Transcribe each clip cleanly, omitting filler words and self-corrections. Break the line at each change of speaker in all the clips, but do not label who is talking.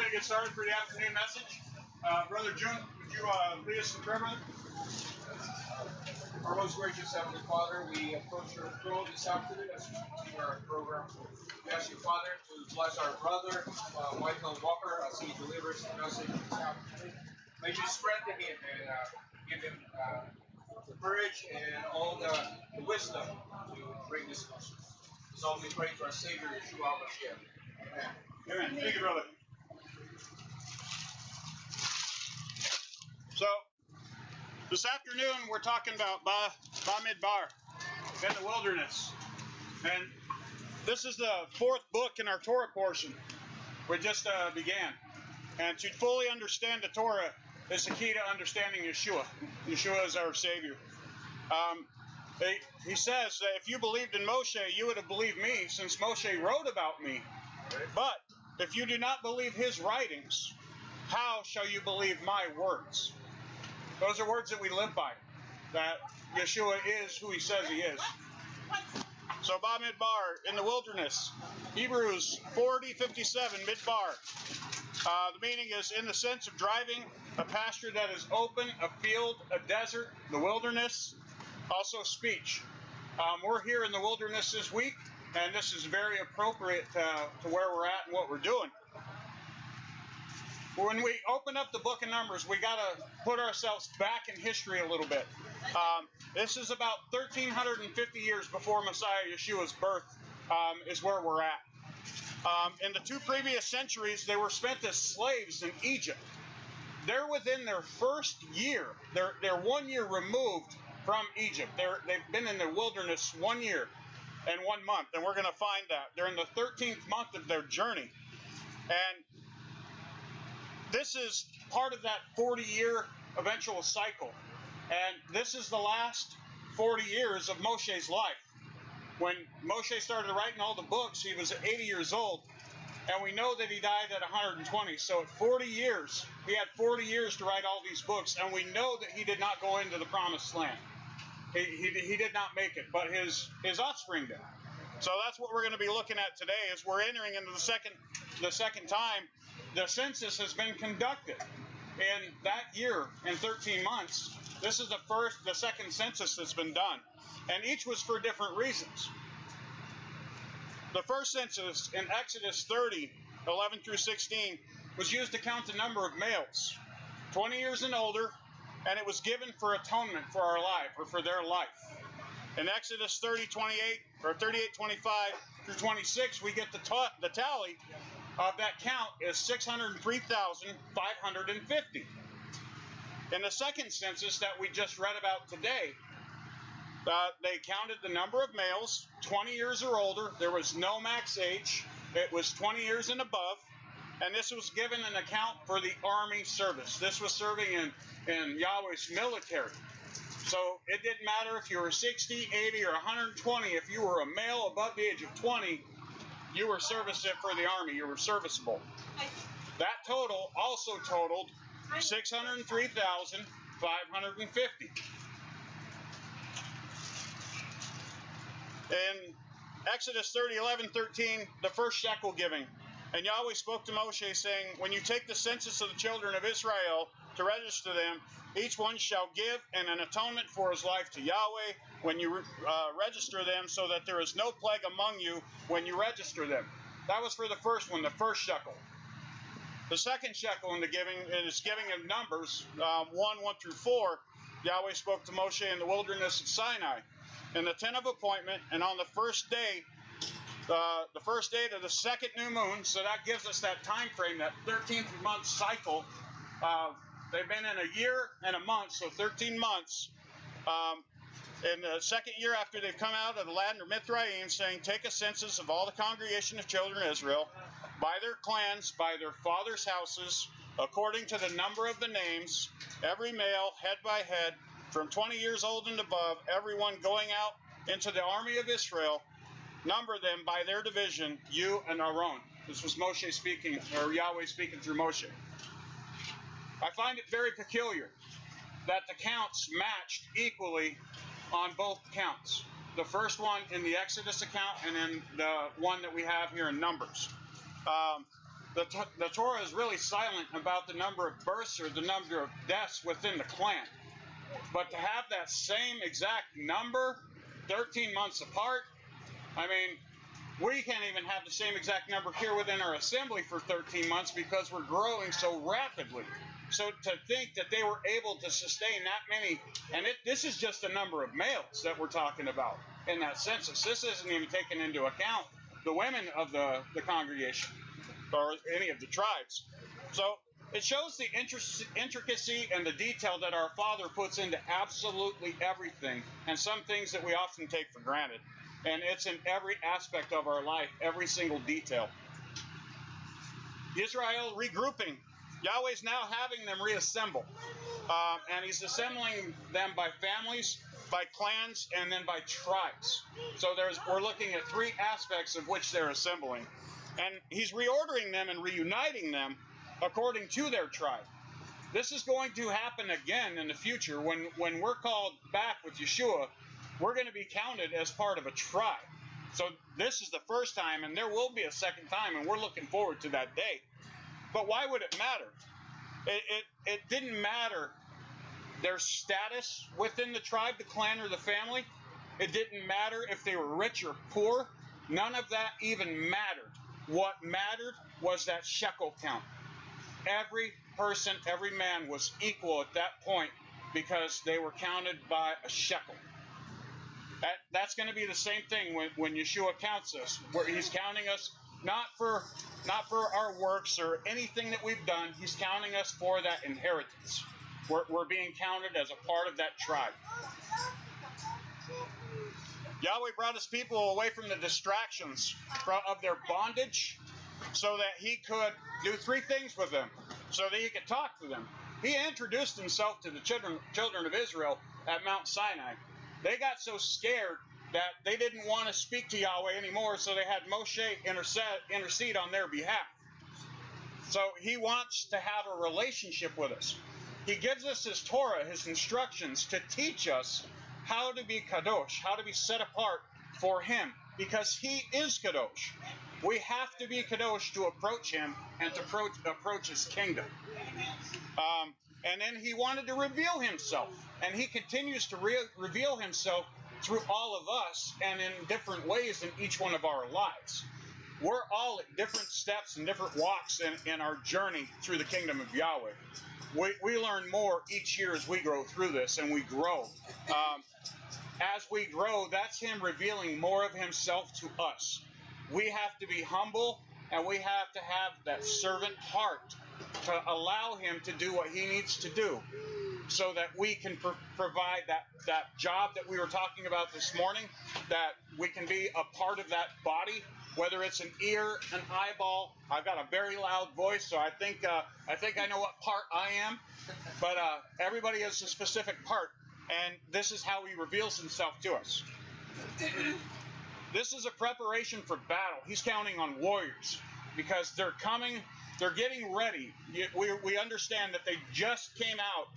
going to get started for the afternoon message. Brother June, would you lead us in prayer, brother?
Our most gracious Heavenly Father, we approach your throne this afternoon as we continue our program. We ask you, Father, to bless our brother, Michael Walker, as he delivers the message this afternoon. May you strengthen him and give him the courage and all the wisdom to bring this message. This all we pray to our Savior, Yahshua Mashiach. Amen.
Amen. Thank you, brother. So, this afternoon we're talking about Bamidbar in the wilderness. And this is the fourth book in our Torah portion. We just began. And to fully understand the Torah is the key to understanding Yeshua. Yeshua is our Savior. He says that if you believed in Moshe, you would have believed me, since Moshe wrote about me. But if you do not believe his writings, how shall you believe my words? Those are words that we live by, that Yeshua is who he says he is. So Bamidbar, in the wilderness, Hebrews 40:57, Midbar. The meaning is in the sense of driving a pasture that is open, a field, a desert, the wilderness, also speech. We're here in the wilderness this week, and this is very appropriate to where we're at and what we're doing. When we open up the book of Numbers, we got to put ourselves back in history a little bit. This is about 1,350 years before Messiah Yeshua's birth is where we're at. In the two previous centuries, they were spent as slaves in Egypt. They're within their first year. They're 1 year removed from Egypt. They've been in the wilderness 1 year and 1 month, and we're going to find that. They're in the 13th month of their journey. And this is part of that 40-year eventual cycle. And this is the last 40 years of Moshe's life. When Moshe started writing all the books, he was 80 years old. And we know that he died at 120. So at 40 years, he had 40 years to write all these books. And we know that he did not go into the promised land. He did not make it, but his offspring did. So that's what we're going to be looking at today as we're entering into the second time. The census has been conducted in that year in 13 months. This is the second census that's been done. And each was for different reasons. The first census in Exodus 30:11 through 16, was used to count the number of males, 20 years and older, and it was given for atonement for our life, or for their life. In Exodus 38:25 through 26, we get the tally of that count is 603,550. In the second census that we just read about today, they counted the number of males, 20 years or older. There was no max age. It was 20 years and above. And this was given an account for the army service. This was serving in Yahweh's military. So it didn't matter if you were 60, 80, or 120. If you were a male above the age of 20, you were serviceable for the army. You were serviceable. That total also totaled 603,550. In Exodus 30:11-13, the first shekel giving. And Yahweh spoke to Moshe, saying, when you take the census of the children of Israel to register them, each one shall give an atonement for his life to Yahweh when you register them, so that there is no plague among you when you register them. That was for the first one, the first shekel. The second shekel in the giving is giving of Numbers 1 through 4. Yahweh spoke to Moshe in the wilderness of Sinai in the tent of appointment, and on the first day to the second new moon. So that gives us that time frame, that 13th month cycle. They've been in a year and a month, so 13 months. In the second year after they've come out of the land of Mithraim, saying, take a census of all the congregation of children of Israel, by their clans, by their fathers' houses, according to the number of the names, every male, head by head, from 20 years old and above, everyone going out into the army of Israel, number them by their division, you and Aaron. This was Moshe speaking, or Yahweh speaking through Moshe. I find it very peculiar that the counts matched equally on both counts. The first one in the Exodus account and then the one that we have here in Numbers. the Torah is really silent about the number of births or the number of deaths within the clan. But to have that same exact number, 13 months apart, I mean, we can't even have the same exact number here within our assembly for 13 months because we're growing so rapidly. So to think that they were able to sustain that many, and this is just the number of males that we're talking about in that census. This isn't even taking into account the women of the congregation or any of the tribes. So it shows the intricacy and the detail that our Father puts into absolutely everything, and some things that we often take for granted. And it's in every aspect of our life, every single detail. Israel regrouping. Yahweh's now having them reassemble. And he's assembling them by families, by clans, and then by tribes. So we're looking at three aspects of which they're assembling. And he's reordering them and reuniting them according to their tribe. This is going to happen again in the future. When we're called back with Yeshua, we're going to be counted as part of a tribe. So this is the first time, and there will be a second time, and we're looking forward to that day. But why would it matter? It didn't matter their status within the tribe, the clan, or the family. It didn't matter if they were rich or poor. None of that even mattered. What mattered was that shekel count. Every person, every man was equal at that point because they were counted by a shekel. That's going to be the same thing when Yeshua counts us, where he's counting us not for our works or anything that we've done. He's counting us for that inheritance. We're being counted as a part of that tribe. Yahweh brought his people away from the distractions of their bondage so that he could do three things with them, so that he could talk to them. He introduced himself to the children of Israel at Mount Sinai. They got so scared that they didn't want to speak to Yahweh anymore, so they had Moshe intercede on their behalf. So he wants to have a relationship with us. He gives us his Torah, his instructions, to teach us how to be kadosh, how to be set apart for him, because he is kadosh. We have to be kadosh to approach him and to approach his kingdom. And then he wanted to reveal himself, and he continues to reveal himself through all of us and in different ways in each one of our lives. We're all at different steps and different walks in our journey through the kingdom of Yahweh. We learn more each year as we grow through this, and we grow. As we grow, that's him revealing more of himself to us. We have to be humble, and we have to have that servant heart to allow him to do what he needs to do, so that we can provide that job that we were talking about this morning, that we can be a part of that body, whether it's an ear, an eyeball. I've got a very loud voice, so I think I know what part I am, but everybody has a specific part, and this is how he reveals himself to us. This is a preparation for battle. He's counting on warriors because they're coming. They're getting ready. We understand that they just came out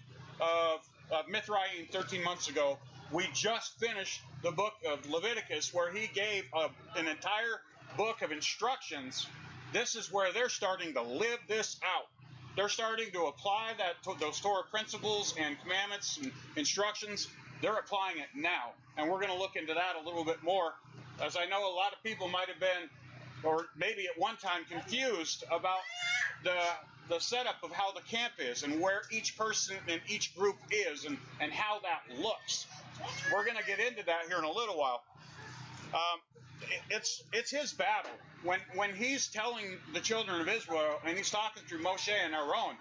of Mithraim 13 months ago. We just finished the book of Leviticus, where he gave an entire book of instructions. This is where they're starting to live this out. They're starting to apply those Torah principles and commandments and instructions. They're applying it now, and we're going to look into that a little bit more, as I know a lot of people might have been, or maybe at one time, confused about the setup of how the camp is and where each person in each group is and how that looks. We're going to get into that here in a little while. It's his battle. When he's telling the children of Israel, and he's talking through Moshe and Aaron,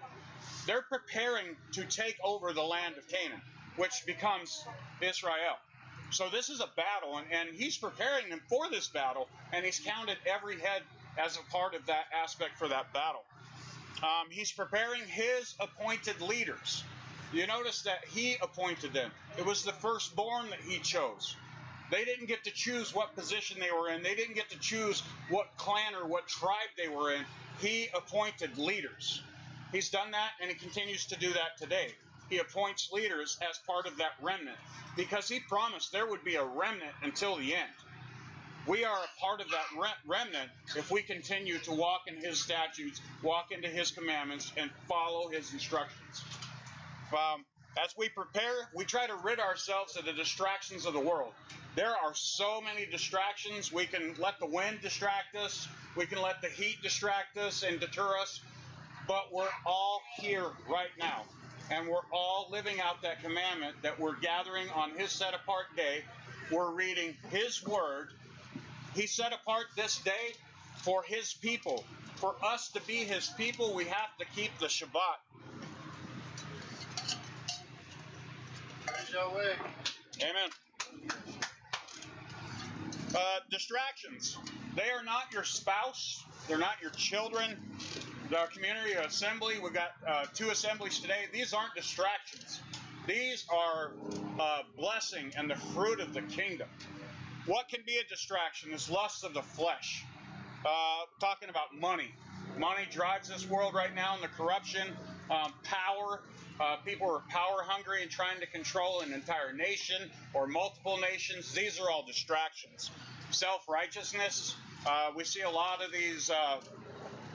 they're preparing to take over the land of Canaan, which becomes Israel. So this is a battle, and he's preparing them for this battle, and he's counted every head as a part of that aspect for that battle. He's preparing his appointed leaders. You notice that he appointed them. It was the firstborn that he chose. They didn't get to choose what position they were in. They didn't get to choose what clan or what tribe they were in. He appointed leaders. He's done that, and he continues to do that today. He appoints leaders as part of that remnant, because he promised there would be a remnant until the end. we are a part of that remnant if we continue to walk in his statutes, walk into his commandments, and follow his instructions. As we prepare, we try to rid ourselves of the distractions of the world. There are so many distractions. We can let the wind distract us. We can let the heat distract us and deter us. But we're all here right now. And we're all living out that commandment that we're gathering on his set-apart day. We're reading his word. He set apart this day for his people. For us to be his people, we have to keep the Shabbat.
Yahweh.
Amen. Distractions. They are not your spouse. They're not your children. The community assembly, we've got 2 assemblies today. These aren't distractions. These are blessing and the fruit of the kingdom. What can be a distraction is lusts of the flesh. Talking about money. Money drives this world right now, and the corruption, power. People are power hungry and trying to control an entire nation or multiple nations. These are all distractions. Self-righteousness. We see a lot of these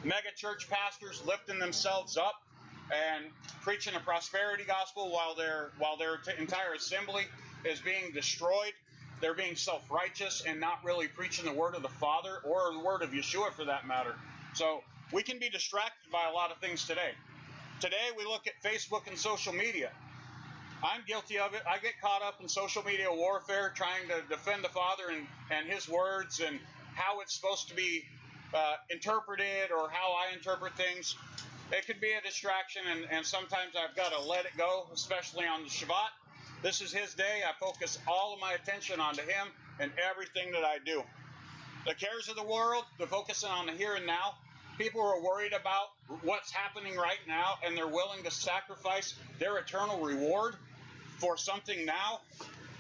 mega church pastors lifting themselves up and preaching a prosperity gospel while their entire assembly is being destroyed. They're being self-righteous and not really preaching the word of the Father or the word of Yeshua for that matter. So we can be distracted by a lot of things today. Today we look at Facebook and social media. I'm guilty of it. I get caught up in social media warfare trying to defend the Father and his words and how it's supposed to be interpreted or how I interpret things. It could be a distraction, and sometimes I've got to let it go, especially on the Shabbat. This is his day. I focus all of my attention onto him and everything that I do. The cares of the world, they're focusing on the here and now. People are worried about what's happening right now, and they're willing to sacrifice their eternal reward for something now.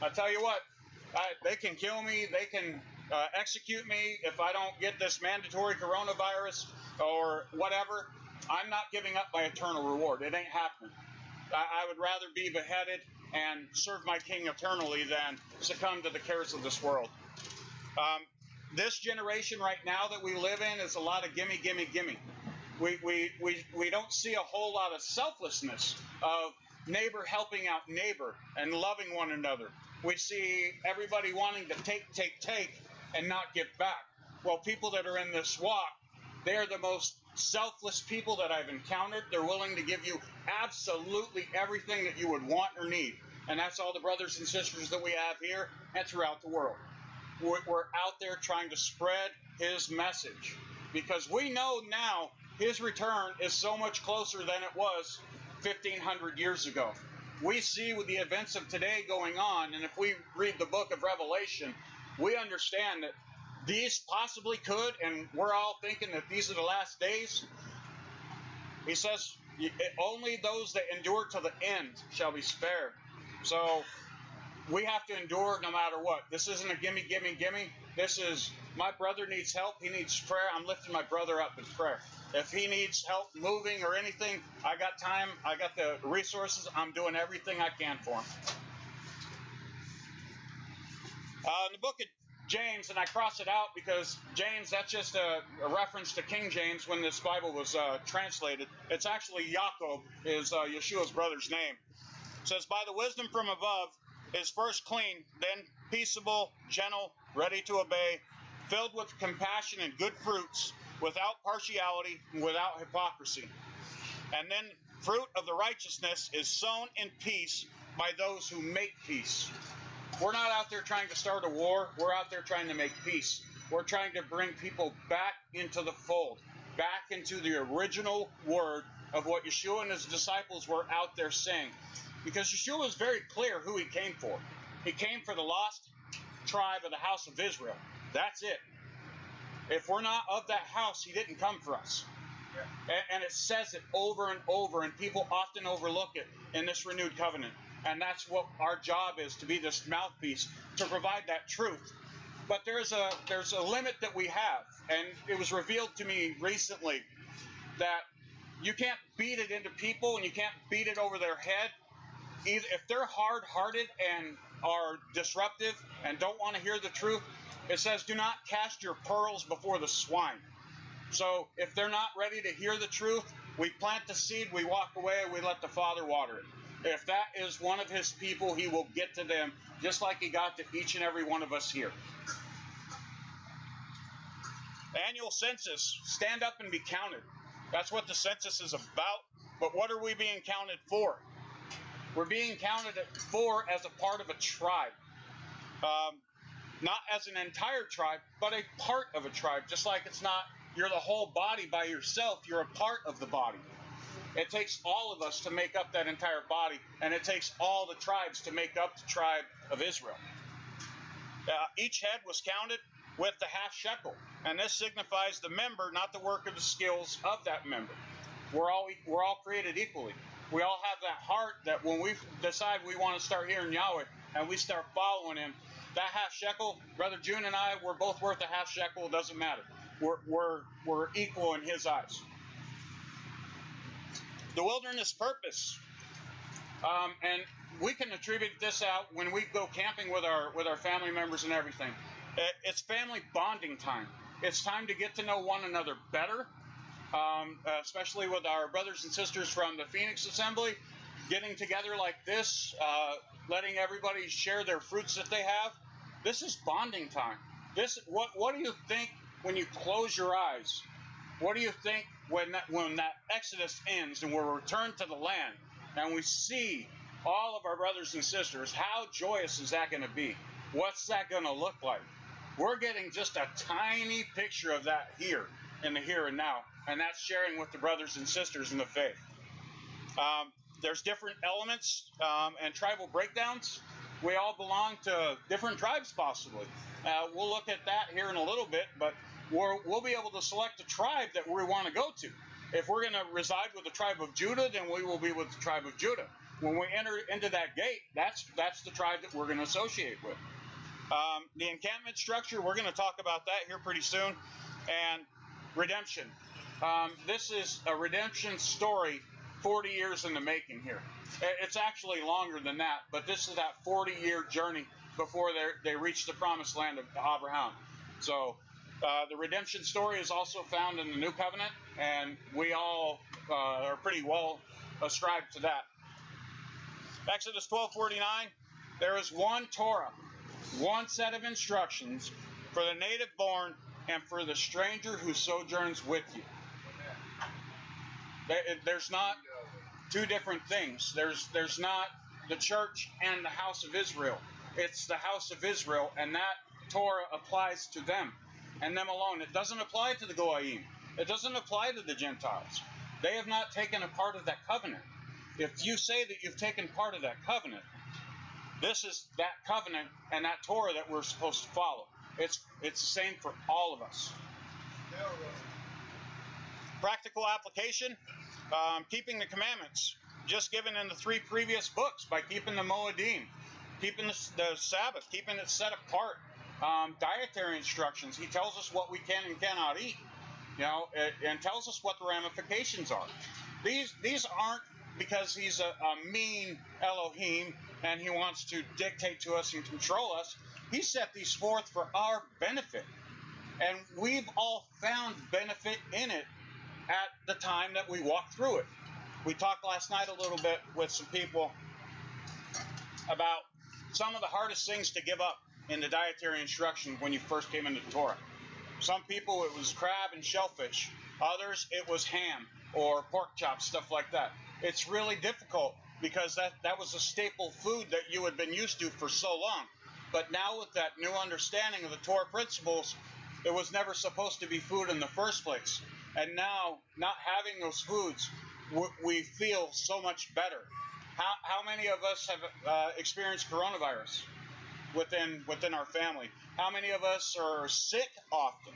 I tell you what, they can kill me, they can execute me if I don't get this mandatory coronavirus or whatever. I'm not giving up my eternal reward. It ain't happening. I would rather be beheaded and serve my King eternally than succumb to the cares of this world. This generation right now that we live in is a lot of gimme, gimme, gimme. We don't see a whole lot of selflessness of neighbor helping out neighbor and loving one another. We see everybody wanting to take, and not give back. Well, people that are in this walk, they are the most selfless people that I've encountered. They're willing to give you absolutely everything that you would want or need. And that's all the brothers and sisters that we have here and throughout the world. We're out there trying to spread his message because we know now his return is so much closer than it was 1,500 years ago. We see with the events of today going on, and if we read the book of Revelation, we understand that these possibly could, and we're all thinking that these are the last days. He says, only those that endure to the end shall be spared. So we have to endure no matter what. This isn't a gimme, gimme, gimme. This is, my brother needs help. He needs prayer. I'm lifting my brother up in prayer. If he needs help moving or anything, I got time. I got the resources. I'm doing everything I can for him. In the book of James, and I cross it out because James, that's just a reference to King James when this Bible was translated. It's actually Yaakov, is Yeshua's brother's name. It says, by the wisdom from above is first clean, then peaceable, gentle, ready to obey, filled with compassion and good fruits, without partiality, without hypocrisy. And then fruit of the righteousness is sown in peace by those who make peace. We're not out there trying to start a war. We're out there trying to make peace. We're trying to bring people back into the fold, back into the original word of what Yeshua and his disciples were out there saying. Because Yeshua is very clear who he came for. He came for the lost tribe of the house of Israel. That's it. If we're not of that house, he didn't come for us. Yeah. And it says it over and over, and people often overlook it in this renewed covenant. And that's what our job is, to be this mouthpiece, to provide that truth. But there's a limit that we have, and it was revealed to me recently that you can't beat it into people and you can't beat it over their head. Either if they're hard-hearted and are disruptive and don't want to hear the truth, It says, do not cast your pearls before the swine. So if they're not ready to hear the truth, we plant the seed, we walk away, and we let the Father water it. If that is one of his people, he will get to them just like he got to each and every one of us here. Annual census, stand up and be counted. That's what the census is about. But what are we being counted for? We're being counted for as a part of a tribe. Not as an entire tribe, but a part of a tribe. Just like it's not you're the whole body by yourself, you're a part of the body. It takes all of us to make up that entire body, and it takes all the tribes to make up the tribe of Israel. Each head was counted with the half shekel, and this signifies the member, not the work of the skills of that member. We're all created equally. We all have that heart that when we decide we want to start hearing Yahweh and we start following him, that half shekel, Brother June and I, we're both worth a half shekel. It doesn't matter. We're equal in his eyes. The wilderness purpose, and we can attribute this out when we go camping with our family members and everything. It's family bonding time. It's time to get to know one another better, especially with our brothers and sisters from the Phoenix Assembly, getting together like this, letting everybody share their fruits that they have. This is bonding time. What do you think when you close your eyes? What do you think when that Exodus ends and we're returned to the land and we see all of our brothers and sisters? How joyous is that going to be? What's that going to look like? We're getting just a tiny picture of that here in the here and now, and that's sharing with the brothers and sisters in the faith. There's different elements and tribal breakdowns. We all belong to different tribes, possibly. We'll look at that here in a little bit, but we'll be able to select a tribe that we want to go to. If we're going to reside with the tribe of Judah, then we will be with the tribe of Judah. When we enter into that gate, that's the tribe that we're going to associate with. The encampment structure, we're going to talk about that here pretty soon. And redemption. This is a redemption story 40 years in the making here. It's actually longer than that, but this is that 40-year journey before they reach the promised land of Abraham. So the redemption story is also found in the New Covenant, and we all are pretty well ascribed to that. Exodus 12:49, there is one Torah, one set of instructions for the native born and for the stranger who sojourns with you. There's not two different things. There's not the church and the house of Israel. It's the house of Israel, and that Torah applies to them and them alone. It doesn't apply to the Goyim. It doesn't apply to the Gentiles. They have not taken a part of that covenant. If you say that you've taken part of that covenant, this is that covenant and that Torah that we're supposed to follow. It's the same for all of us. Practical application, keeping the commandments, just given in the 3 previous books, by keeping the Moedim, keeping the Sabbath, keeping it set apart, dietary instructions. He tells us what we can and cannot eat, and tells us what the ramifications are. These aren't because he's a mean Elohim and he wants to dictate to us and control us. He set these forth for our benefit, and we've all found benefit in it at the time that we walk through it. We talked last night a little bit with some people about some of the hardest things to give up in the dietary instruction when you first came into the Torah. Some people, it was crab and shellfish. Others, it was ham or pork chops, stuff like that. It's really difficult because that was a staple food that you had been used to for so long. But now with that new understanding of the Torah principles, it was never supposed to be food in the first place. And now, not having those foods, we feel so much better. How many of us have experienced coronavirus within our family? How many of us are sick often?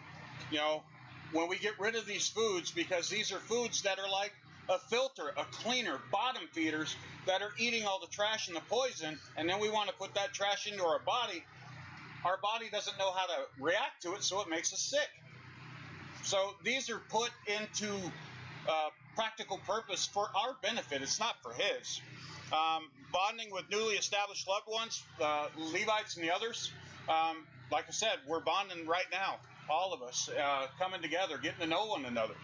When we get rid of these foods, because these are foods that are like a filter, a cleaner, bottom feeders that are eating all the trash and the poison, and then we want to put that trash into our body doesn't know how to react to it, so it makes us sick. So these are put into practical purpose for our benefit. It's not for his. Bonding with newly established loved ones, Levites and the others. like I said, we're bonding right now, all of us, coming together, getting to know one another.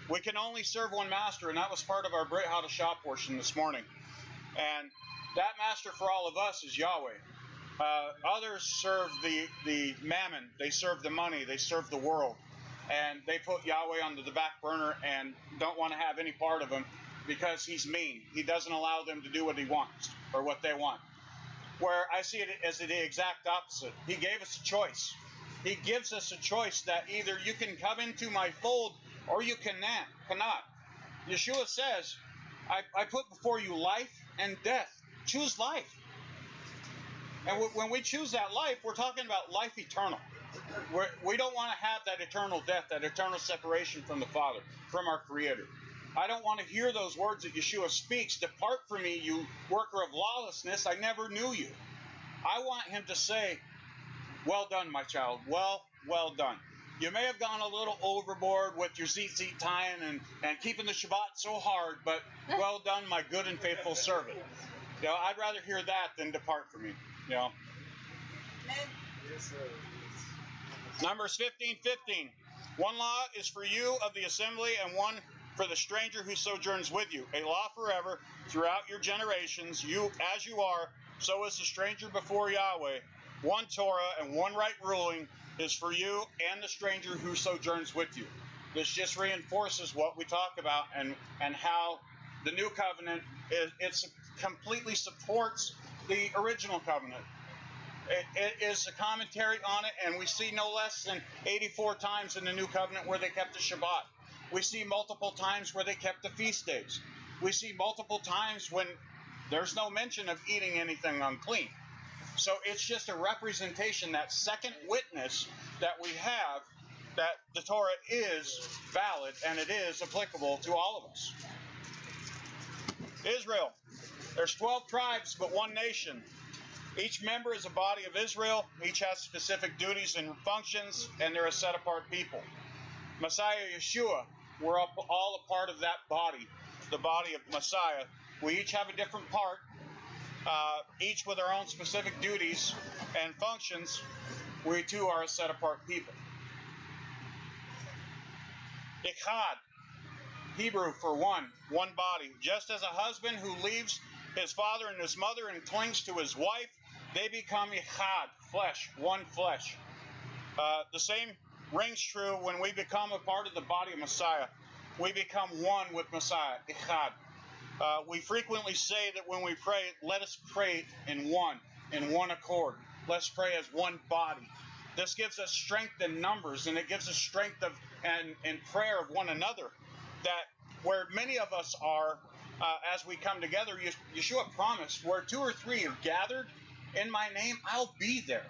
We can only serve one master, and that was part of our Brit Hadashah portion this morning. And that master for all of us is Yahweh. Others serve the mammon, they serve the money, they serve the world. And they put Yahweh onto the back burner and don't want to have any part of him because he's mean. He doesn't allow them to do what he wants or what they want. Where I see it as the exact opposite. He gave us a choice. He gives us a choice that either you can come into my fold or you cannot. Yeshua says, I put before you life and death. Choose life. And when we choose that life, we're talking about life eternal. We don't want to have that eternal death, that eternal separation from the Father, from our Creator. I don't want to hear those words that Yeshua speaks. Depart from me, you worker of lawlessness. I never knew you. I want him to say, well done, my child. Well done. You may have gone a little overboard with your tzitzit tying and keeping the Shabbat so hard, but well done, my good and faithful servant. You know, I'd rather hear that than depart from me. You know.
Yes, sir.
Numbers 15:15. One law is for you of the assembly, and one for the stranger who sojourns with you. A law forever throughout your generations. You, as you are, so is the stranger before Yahweh. One Torah and one right ruling is for you and the stranger who sojourns with you. This just reinforces what we talk about and how the new covenant it completely supports the original covenant. It is a commentary on it, and we see no less than 84 times in the New Covenant where they kept the Shabbat. We see multiple times where they kept the feast days. We see multiple times when there's no mention of eating anything unclean. So it's just a representation, that second witness that we have, that the Torah is valid and it is applicable to all of us. Israel. There's 12 tribes but one nation. Each member is a body of Israel. Each has specific duties and functions, and they're a set-apart people. Messiah Yeshua, we're all a part of that body, the body of Messiah. We each have a different part, each with our own specific duties and functions. We too are a set-apart people. Ichad, Hebrew for one body. Just as a husband who leaves his father and his mother and clings to his wife, they become Ichad, flesh, one flesh. The same rings true when we become a part of the body of Messiah. We become one with Messiah, Ichad. We frequently say that when we pray, let us pray in one accord. Let's pray as one body. This gives us strength in numbers, and it gives us strength of and prayer of one another. That where many of us are, as we come together, Yeshua promised, where 2 or 3 are gathered in my name, I'll be there.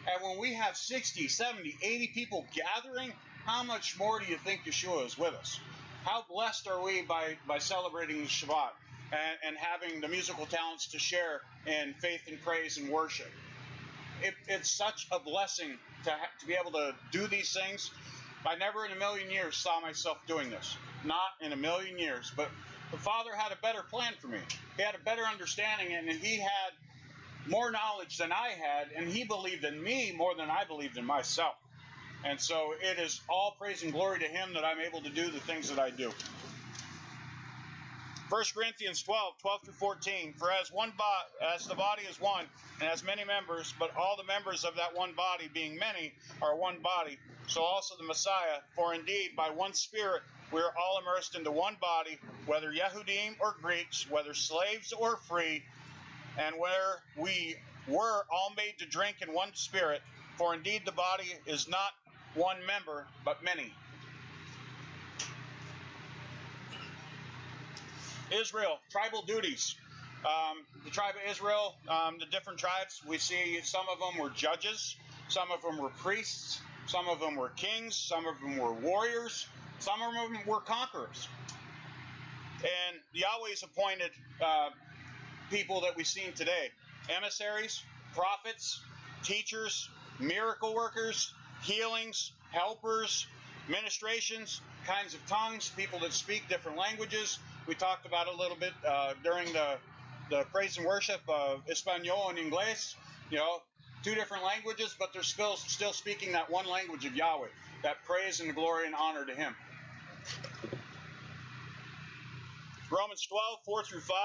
And when we have 60, 70, 80 people gathering, how much more do you think Yeshua is with us? How blessed are we by celebrating the Shabbat and having the musical talents to share in faith and praise and worship? It's such a blessing to be able to do these things. I never in a million years saw myself doing this. Not in a million years. But the Father had a better plan for me. He had a better understanding, and he had more knowledge than I had, and he believed in me more than I believed in myself. And so it is all praise and glory to him that I'm able to do the things that I do. 1 Corinthians 12 through 14. For as the body is one, and has many members, but all the members of that one body, being many, are one body, so also the Messiah. For indeed, by one Spirit, we are all immersed into one body, whether Yehudim or Greeks, whether slaves or free, and where we were all made to drink in one Spirit. For indeed the body is not one member, but many. Israel, tribal duties. The tribe of Israel, the different tribes, we see some of them were judges, some of them were priests, some of them were kings, some of them were warriors, some of them were conquerors. And Yahweh's appointed people that we've seen today: emissaries, prophets, teachers, miracle workers, healings, helpers, ministrations, kinds of tongues, people that speak different languages. We talked about a little bit during the praise and worship of Espanol and Inglés. You know, two different languages, but they're still speaking that one language of Yahweh, that praise and glory and honor to him. Romans 12, 4 through 5.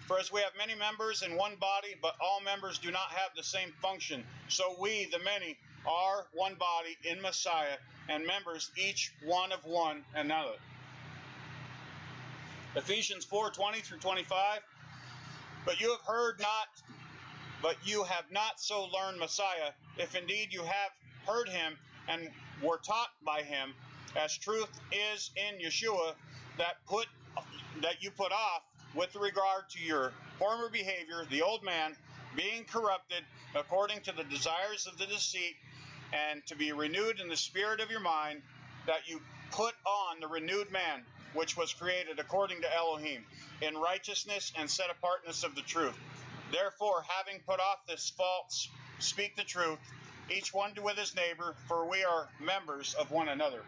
For as we have many members in one body, but all members do not have the same function, so we, the many, are one body in Messiah, and members each one of one another. Ephesians 4, 20 through 25. But you have not so learned Messiah, if indeed you have heard him and were taught by him, as truth is in Yahshua, that you put off with regard to your former behavior, the old man, being corrupted according to the desires of the deceit, and to be renewed in the spirit of your mind, that you put on the renewed man, which was created according to Elohim, in righteousness and set apartness of the truth. Therefore, having put off this false, speak the truth, each one with his neighbor, for we are members of one another.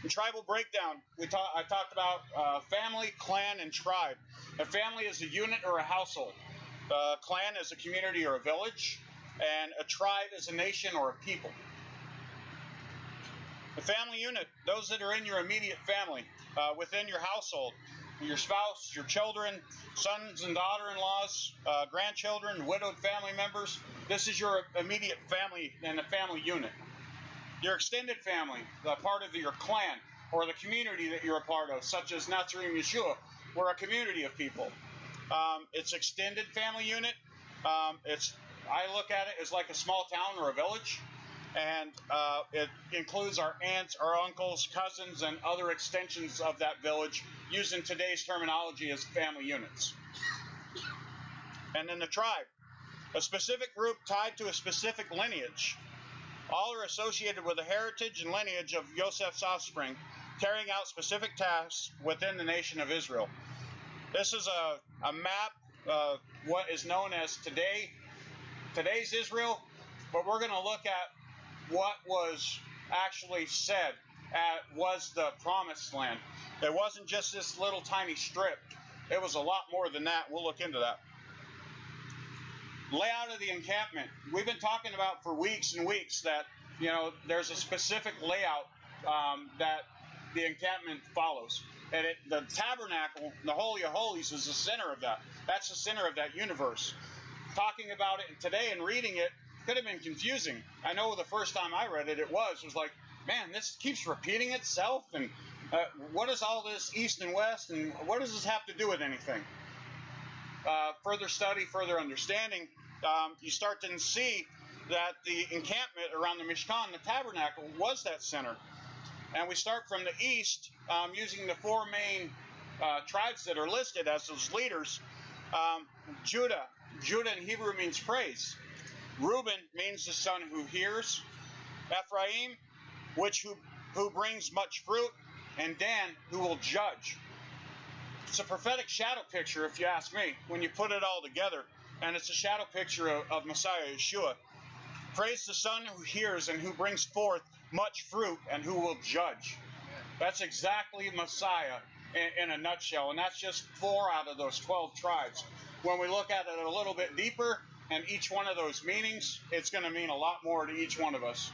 In tribal breakdown, I talked about family, clan, and tribe. A family is a unit or a household. A clan is a community or a village, and a tribe is a nation or a people. The family unit, those that are in your immediate family, within your household, your spouse, your children, sons and daughter-in-laws, grandchildren, widowed family members. This is your immediate family and a family unit. Your extended family, the part of your clan or the community that you're a part of, such as Natzarim Yahshua, we're a community of people. It's extended family unit. I look at it as like a small town or a village, and it includes our aunts, our uncles, cousins, and other extensions of that village, using today's terminology as family units. And then the tribe, a specific group tied to a specific lineage. All are associated with the heritage and lineage of Joseph's offspring, carrying out specific tasks within the nation of Israel. This is a map of what is known as today's Israel, but we're going to look at what was actually said was the promised land. It wasn't just this little tiny strip. It was a lot more than that. We'll look into that. Layout of the encampment. We've been talking about for weeks and weeks that, there's a specific layout that the encampment follows. And the tabernacle, the Holy of Holies, is the center of that. That's the center of that universe. Talking about it today and reading it could have been confusing. I know the first time I read it, it was like, man, this keeps repeating itself, and what is all this east and west, and what does this have to do with anything? Further study, further understanding, you start to see that the encampment around the Mishkan, the tabernacle, was that center. And we start from the east, using the four main tribes that are listed as those leaders. Judah in Hebrew means praise. Reuben means the son who hears. Ephraim, who brings much fruit. And Dan, who will judge. It's a prophetic shadow picture, if you ask me, when you put it all together. And it's a shadow picture of Messiah Yahshua. Praise the son who hears and who brings forth much fruit and who will judge. That's exactly Messiah in a nutshell. And that's just 4 out of those 12 tribes. When we look at it a little bit deeper, and each one of those meanings, it's going to mean a lot more to each one of us.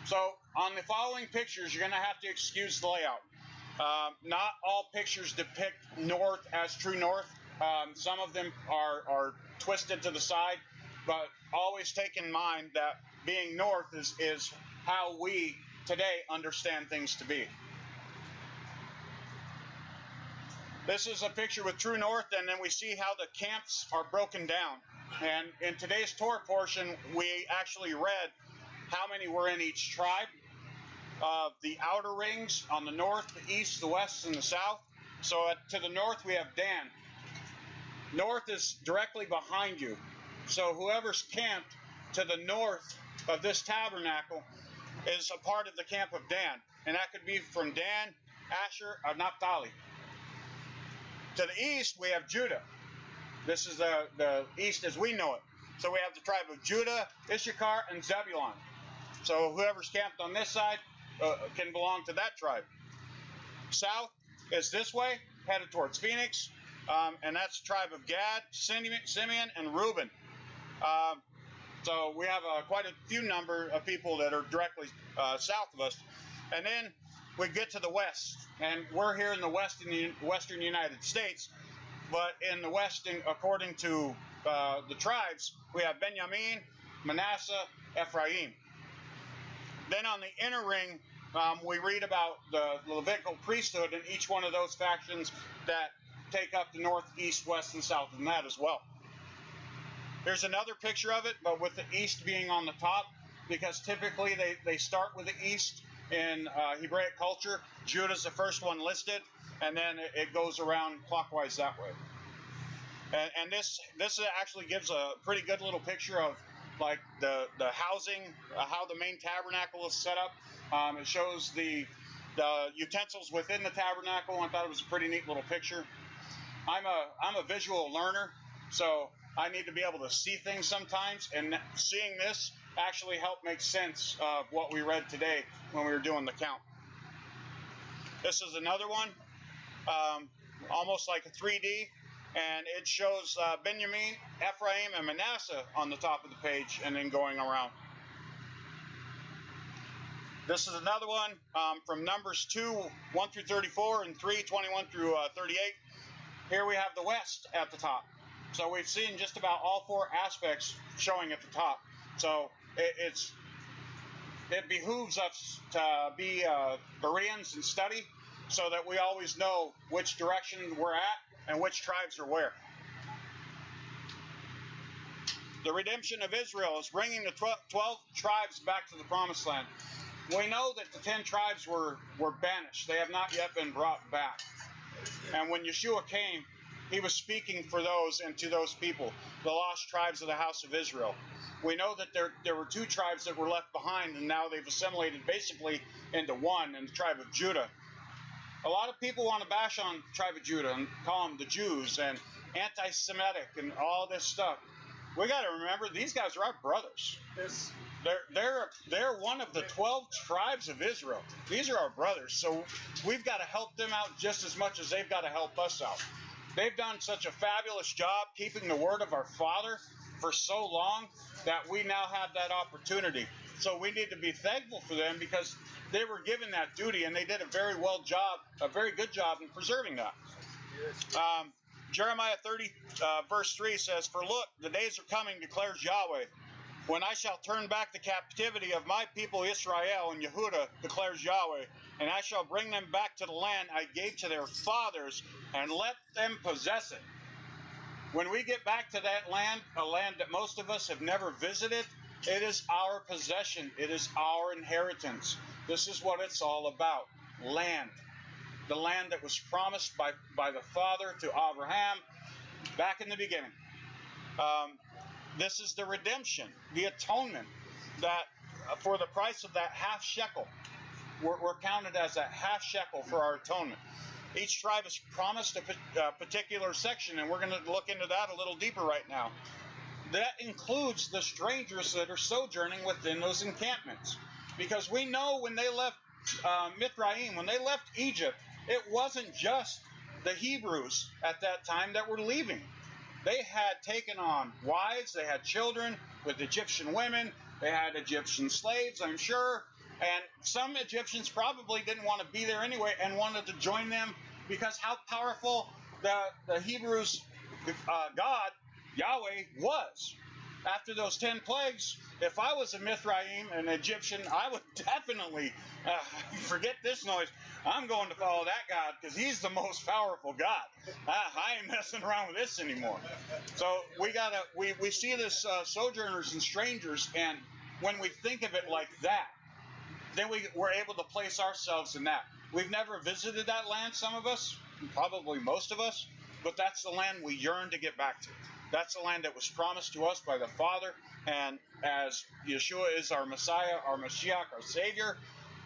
So on the following pictures, you're going to have to excuse the layout. Not all pictures depict north as true north. Some of them are twisted to the side, but always take in mind that being north is how we today understand things to be. This is a picture with true north, and then we see how the camps are broken down. And in today's Torah portion, we actually read how many were in each tribe. The outer rings on the north, the east, the west, and the south. So to the north, we have Dan. North is directly behind you. So whoever's camped to the north of this tabernacle is a part of the camp of Dan. And that could be from Dan, Asher, or Naphtali. To the east, we have Judah. This is the east as we know it. So we have the tribe of Judah, Issachar, and Zebulun. So whoever's camped on this side can belong to that tribe. South is this way, headed towards Phoenix. and that's the tribe of Gad, Simeon, and Reuben. So we have quite a few number of people that are directly south of us. And then we get to the west, and we're here in the western United States. But in the west, according to the tribes, we have Benjamin, Manasseh, Ephraim. Then on the inner ring, we read about the Levitical priesthood and each one of those factions that take up the north, east, west, and south in that as well. Here's another picture of it, but with the east being on the top, because typically they start with the east in Hebraic culture. Judah's the first one listed, and then it goes around clockwise that way. And this actually gives a pretty good little picture of like the housing, how the main tabernacle is set up. It shows the utensils within the tabernacle. I thought it was a pretty neat little picture. I'm a visual learner, so I need to be able to see things sometimes, and seeing this actually helped make sense of what we read today when we were doing the count. This is another one, almost like a 3D, and it shows Benjamin, Ephraim, and Manasseh on the top of the page, and then going around. This is another one from Numbers 2, 1 through 34, and 3, 21 through 38. Here we have the west at the top. So we've seen just about all four aspects showing at the top. So it behooves us to be Bereans and study so that we always know which direction we're at and which tribes are where. The redemption of Israel is bringing the 12 tribes back to the promised land. We know that the 10 tribes were banished. They have not yet been brought back. And when Yeshua came, he was speaking for those and to those people, the lost tribes of the house of Israel. We know that there were 2 tribes that were left behind, and now they've assimilated basically into one, in the tribe of Judah. A lot of people want to bash on the tribe of Judah and call them the Jews and anti-Semitic and all this stuff. We got to remember, these guys are our brothers.
Yes.
They're one of the 12 tribes of Israel. These are our brothers, so we've got to help them out just as much as they've got to help us out. They've done such a fabulous job keeping the word of our Father for so long that we now have that opportunity. So we need to be thankful for them because they were given that duty, and they did a very good job in preserving that. Jeremiah 30, verse 3 says, "For look, the days are coming, declares Yahweh, when I shall turn back the captivity of my people Israel and Yehudah, declares Yahweh, and I shall bring them back to the land I gave to their fathers, and let them possess it." When we get back to that land, a land that most of us have never visited, it is our possession. It is our inheritance. This is what it's all about, land. The land that was promised by the Father to Abraham back in the beginning. This is the redemption, the atonement, that for the price of that half shekel, we're counted as a half shekel for our atonement. Each tribe is promised a particular section, and we're going to look into that a little deeper right now. That includes the strangers that are sojourning within those encampments. Because we know when they left Mithraim, when they left Egypt, it wasn't just the Hebrews at that time that were leaving. They had taken on wives, they had children with Egyptian women, they had Egyptian slaves, I'm sure, and some Egyptians probably didn't want to be there anyway and wanted to join them because how powerful the Hebrews' God, Yahweh, was. After those 10 plagues, if I was a Mithraim, an Egyptian, I would definitely forget this noise. I'm going to follow that God because he's the most powerful God. I ain't messing around with this anymore. So we see this sojourners and strangers, and when we think of it like that, then we're able to place ourselves in that. We've never visited that land, some of us, probably most of us, but that's the land we yearn to get back to. That's the land that was promised to us by the Father, and as Yeshua is our Messiah, our Mashiach, our Savior,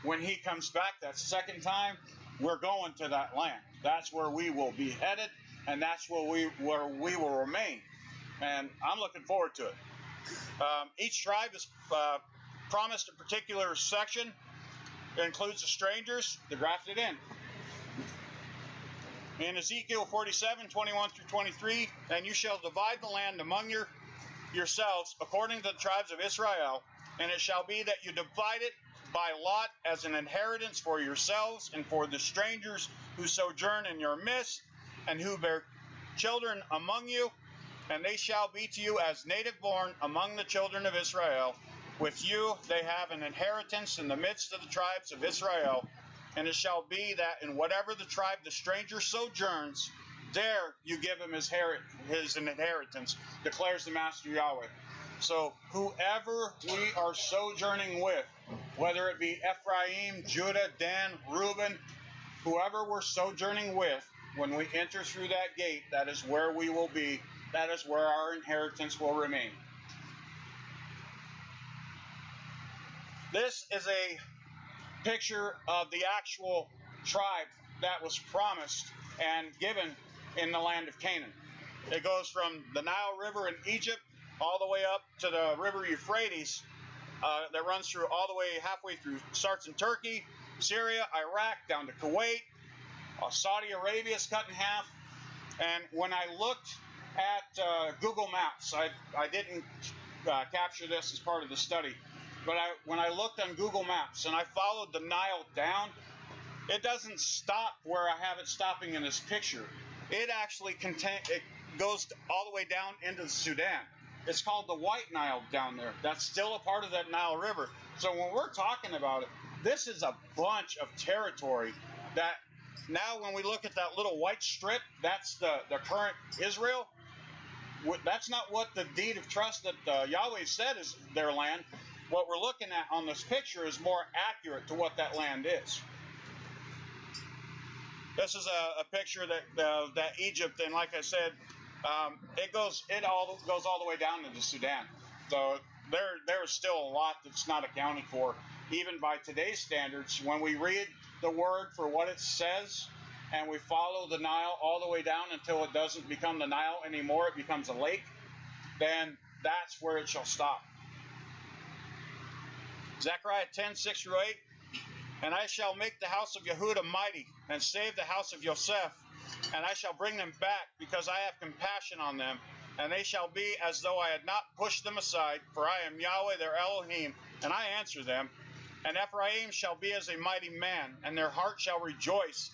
when he comes back that second time, we're going to that land. That's where we will be headed, and that's where we will remain. And I'm looking forward to it. Each tribe is promised a particular section. It includes the strangers, the grafted in. In Ezekiel 47:21 through 23, and you shall divide the land among yourselves according to the tribes of Israel, and it shall be that you divide it by lot as an inheritance for yourselves and for the strangers who sojourn in your midst, and who bear children among you, and they shall be to you as native born among the children of Israel. With you they have an inheritance in the midst of the tribes of Israel. And it shall be that in whatever the tribe the stranger sojourns, there you give him his inheritance, declares the Master Yahweh. So whoever we are sojourning with, whether it be Ephraim, Judah, Dan, Reuben, whoever we're sojourning with, when we enter through that gate, that is where we will be. That is where our inheritance will remain. This is a picture of the actual tribe that was promised and given in the land of Canaan. It goes from the Nile River in Egypt all the way up to the river Euphrates that runs through all the way halfway through, starts in Turkey, Syria, Iraq, down to Kuwait. Saudi Arabia is cut in half. And when I looked at Google Maps, I didn't capture this as part of the study, but when I looked on Google Maps and I followed the Nile down, it doesn't stop where I have it stopping in this picture. It actually it goes all the way down into the Sudan. It's called the White Nile down there. That's still a part of that Nile River. So when we're talking about it, this is a bunch of territory that now when we look at that little white strip, that's the current Israel. That's not what the deed of trust that Yahweh said is their land. What we're looking at on this picture is more accurate to what that land is. This is a picture that Egypt, and like I said, it goes all the way down into Sudan. So there is still a lot that's not accounted for, even by today's standards. When we read the word for what it says, and we follow the Nile all the way down until it doesn't become the Nile anymore, it becomes a lake, then that's where it shall stop. Zechariah 10:6 through 8, and I shall make the house of Yehudah mighty, and save the house of Yosef, and I shall bring them back, because I have compassion on them, and they shall be as though I had not pushed them aside, for I am Yahweh their Elohim, and I answer them. And Ephraim shall be as a mighty man, and their heart shall rejoice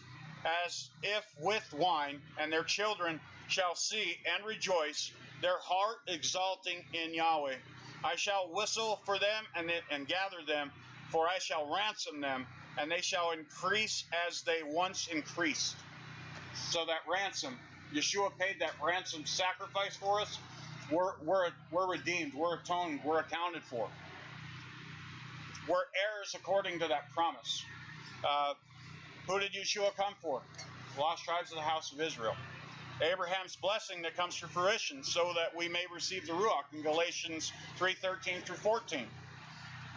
as if with wine, and their children shall see and rejoice, their heart exalting in Yahweh. I shall whistle for them and gather them, for I shall ransom them, and they shall increase as they once increased. So that ransom, Yeshua paid that ransom sacrifice for us. We're redeemed, we're atoned, we're accounted for. We're heirs according to that promise. Who did Yeshua come for? The lost tribes of the house of Israel. Abraham's blessing that comes to fruition so that we may receive the Ruach in Galatians 3:13 through 14.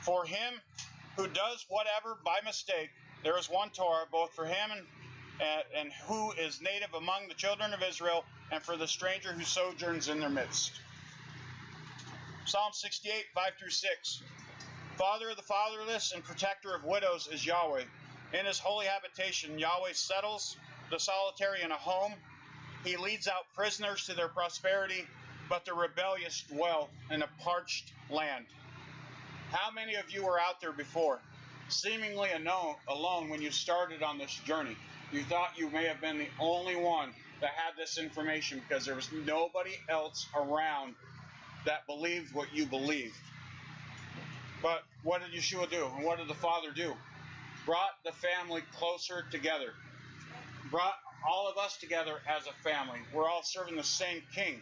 For him who does whatever by mistake, there is one Torah, both for him and who is native among the children of Israel, and for the stranger who sojourns in their midst. Psalm 68:5 through 6. Father of the fatherless and protector of widows is Yahweh. In his holy habitation, Yahweh settles the solitary in a home. He leads out prisoners to their prosperity, but the rebellious dwell in a parched land. How many of you were out there before, seemingly alone when you started on this journey? You thought you may have been the only one that had this information because there was nobody else around that believed what you believed. But what did Yeshua do? And what did the Father do? Brought the family closer together. Brought all of us together as a family. We're all serving the same King.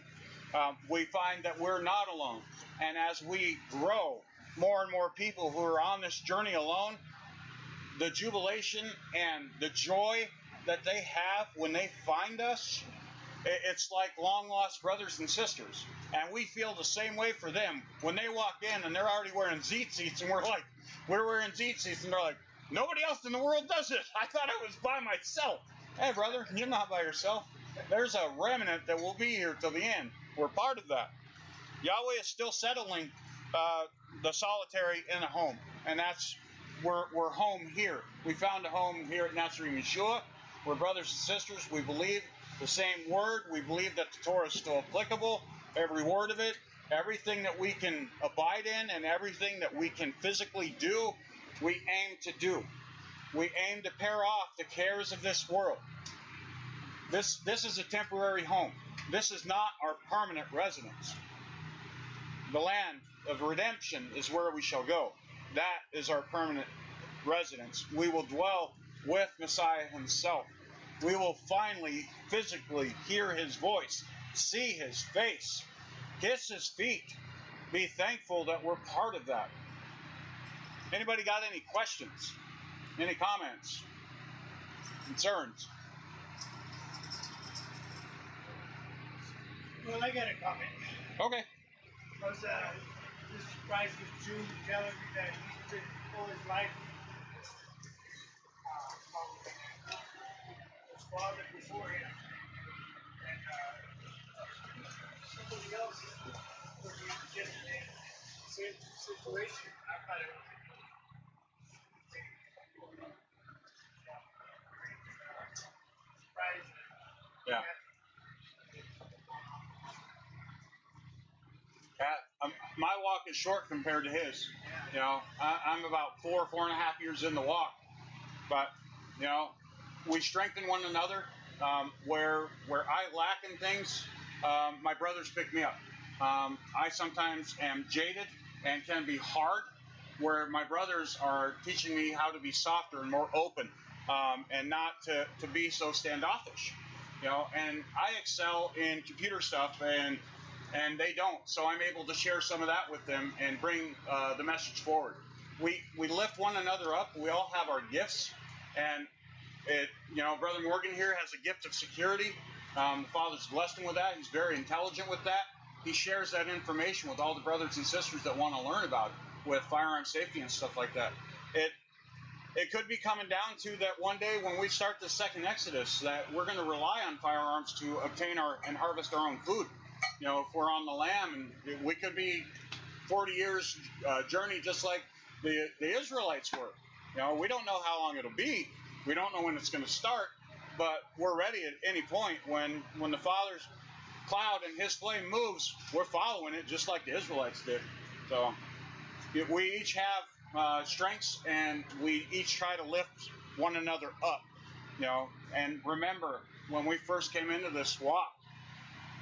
We find that we're not alone. And as we grow, more and more people who are on this journey alone, the jubilation and the joy that they have when they find us, it's like long-lost brothers and sisters. And we feel the same way for them. When they walk in and they're already wearing tzitzits, and we're wearing tzitzits, and they're like, nobody else in the world does it. I thought I was by myself. Hey, brother, you're not by yourself. There's a remnant that will be here till the end. We're part of that. Yahweh is still settling the solitary in a home, and we're home here. We found a home here at Natzarim Yahshua. We're brothers and sisters. We believe the same word. We believe that the Torah is still applicable, every word of it, everything that we can abide in and everything that we can physically do, we aim to do. We aim to pair off the cares of this world. This is a temporary home. This is not our permanent residence. The land of redemption is where we shall go. That is our permanent residence. We will dwell with Messiah himself. We will finally, physically hear his voice, see his face, kiss his feet, be thankful that we're part of that. Anybody got any questions? Any comments? Concerns?
Well, I got a comment.
Okay.
Because this Christ was Jew telling me that he's been all his life his father before him. And somebody else was just in the same situation. I thought it was surprising.
Yeah. My walk is short compared to his. You know, I'm about 4.5 years in the walk, but you know, we strengthen one another. Where I lack in things, my brothers pick me up. I sometimes am jaded and can be hard, where my brothers are teaching me how to be softer and more open, and not to be so standoffish. You know, and I excel in computer stuff, and they don't. So I'm able to share some of that with them and bring the message forward. We lift one another up. We all have our gifts, and Brother Morgan here has a gift of security. The Father's blessed him with that. He's very intelligent with that. He shares that information with all the brothers and sisters that want to learn about it, with firearm safety and stuff like that. It could be coming down to that one day when we start the second Exodus, that we're going to rely on firearms to obtain and harvest our own food. You know, if we're on the lam, and we could be 40 years journey just like the Israelites were. You know, we don't know how long it'll be. We don't know when it's going to start, but we're ready at any point. When the Father's cloud and his flame moves, we're following it just like the Israelites did. So we each have strengths, and we each try to lift one another up. You know, and remember when we first came into this walk,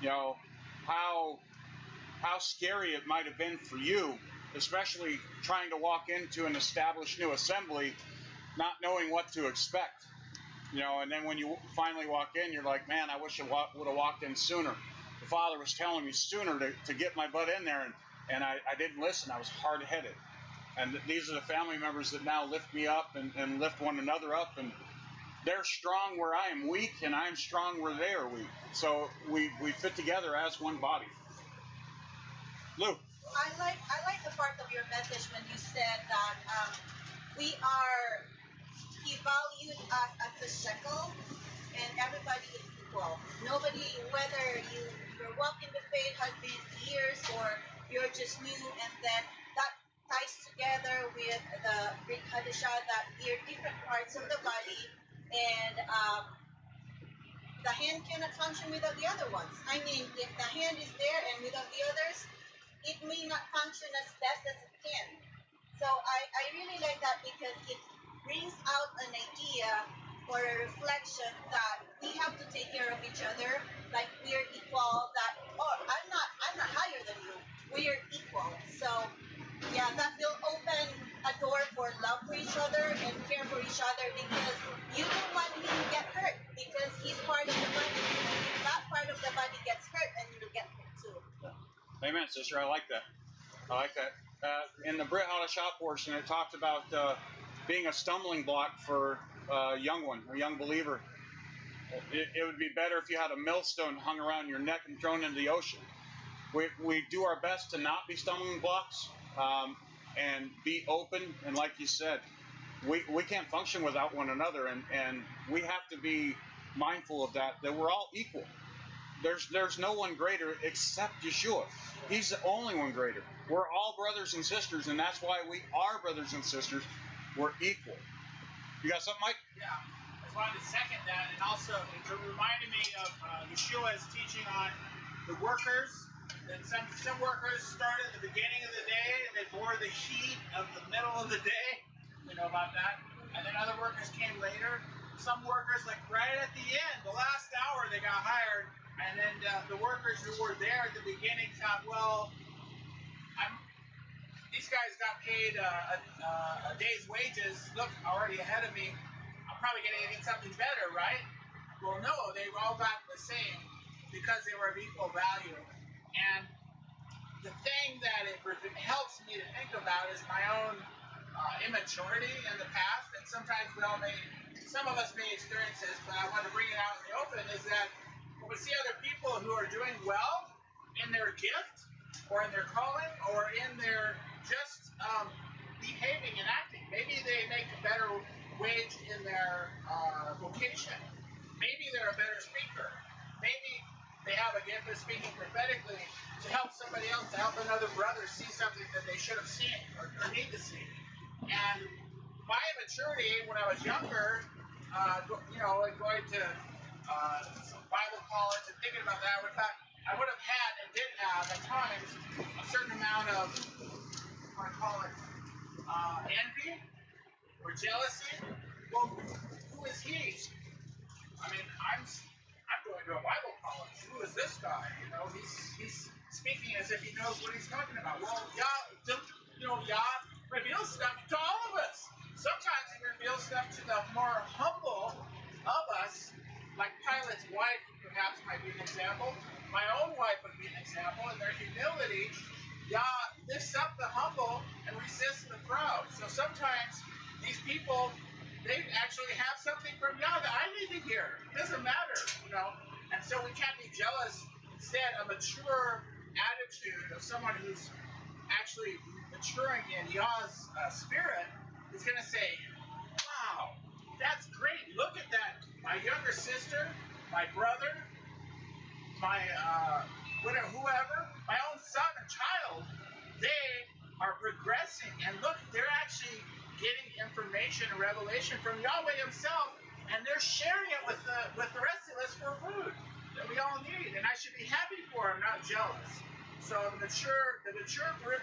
you know, how scary it might have been for you, especially trying to walk into an established new assembly, not knowing what to expect. You know, and then when you finally walk in, you're like, man, I wish I would have walked in sooner. The Father was telling me sooner to get my butt in there, and I didn't listen. I was hard-headed. And these are the family members that now lift me up and lift one another up, and they're strong where I am weak, and I am strong where they are weak. So we fit together as one body. Lou.
I like the part of your message when you said that he valued us as a shekel, and everybody is equal. Nobody, whether your walk in the faith has been years or you're just new, and then that ties together with the Greek Hadashah, that we're different parts of the body, and the hand cannot function without the other ones. I mean, if the hand is there and without the others, it may not function as best as it can. So I really like that, because it brings out an idea or a reflection that we have to take care of each other, like we're equal, that, oh, I'm not higher than you. We are equal. So yeah, that will open a door for love for each other and care for each other, because you don't want him to get hurt, because he's part of the body. If that part of the body gets hurt, and you'll get hurt too.
Amen, sister. I like that. In the Brit Hadashah portion, it talked about being a stumbling block for a young believer. It would be better if you had a millstone hung around your neck and thrown into the ocean. We do our best to not be stumbling blocks, and be open. And like you said, we can't function without one another, and we have to be mindful of that we're all equal. There's no one greater except Yeshua. He's the only one greater. We're all brothers and sisters, and that's why we are brothers and sisters. We're equal. You got something, Mike?
Yeah. As
wanted to second that, and also it reminded me of Yeshua's teaching on the workers. That some workers start at the beginning of the day and they bore the heat of the middle of the day. You know about that? And then other workers came later. Some workers, like right at the end, the last hour, they got hired. And then the workers who were there at the beginning thought, well, these guys got paid a day's wages. Look, already ahead of me. I'm probably going to get something better, right? Well, no, they all got the same because they were of equal value. And the thing that it helps me to think about is my own immaturity in the past, and sometimes some of us may experience this, but I want to bring it out in the open, is that when we see other people who are doing well in their gift, or in their calling, or in their just behaving and acting, maybe they make a better wage in their vocation, maybe they're a better speaker, maybe they have a gift of speaking prophetically to help somebody else, to help another brother see something that they should have seen or need to see. And my immaturity when I was younger, going to Bible college and thinking about that, I would have had and did have at times a certain amount of, envy or jealousy. Well, who is he? I mean, I'm going to a Bible college. Who is this guy? You know, he's speaking as if he knows what he's talking about. Well, Yah reveals stuff to all of us. Sometimes he reveals stuff to the more humble of us, like Pilate's wife, perhaps might be an example. My own wife would be an example. In their humility, Yah lifts up the humble and resists the proud. So sometimes these people, they actually have something from Yah that I need to hear. It doesn't matter, you know. And so we can't be jealous. Instead, a mature attitude of someone who's actually maturing in Yah's spirit is going to say, wow, that's great. Look at that. My younger sister, my brother, my whoever, my own son and child, they are progressing. And look, they're actually getting information and revelation from Yahweh himself, and they're sharing it with the rest of us for food that we all need. And I should be happy for them, not jealous. So the mature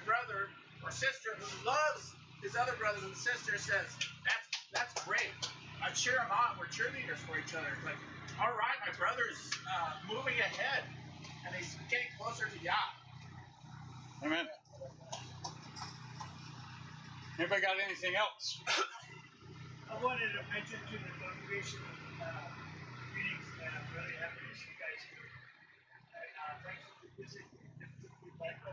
brother or sister who loves his other brothers and sisters says, that's great. I cheer him on. We're cheerleaders for each other. It's like, all right, my brother's moving ahead, and he's getting closer to Yah.
Amen. Anybody got anything else?
I wanted to mention to the congregation greetings, and I'm really happy to see you guys here. And thanks for visiting. We'd like to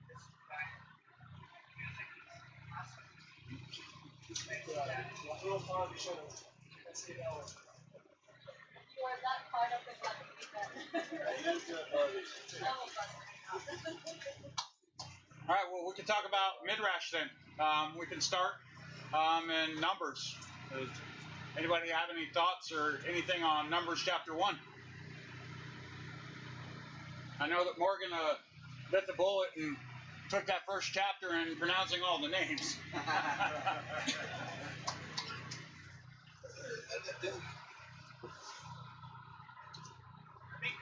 this guy. Music is awesome. We'll follow the show. Let's see how it goes.
You are that part of the
All right, well, we can talk about Mid-rash then. We can start in Numbers. Does anybody have any thoughts or anything on Numbers chapter 1? I know that Morgan bit the bullet and took that first chapter and pronouncing all the names.
I think,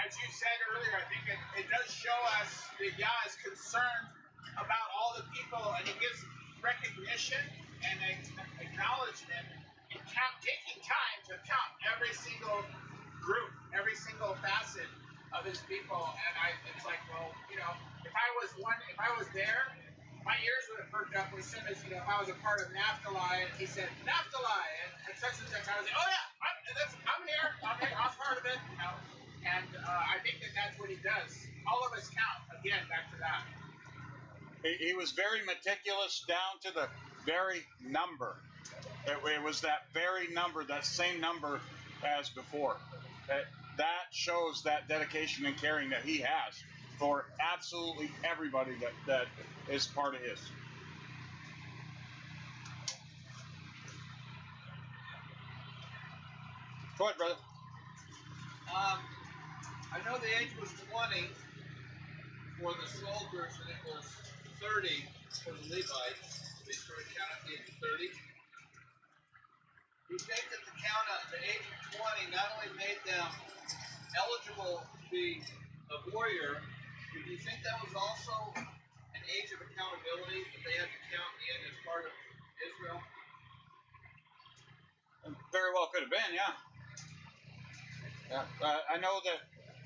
as you said earlier, I think it does show us that Yah is concerned about all the people, and he gives recognition and acknowledgement and taking time to count every single group, every single facet of his people. And it's like, well, you know, if I was there, my ears would have perked up as soon as, you know, if I was a part of Naphtali, and he said, Naphtali, and such and such, I was like, oh yeah, I'm here, I'm part of it, you know. And I think that's what he does. All of us count, again, back to that.
He was very meticulous down to the very number. It was that very number, that same number as before. That shows that dedication and caring that he has for absolutely everybody that is part of his. Go ahead, brother.
I know the age was 20 for the soldiers, and it was 30 for the Levites. They started counting at the age of 30. you think that the count at the age of 20 not only made them eligible to be a warrior, but do you think that was also an age of accountability that they had to count in as part of Israel?
Very well could have been, yeah. I know that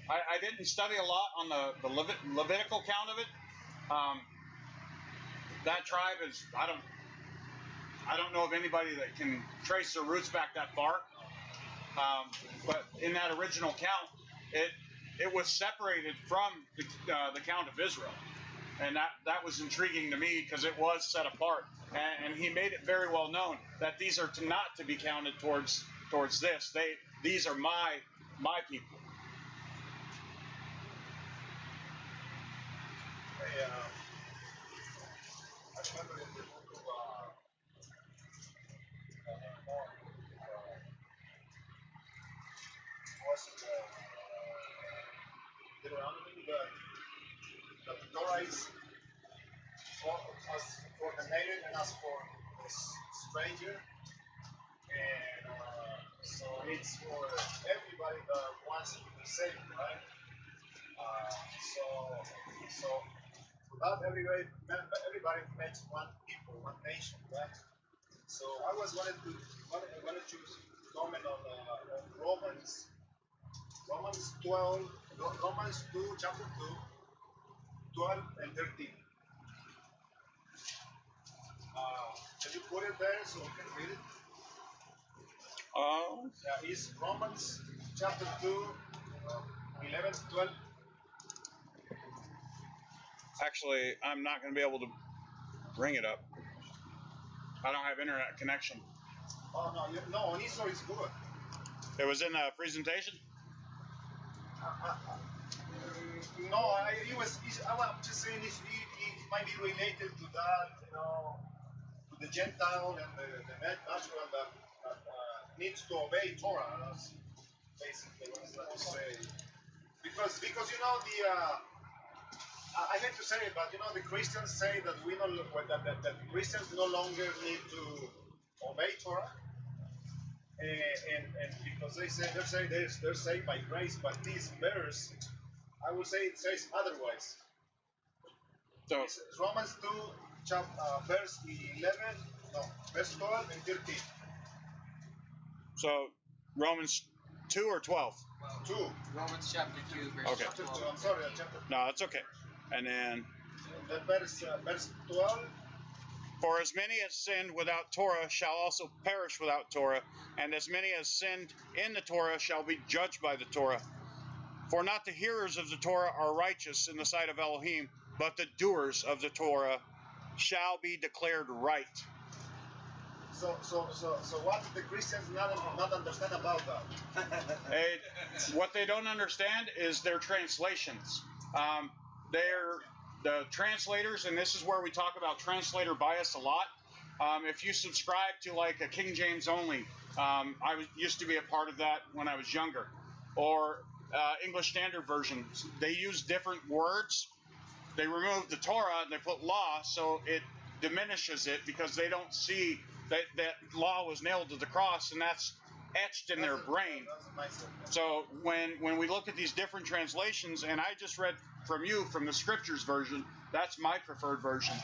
I didn't study a lot on the Levitical count of it. That tribe is, I don't know of anybody that can trace their roots back that far. But in that original count, it was separated from the count of Israel, and that was intriguing to me because it was set apart, and he made it very well known that these are not to be counted towards this. These are my people.
Hey, I remember in the book of Deuteronomy, that the Torah is for us, for the native and us for the stranger, and so it's for everybody that wants to be saved, right? So not everybody makes one people, one nation, right? So I wanted to comment on Romans 2, chapter 2, 12 and 13. Can you put it there so we can read it? Yeah, it's Romans chapter 2, 11 to 12.
Actually, I'm not going to be able to bring it up. I don't have internet connection.
Oh, no, on Israel it's good.
It was in the presentation?
No, I'm just saying it might be related to that, to the Gentile and the natural that needs to obey Torah. That's basically what I'm trying to say. Because I hate to say it, but the Christians say that that Christians no longer need to obey Torah, and because they're saved by grace. But this verse, I would say it says otherwise.
So
it's Romans 2, verse 12 and 13.
So Romans 2 or 12?
2.
Romans chapter 2, verse
Okay.
Chapter 2. I'm sorry, chapter 2.
No, it's okay. And then
Verse 12.
For as many as sinned without Torah shall also perish without Torah, and as many as sinned in the Torah shall be judged by the Torah. For not the hearers of the Torah are righteous in the sight of Elohim, but the doers of the Torah shall be declared right.
So what do the Christians not understand about that?
What they don't understand is their translations. The translators, and this is where we talk about translator bias a lot. If you subscribe to like a King James only, I used to be a part of that when I was younger, or English Standard Version. They use different words. They remove the Torah and they put law, so it diminishes it because they don't see that law was nailed to the cross, and that's etched in their brain. So when we look at these different translations, and I just read from the Scriptures version, that's my preferred version.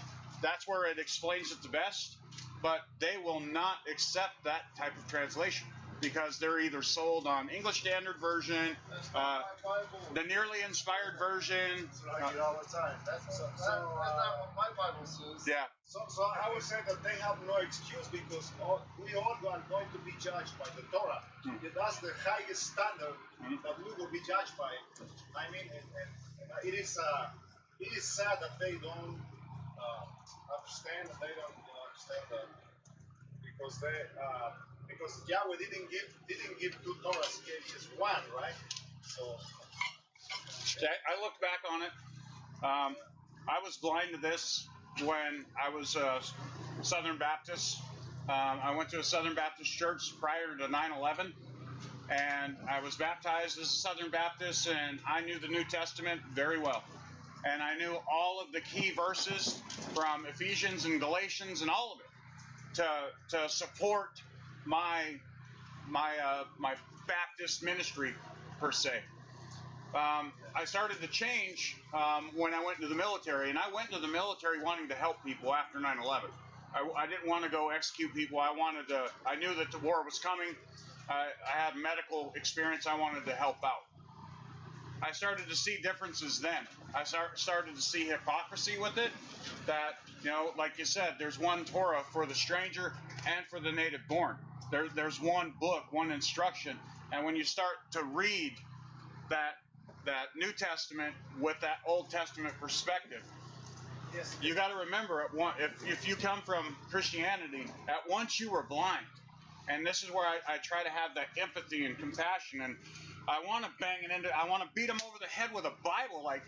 That's where it explains it the best, but they will not accept that type of translation because they're either sold on English Standard Version, the nearly inspired version.
That's what I get all the time. That's not what my Bible says.
Yeah.
So I would say that they have no excuse because we all are going to be judged by the Torah. That's the highest standard that we will be judged by. I mean, and it is sad that they don't understand. They don't understand that because Yahweh didn't give two Torahs. He gave just one, right? So
I looked back on it. I was blind to this when I was a Southern Baptist. I went to a Southern Baptist church prior to 9/11, and I was baptized as a Southern Baptist, and I knew the New Testament very well. And I knew all of the key verses from Ephesians and Galatians and all of it to support my Baptist ministry per se. I started to change when I went into the military, and I went into the military wanting to help people after 9/11. I didn't want to go execute people. I knew that the war was coming. I had medical experience. I wanted to help out. I started to see differences then. I started to see hypocrisy with it. That, like you said, there's one Torah for the stranger and for the native born. There's one book, one instruction. And when you start to read that New Testament with that Old Testament perspective,
Yes.
you got to remember, if you come from Christianity, at once you were blind. And this is where I try to have that empathy and compassion, and I want to bang it into. I want to beat them over the head with a Bible. Like,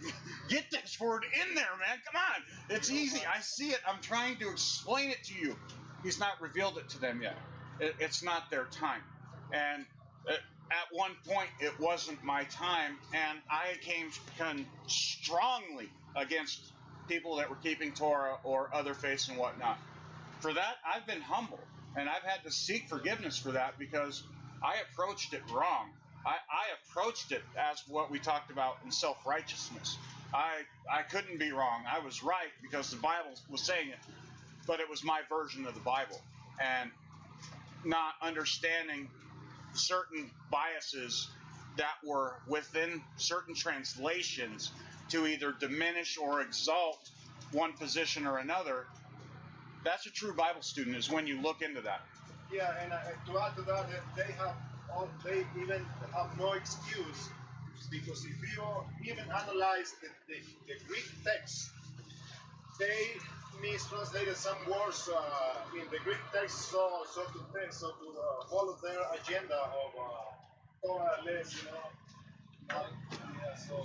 get this word in there, man. Come on, it's easy. I see it. I'm trying to explain it to you. He's not revealed it to them yet. It's not their time. And at one point, it wasn't my time, and I came strongly against people that were keeping Torah or other faiths and whatnot. For that, I've been humble. And I've had to seek forgiveness for that because I approached it wrong. I approached it as what we talked about in self-righteousness. I couldn't be wrong. I was right because the Bible was saying it, but it was my version of the Bible. And not understanding certain biases that were within certain translations to either diminish or exalt one position or another. That's a true Bible student, is when you look into that.
Yeah, and to add to that, they even have no excuse, because if you even analyze the Greek text, they mistranslated some words in the Greek text so to follow their agenda of Torah less, yeah, so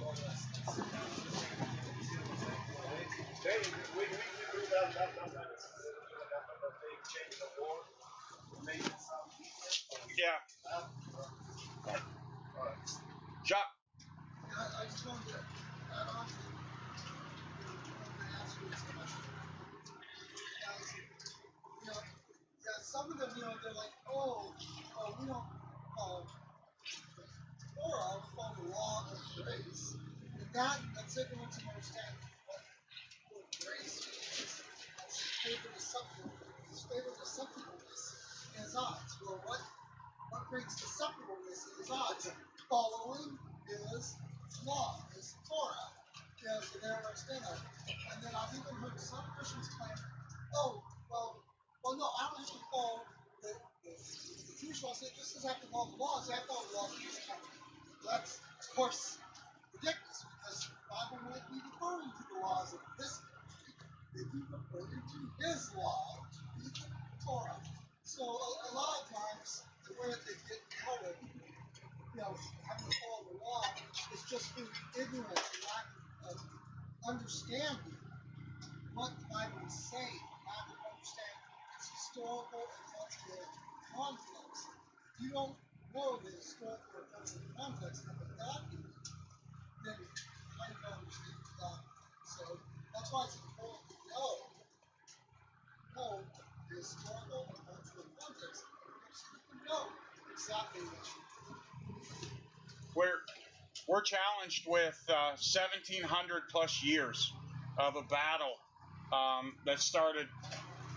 we do that they change the word to make it sound different.
Yeah.
All right.
Jacques.
I just wanted to add on to ask you this question. Some of them, they're like, we don't follow Torah, we follow the law of grace. And that's ignorance and understanding what grace means. That's favor to acceptableness in his eyes. Well, what brings acceptableness in his eyes? Following his law, his Torah. So they don't understand that. And then I've even heard some Christians claim, no, I don't have to follow the Jewish law. So just as I have to follow the laws, I have to follow the laws of Jesus. That's, of course, ridiculous, because the Bible might be referring to the laws of this country. They be referring to his law, to be the Torah. So a lot of times, the way that they get colored, having to follow the law is just through ignorance and lack of understanding what the Bible is saying, lack of understanding its historical and cultural context. If you don't know the historical or cultural context of the document, then how are you going to understand the document? So that's why it's important to know the historical and cultural context, so you can know exactly what you're doing.
We're challenged with 1,700 plus years of a battle that started.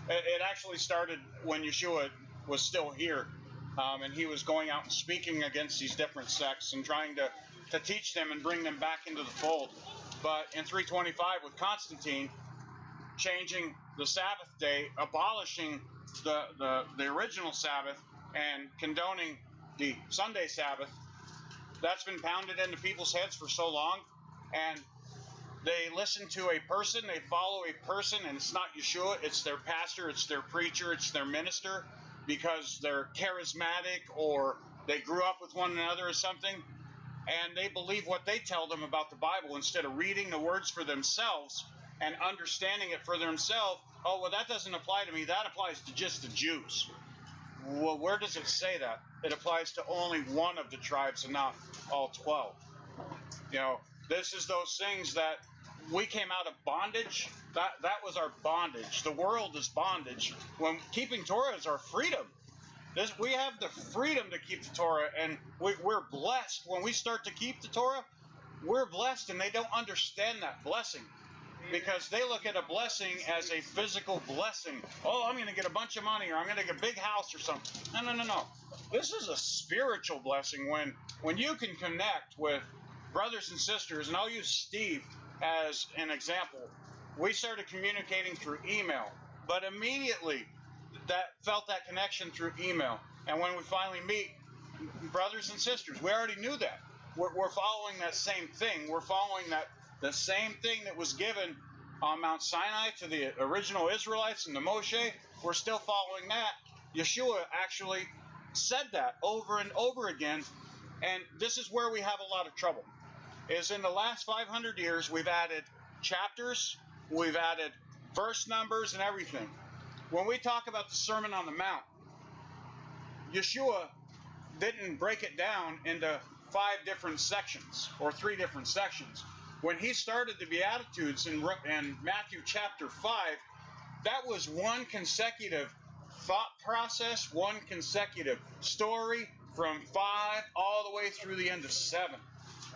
It actually started when Yeshua was still here, and he was going out and speaking against these different sects and trying to teach them and bring them back into the fold. But in 325 with Constantine, changing the Sabbath day, abolishing the original Sabbath and condoning the Sunday Sabbath, that's been pounded into people's heads for so long, and they listen to a person, they follow a person, and it's not Yeshua, it's their pastor, it's their preacher, it's their minister, because they're charismatic or they grew up with one another or something, and they believe what they tell them about the Bible instead of reading the words for themselves and understanding it for themselves. Oh, well, that doesn't apply to me. That applies to just the Jews. Well, where does it say that? It applies to only one of the tribes and not all 12. This is those things that we came out of bondage. That was our bondage. The world is bondage. When keeping Torah is our freedom. We have the freedom to keep the Torah, and we're blessed. When we start to keep the Torah, we're blessed, and they don't understand that blessing. Because they look at a blessing as a physical blessing. Oh, I'm going to get a bunch of money, or I'm going to get a big house or something. No. This is a spiritual blessing when you can connect with brothers and sisters, and I'll use Steve as an example. We started communicating through email, but immediately felt that connection through email. And when we finally meet brothers and sisters, we already knew that. We're following that same thing. We're following the same thing that was given on Mount Sinai to the original Israelites and to Moshe. We're still following that. Yeshua actually said that over and over again. And this is where we have a lot of trouble. Is in the last 500 years, we've added chapters, we've added verse numbers and everything. When we talk about the Sermon on the Mount, Yeshua didn't break it down into 5 different sections or 3 different sections. When he started the Beatitudes in Matthew chapter 5, that was one consecutive thought process, one consecutive story from 5 all the way through the end of 7.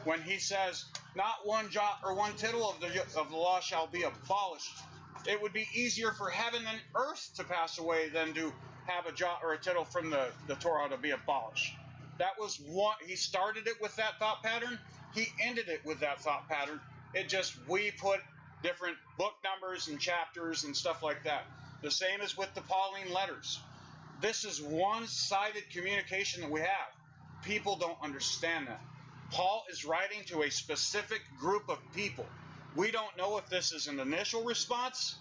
When he says, not one jot or one tittle of the law shall be abolished. It would be easier for heaven and earth to pass away than to have a jot or a tittle from the Torah to be abolished. That was one. He started it with that thought pattern. He ended it with that thought pattern. We put different book numbers and chapters and stuff like that. The same as with the Pauline letters. This is one-sided communication that we have. People don't understand that. Paul is writing to a specific group of people. We don't know if this is an initial response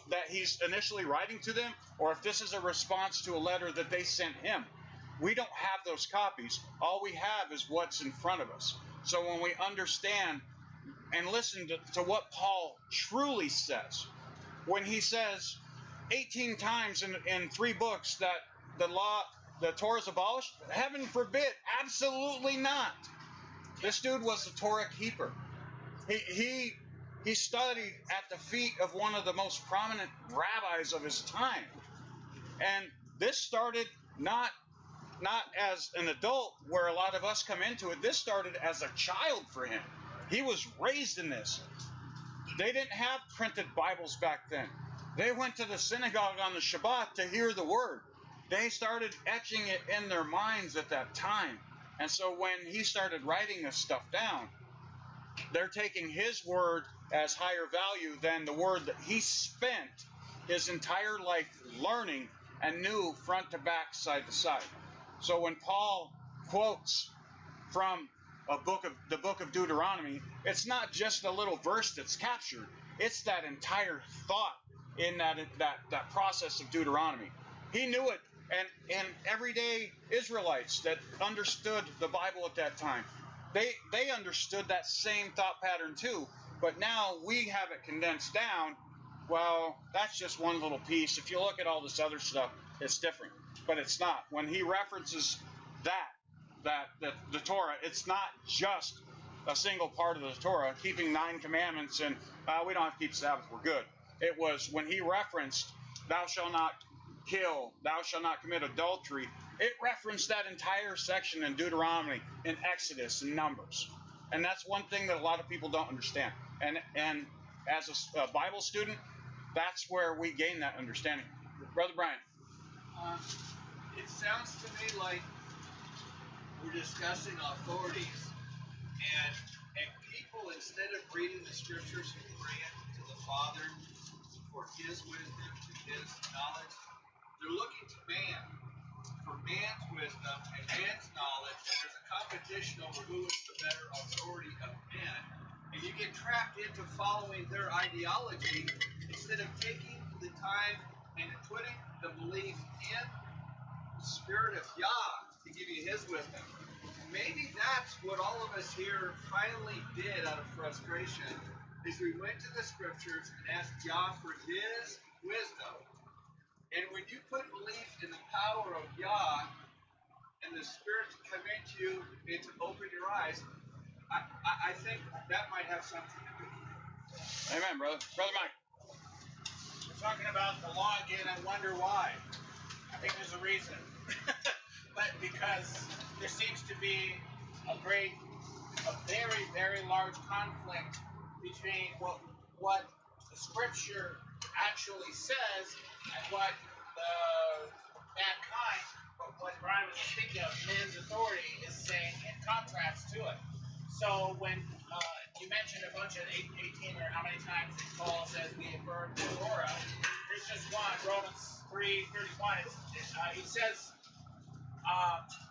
that he's initially writing to them, or if this is a response to a letter that they sent him. We don't have those copies. All we have is what's in front of us. So when we understand and listen to what Paul truly says, when he says 18 times in 3 books that the Torah is abolished, heaven forbid, absolutely not. This dude was the Torah keeper. He studied at the feet of one of the most prominent rabbis of his time. And this started not as an adult where a lot of us come into it. This started as a child for him. He was raised in this. They didn't have printed Bibles back then. They went to the synagogue on the Shabbat to hear the word. They started etching it in their minds at that time. And so when he started writing this stuff down, they're taking his word as higher value than the word that he spent his entire life learning and knew front to back, side to side. So when Paul quotes from the book of Deuteronomy, it's not just a little verse that's captured. It's that entire thought in that process of Deuteronomy. He knew it, and everyday Israelites that understood the Bible at that time, they understood that same thought pattern too. But now we have it condensed down. Well, that's just one little piece. If you look at all this other stuff, it's different. But it's not. When he references the Torah, it's not just a single part of the Torah, keeping 9 commandments and we don't have to keep Sabbath, we're good. It was when he referenced, thou shalt not kill, thou shalt not commit adultery, it referenced that entire section in Deuteronomy, in Exodus, and Numbers. And that's one thing that a lot of people don't understand. And as a Bible student, that's where we gain that understanding. Brother Brian.
It sounds to me like we're discussing authorities, and people, instead of reading the scriptures and praying to the Father for his wisdom, to his knowledge, they're looking to man for man's wisdom and man's knowledge, and there's a competition over who is the better authority of men, and you get trapped into following their ideology instead of taking the time and putting the belief in the Spirit of Yah to give you his wisdom. Maybe that's what all of us here finally did out of frustration, is we went to the scriptures and asked Yah for his wisdom. And when you put belief in the power of Yah and the Spirit to come into you and to open your eyes, I think that might have something to do with it.
Amen, brother. Brother Mike.
We're talking about the law again. I wonder why. I think there's a reason. because there seems to be a very, very large conflict between what the scripture actually says and what mankind, what Brian was speaking of, man's authority is saying in contrast to it. So when you mentioned a bunch of 18 or how many times Paul says we affirm the Torah, there's just one, Romans 3:31. He says,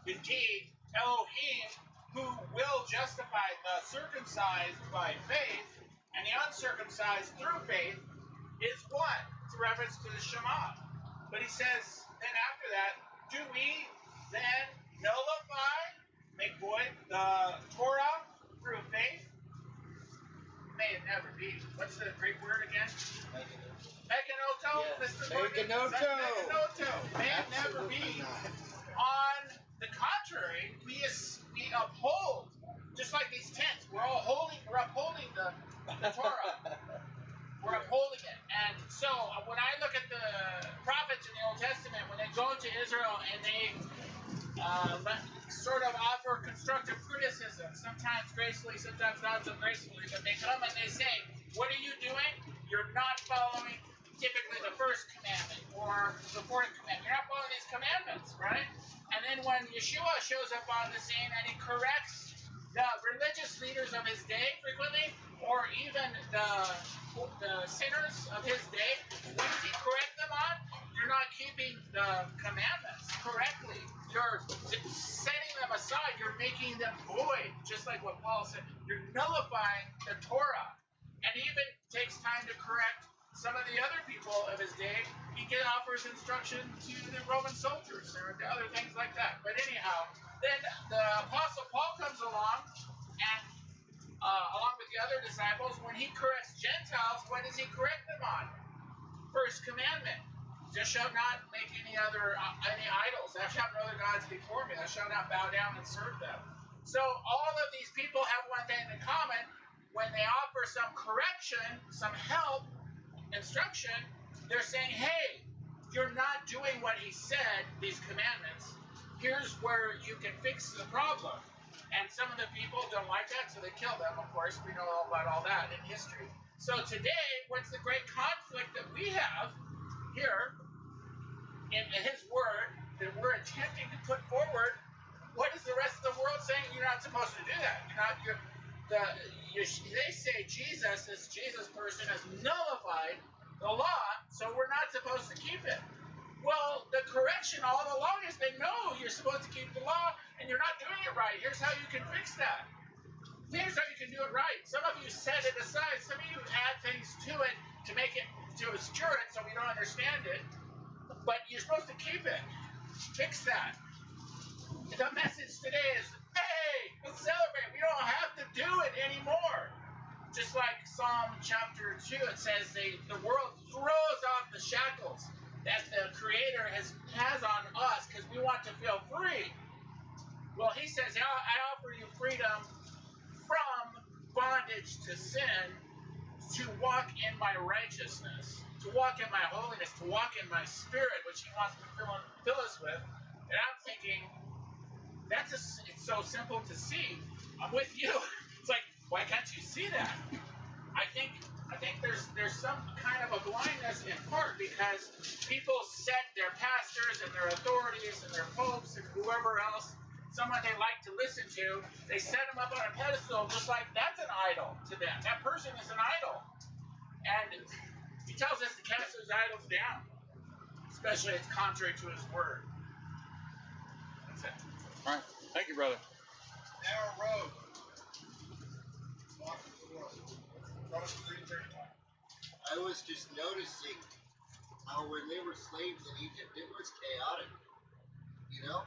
indeed, Elohim, who will justify the circumcised by faith and the uncircumcised through faith, is one. It's a reference to the Shema. But he says, then after that, do we then nullify, make void the Torah through faith? May it never be. What's the Greek word again? Mekanoto?
Yes.
Mr. Morgan? Mekanoto. May it never be. On the contrary, we uphold, just like these tents, we're upholding the Torah. We're upholding it. And so when I look at the prophets in the Old Testament, when they go to Israel and they sort of offer constructive criticism, sometimes gracefully, sometimes not so gracefully, but they come and they say, what are you doing? You're not following typically the first commandment or the fourth commandment. You're not following these commandments, right? And then when Yeshua shows up on the scene and he corrects the religious leaders of his day frequently, or even the sinners of his day, what does he correct them on? You're not keeping the commandments correctly. You're setting them aside. You're making them void, just like what Paul said. You're nullifying the Torah. And he even takes time to correct some of the other people of his day. He offers instruction to the Roman soldiers or to other things like that. But anyhow, then the Apostle Paul comes along, and along with the other disciples, when he corrects Gentiles, what does he correct them on? First commandment. Thou shalt not make any idols. Thou shalt no other gods before me. Thou shalt not bow down and serve them. So all of these people have one thing in common. When they offer some correction, some help, instruction, they're saying, hey, you're not doing what he said, these commandments. Here's where you can fix the problem. And some of the people don't like that, so they kill them, of course. We know all about all that in history. So today, what's the great conflict that we have here in his word that we're attempting to put forward? What is the rest of the world saying? You're not supposed to do that. They say this Jesus person has nullified the law, so we're not supposed to keep it. Well, the correction all along has been, no, you're supposed to keep the law, and you're not doing it right. Here's how you can fix that. Here's how you can do it right. Some of you set it aside. Some of you add things to it to make it, to obscure it so we don't understand it. But you're supposed to keep it. Fix that. The message today is, hey, let's celebrate. We don't have to do it anymore. Just like Psalm chapter 2, it says the world throws off the shackles that the Creator has on us because we want to feel free. Well, he says, I offer you freedom from bondage to sin, to walk in my righteousness, to walk in my holiness, to walk in my spirit, which he wants to fill us with. And I'm thinking, it's so simple to see. I'm with you. It's like, why can't you see that? I think there's some kind of a blindness in part because people set their pastors and their authorities and their popes and whoever else, someone they like to listen to, they set them up on a pedestal just like that's an idol to them. That person is an idol. And he tells us to cast those idols down, especially it's contrary to his word. That's it.
All right. Thank you, brother.
Narrow road. Walk the world. Romans 3:31.
I was just noticing how when they were slaves in Egypt, it was chaotic. You know?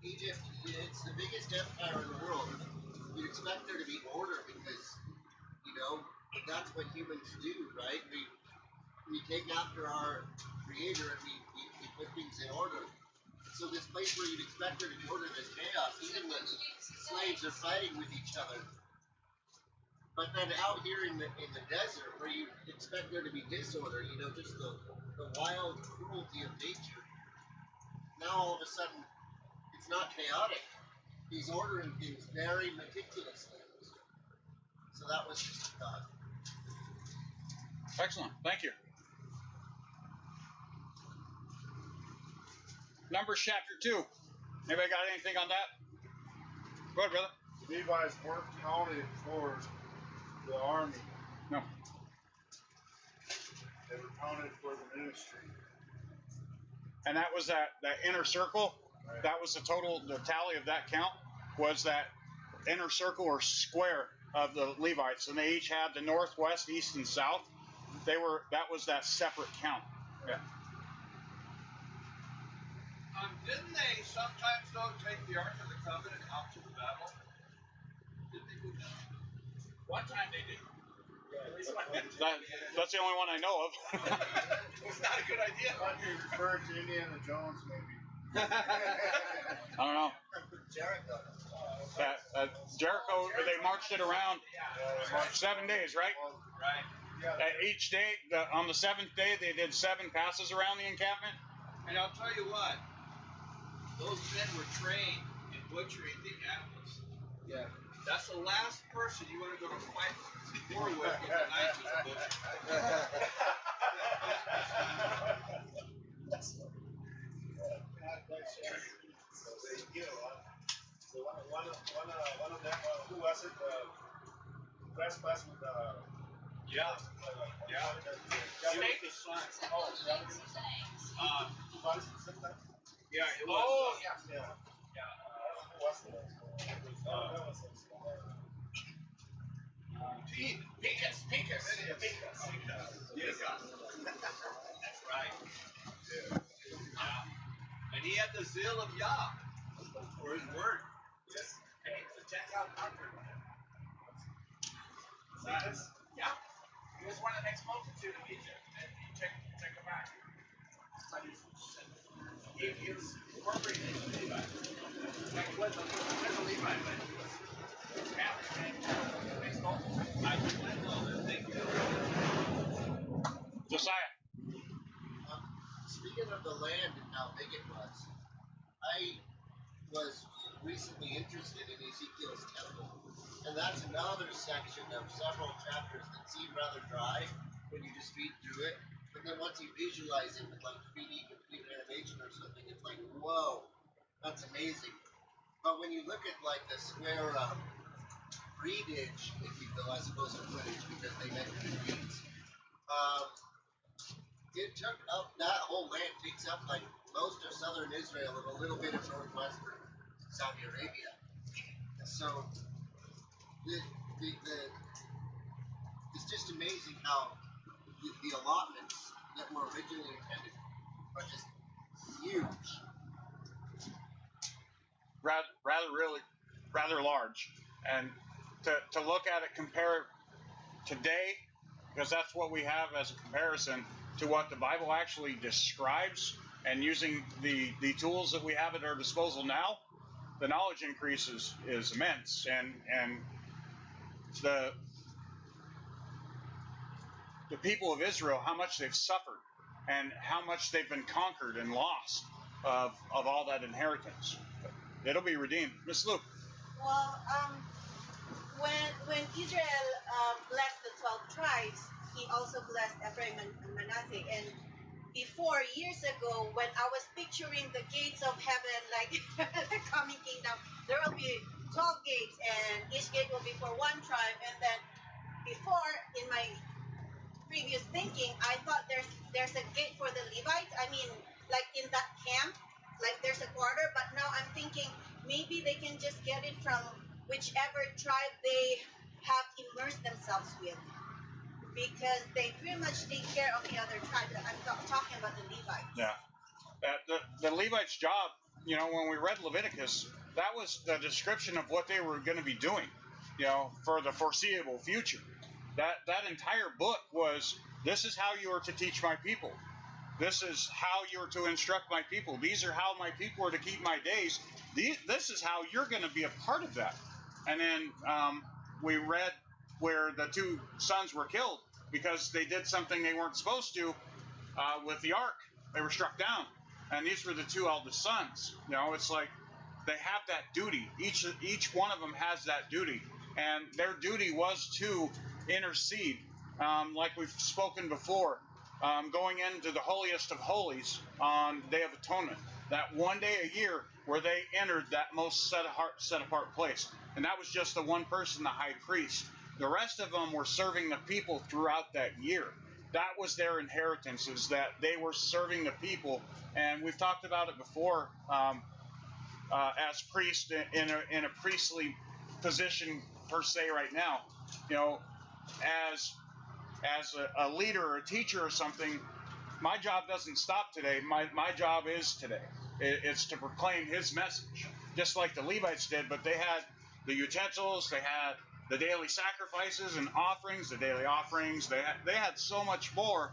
Egypt, it's the biggest empire in the world. You'd expect there to be order because, you know, that's what humans do, right? We take after our Creator and we put things in order. So this place where you'd expect there to be order, there's chaos. Even the slaves are fighting with each other. But then out here in the desert, where you expect there to be disorder, you know, just the wild cruelty of nature. Now all of a sudden, it's It's not chaotic. He's ordering things very meticulously. So that was God.
Excellent. Thank you. Numbers chapter 2. Anybody got anything on that? Go ahead, brother.
The Levites weren't counted for the army.
No.
They were counted for the ministry.
And that was that inner circle.
Right.
That was the tally of that count was that inner circle or square of the Levites. And they each had the north, west, east, and south. That was that separate count. Yeah.
Didn't they sometimes, though, take the Ark of the Covenant out to the battle? Didn't they do that? One time they did.
That's the only one I know of.
It's not a good idea.
I thought you referred to Indiana Jones, maybe.
I don't know.
Jericho.
Jericho, they marched it around 7 days, right?
Right.
Each day, on the seventh day, they did 7 passes around the encampment.
And I'll tell you what, those men were trained in butchering the animals.
Yeah.
That's the last person you want to go to fight war with in the night was a butcher.
So one of them, who was it? Prescott with
Yeah. Snake is son.
Oh, who was it?
Yeah, it was.
Oh, yeah. Who was it?
Picus. That's right. Yeah. And he had the zeal of Yah for his word.
Yes.
Hey, the Gentile conquered. Yeah. He was one of the next multitude of Egypt, and he took him back. He was incorporated into Levi. Like, he wasn't a Levi, but he was family man. Next multitude. I know that they do.
Josiah.
Speaking of the land and how big it was, I was recently interested in Ezekiel's temple. And that's another section of several chapters that seem rather dry when you just read through it. But then once you visualize it with like 3D computer animation or something, it's like, whoa, that's amazing. But when you look at like the square breedage, if you will, as opposed to footage, because they measure in feet, it took up, that whole land takes up like most of southern Israel and a little bit of northwestern Saudi Arabia. So it's just amazing how the allotments that were originally intended are just huge.
Rather large. And to look at it, compare it today, because that's what we have as a comparison to what the Bible actually describes, and using the tools that we have at our disposal now, the knowledge increase is immense, and the people of Israel, how much they've suffered and how much they've been conquered and lost of all that inheritance. It'll be redeemed. Miss Lou.
Well, when Israel blessed the 12 tribes, he also blessed Ephraim and Manasseh. And before, years ago, when I was picturing the gates of heaven, like the coming kingdom, there will be 12 gates, and each gate will be for one tribe. And then before, in my previous thinking, I thought there's a gate for the Levites. I mean, like in that camp, like there's a quarter. But now I'm thinking maybe they can just get it from whichever tribe they have immersed themselves with, because they pretty much take care of the other tribe. I'm talking about the Levites.
Yeah. The Levites' job, when we read Leviticus, that was the description of what they were going to be doing, for the foreseeable future. That entire book was, this is how you are to teach my people. This is how you are to instruct my people. These are how my people are to keep my days. This is how you're going to be a part of that. And then we read where the 2 sons were killed because they did something they weren't supposed to with the ark. They were struck down. And these were the 2 eldest sons. It's like they have that duty. Each one of them has that duty, and their duty was to intercede, like we've spoken before, going into the holiest of holies on Day of Atonement. That one day a year where they entered that most set apart place, and that was just the one person, the high priest. The rest of them were serving the people throughout that year. That was their inheritance, is that they were serving the people. And we've talked about it before, as priests in a priestly position per se right now. You know, as a leader or a teacher or something, my job doesn't stop today. My job is today. It's to proclaim his message, just like the Levites did. But they had the utensils, they had the daily sacrifices and offerings, the daily offerings. They had so much more.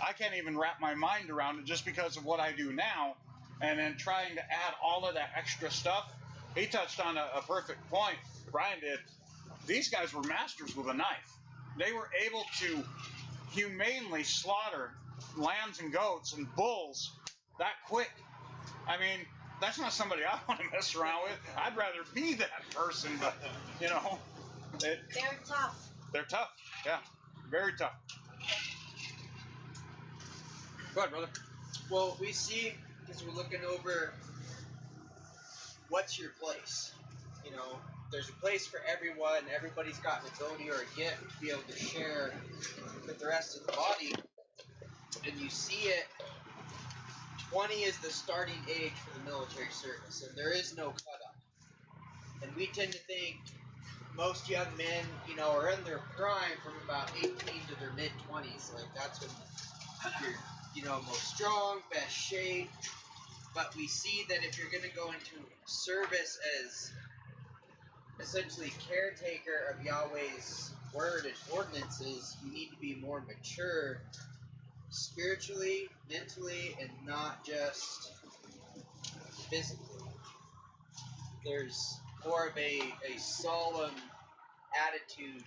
I can't even wrap my mind around it just because of what I do now. And then trying to add all of that extra stuff. He touched on a perfect point, Brian did. These guys were masters with a knife. They were able to humanely slaughter lambs and goats and bulls that quick. I mean, that's not somebody I want to mess around with. I'd rather be that person, but, you know.
They're tough.
They're tough, yeah. Very tough. Go ahead, brother.
Well, we see, because we're looking over what's your place. You know, there's a place for everyone. Everybody's got an ability or a gift to be able to share with the rest of the body. And you see it, 20 is the starting age for the military service, and there is no cutoff. And we tend to think most young men, you know, are in their prime from about 18 to their mid-20s. Like, that's when you're, you know, most strong, best shape. But we see that if you're going to go into service as essentially caretaker of Yahweh's word and ordinances, you need to be more mature spiritually, mentally, and not just physically. There's more of a solemn attitude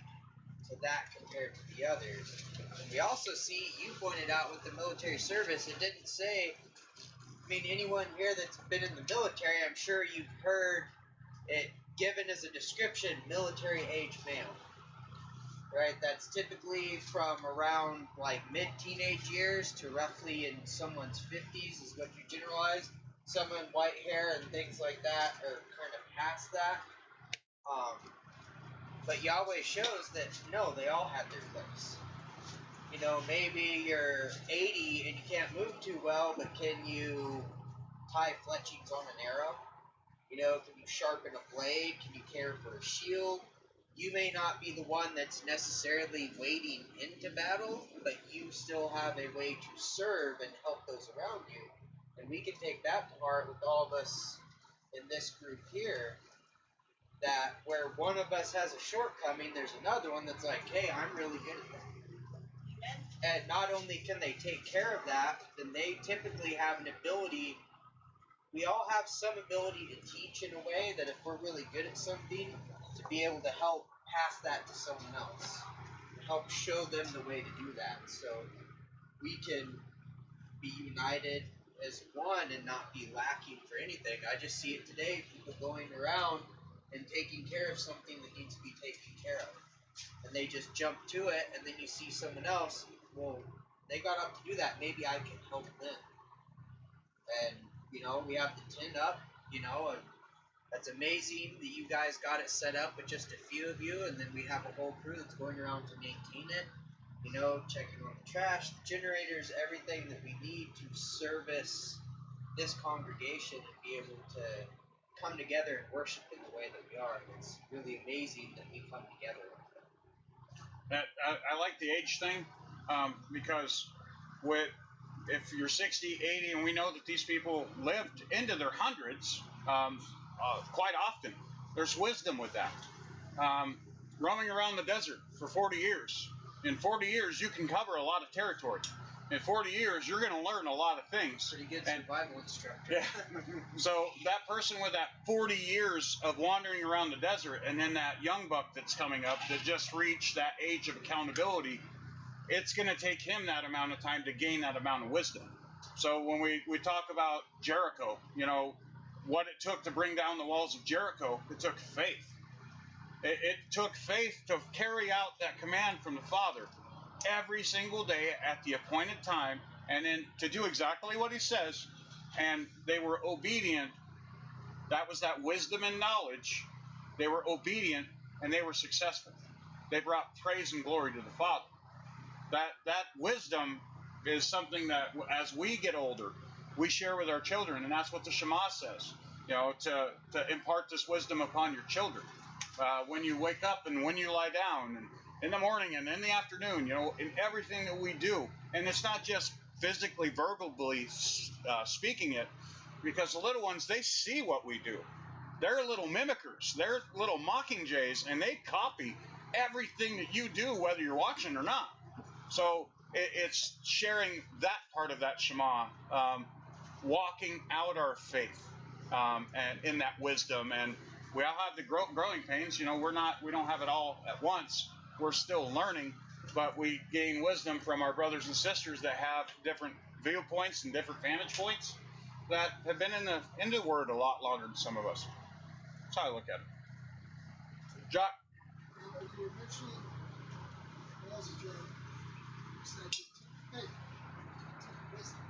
to that compared to the others. And we also see, you pointed out with the military service, it didn't say, I mean, anyone here that's been in the military, I'm sure you've heard it given as a description, military age male. Right? That's typically from around like mid-teenage years to roughly in someone's 50s is what you generalize. Someone white hair and things like that are kind of past that. But Yahweh shows that, no, they all have their place. You know, maybe you're 80 and you can't move too well, but can you tie fletchings on an arrow? You know, can you sharpen a blade? Can you care for a shield? You may not be the one that's necessarily wading into battle, but you still have a way to serve and help those around you. And we can take that to heart with all of us in this group here, that where one of us has a shortcoming, there's another one that's like, hey, I'm really good at that. And not only can they take care of that, then they typically have an ability. We all have some ability to teach in a way that if we're really good at something, to be able to help pass that to someone else, help show them the way to do that, so we can be united as one and not be lacking for anything. I just see it today, people going around and taking care of something that needs to be taken care of, and they just jump to it, and then you see someone else, well, they got up to do that, maybe I can help them. And, you know, we have the tin up, you know, and that's amazing that you guys got it set up with just a few of you, and then we have a whole crew that's going around to maintain it, you know, checking on the trash, the generators, everything that we need to service this congregation and be able to come together and worship in the way that we are. It's really amazing that we come together.
I like the age thing, because if you're 60, 80, and we know that these people lived into their hundreds, quite often, there's wisdom with that. Roaming around the desert for 40 years. In 40 years, you can cover a lot of territory. In 40 years, you're going to learn a lot of things.
Pretty good survival instructor.
Yeah. So that person with that 40 years of wandering around the desert, and then that young buck that's coming up that just reached that age of accountability, it's going to take him that amount of time to gain that amount of wisdom. So when we talk about Jericho, you know, what it took to bring down the walls of Jericho, it took faith. It took faith to carry out that command from the Father every single day at the appointed time, and then to do exactly what he says. And they were obedient. That was that wisdom and knowledge. They were obedient, and they were successful. They brought praise and glory to the Father. That wisdom is something that, as we get older, we share with our children, and that's what the Shema says. To impart this wisdom upon your children. When you wake up and when you lie down, and in the morning and in the afternoon, in everything that we do. And it's not just physically, verbally speaking it, because the little ones, they see what we do. They're little mimickers. They're little mockingjays, and they copy everything that you do, whether you're watching or not. So it's sharing that part of that Shema, walking out our faith, and in that wisdom. And we all have the growing pains. We don't have it all at once. We're still learning, but we gain wisdom from our brothers and sisters that have different viewpoints and different vantage points that have been in the Word a lot longer than some of us. That's how I look at it. Jock.
You were mentioning laws of Jericho. You said it took faith, it took wisdom.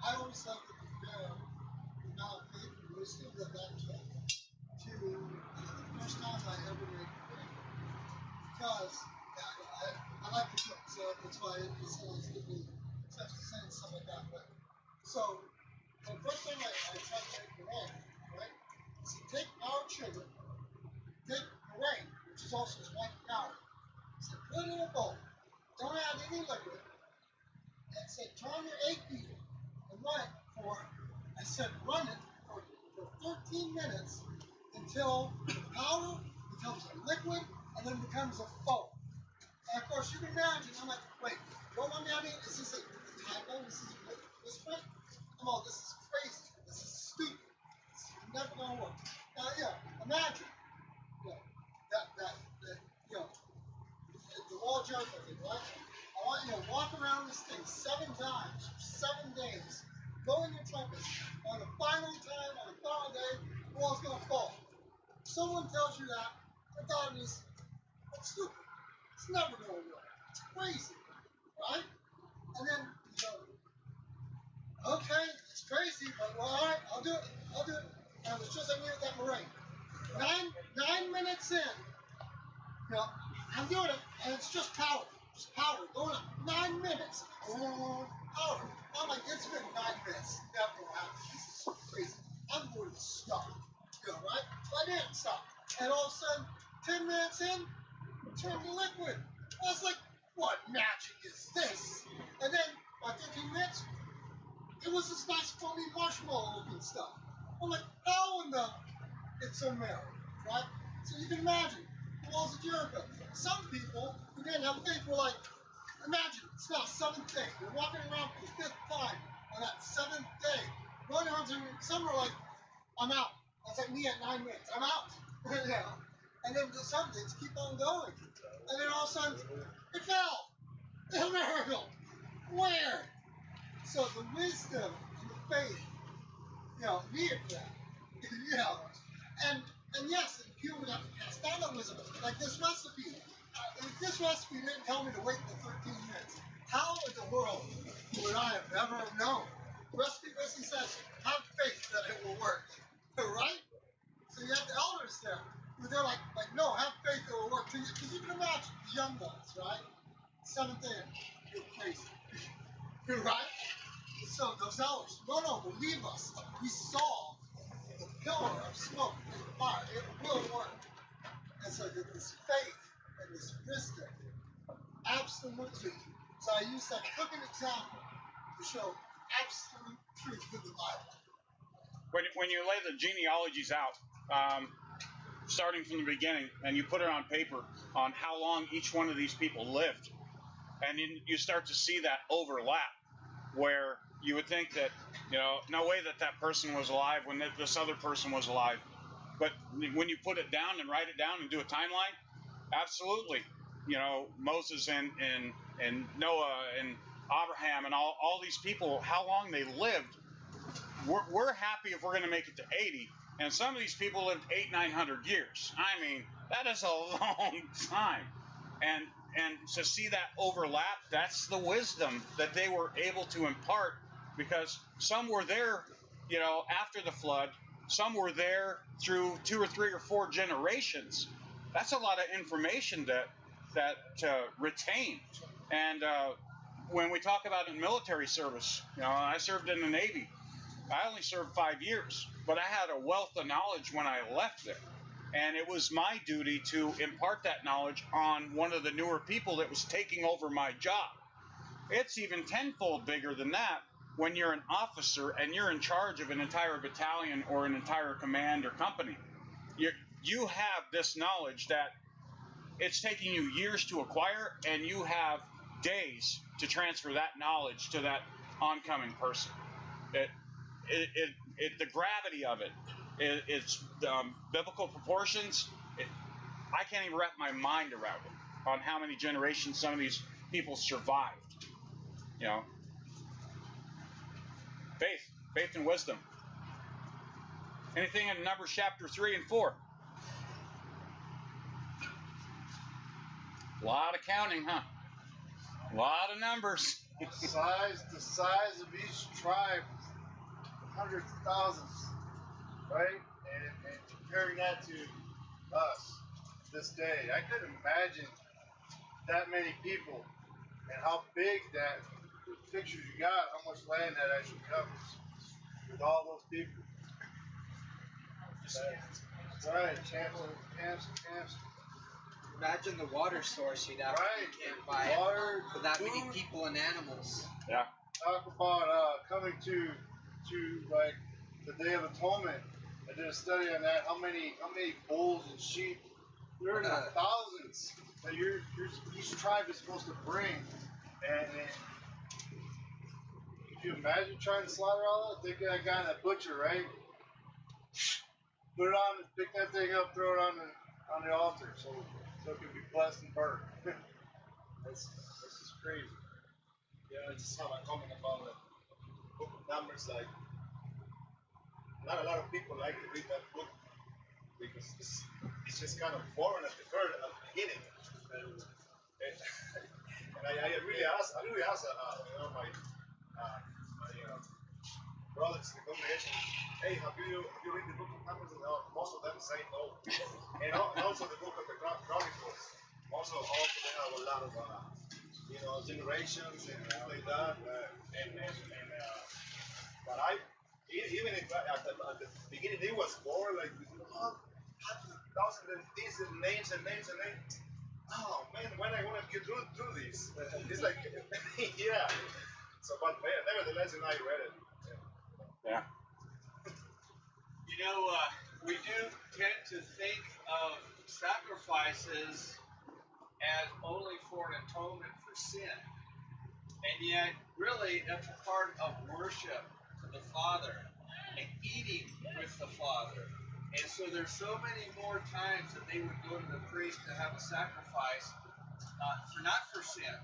I always like to compare the amount of faith and wisdom that took to the first time I ever made prayer. Because I like to cook, so that's why it's always good me such a saying stuff like that. But so the first thing I tried to make prayer, right? So take our children, take meringue, which is also white powder. So put it in a bowl. Don't add any liquid. And say turn your egg beater and run it run it for 13 minutes until the powder becomes a liquid and then becomes a foam. And of course you can imagine, I'm like, wait, what am I mean? Is this a typo? This is whisper? Come on, this is crazy. This is stupid. This is never gonna work. Now imagine the wall Jericho thing, right? I want you to walk around this thing 7 times, 7 days, blow in your trumpets. On the final time, on the final day, the wall's going to fall. Someone tells you that, the thought is, that's stupid. It's never going to work. It's crazy, right? And then you go, okay, it's crazy, but well, all right, I'll do it. And it was just like me with that meringue. 9 minutes in, I'm doing it, and it's just powder. Just powder going up. 9 minutes. Powder. I'm like, it's been 9 minutes. Never gonna happen. This is so crazy. I'm going to stop. Right? So I didn't stop. And all of a sudden, 10 minutes in, it turned to liquid. I was like, what magic is this? And then, by 15 minutes, it was this nice foamy marshmallow looking stuff. I'm like, how in the... It's a miracle, right? So you can imagine the walls of Jericho. Some people who didn't have faith were like, imagine, it's now 7th day. You're walking around for the 5th time on that 7th day. Running around, some were like, I'm out. That's like me at 9 minutes. I'm out. And then some things keep on going. And then all of a sudden, it fell. A miracle. Where? So the wisdom and the faith, needed that. And yes, people would have to pass down that wisdom. Like this recipe. If this recipe didn't tell me to wait for 13 minutes, how in the world would I have ever known? The recipe basically says, have faith that it will work. Right? So you have the elders there. They're like, no, have faith it will work. Because you can imagine the young ones, right? 7th day, you're crazy. Right? So those elders, no, believe us. We saw the pillar of smoke and fire. It will work. And so this faith and this wisdom, absolutely. So I use that cooking example to show absolute truth in the Bible.
When you lay the genealogies out, starting from the beginning, and you put it on paper on how long each one of these people lived, and you start to see that overlap, where you would think that, no way that person was alive when this other person was alive. But when you put it down and write it down and do a timeline, absolutely. Moses and Noah and Abraham and all these people, how long they lived we're happy if we're going to make it to 80. And some of these people lived 800-900 years. I mean, that is a long time. And to see that overlap, that's the wisdom that they were able to impart, because some were there, after the flood. Some were there through 2 or 3 or 4 generations. That's a lot of information that retain. And when we talk about in military service, I served in the Navy. I only served 5 years, but I had a wealth of knowledge when I left there. And it was my duty to impart that knowledge on one of the newer people that was taking over my job. It's even tenfold bigger than that when you're an officer and you're in charge of an entire battalion or an entire command or company. You have this knowledge that it's taking you years to acquire, and you have days to transfer that knowledge to that oncoming person. The gravity of it, it's biblical proportions. I can't even wrap my mind around it, on how many generations some of these people survived. Faith and wisdom. Anything in Numbers chapter 3 and 4? A lot of counting, huh? A lot of numbers.
The size of each tribe, hundreds of thousands, right? And comparing that to us this day, I couldn't imagine that many people and how big that pictures you got, how much land that actually covers with all those people. Right, camps.
Imagine the water source you'd have
Right.
to camp by
Water,
for that
food.
many people and animals.
Yeah.
Talk about coming to like the Day of Atonement. I did a study on that. How many bulls and sheep? There are in the thousands that each tribe is supposed to bring. And could you imagine trying to slaughter all that? Think of that guy in that butcher, right? Put it on, pick that thing up, throw it on the altar, so it can be blessed and burnt. This is crazy. Yeah, I just have a comment about the book of Numbers. Like, not a lot of people like to read that book because it's just kind of foreign at the beginning. And I really asked my brothers in the congregation, hey, have you read the book of Numbers? And most of them say no. And also the book of the Chronicles. Also they have a lot of generations and things like that. But even at the beginning, it was more like thousands and these and names. Oh man, when I want to get through this, it's like yeah. So, but nevertheless, I read it.
Yeah.
We do tend to think of sacrifices as only for an atonement for sin. And yet, really, that's a part of worship to the Father and eating with the Father. And so there's so many more times that they would go to the priest to have a sacrifice, not for sin.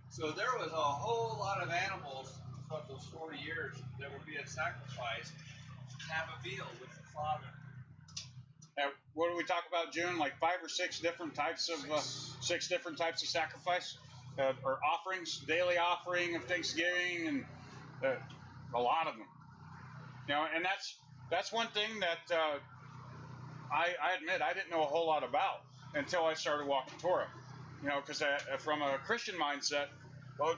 So there was a whole lot of animals from those 40 years that would be a sacrifice to have a meal with the Father.
Now, what do we talk about, June? Like 5 or 6 different types of 6 different types of sacrifice or offerings, daily offering of Thanksgiving, and a lot of them. And that's one thing that I admit I didn't know a whole lot about until I started walking Torah. Because from a Christian mindset, well,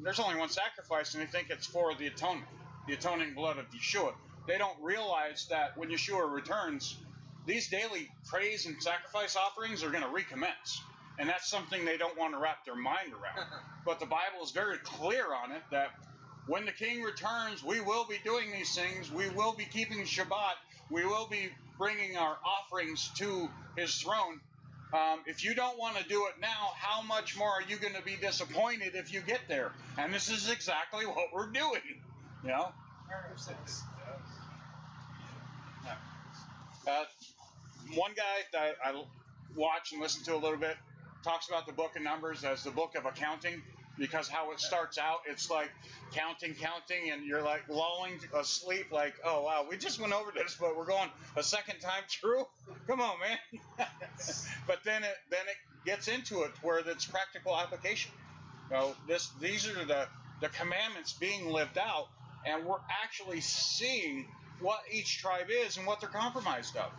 there's only one sacrifice, and they think it's for the atonement, the atoning blood of Yeshua. They don't realize that when Yeshua returns, these daily praise and sacrifice offerings are going to recommence. And that's something they don't want to wrap their mind around. But the Bible is very clear on it that when the King returns, we will be doing these things. We will be keeping Shabbat. We will be bringing our offerings to his throne. If you don't want to do it now, how much more are you going to be disappointed if you get there? And this is exactly what we're doing. One guy that I watch and listen to a little bit talks about the book of Numbers as the book of accounting. because how it starts out, it's like counting, and you're like lulling asleep, like, oh wow, we just went over this, but we're going a second time through. Come on, man. But then it gets into it where it's practical application. You know, these are the commandments being lived out, and we're actually seeing what each tribe is and what they're compromised of.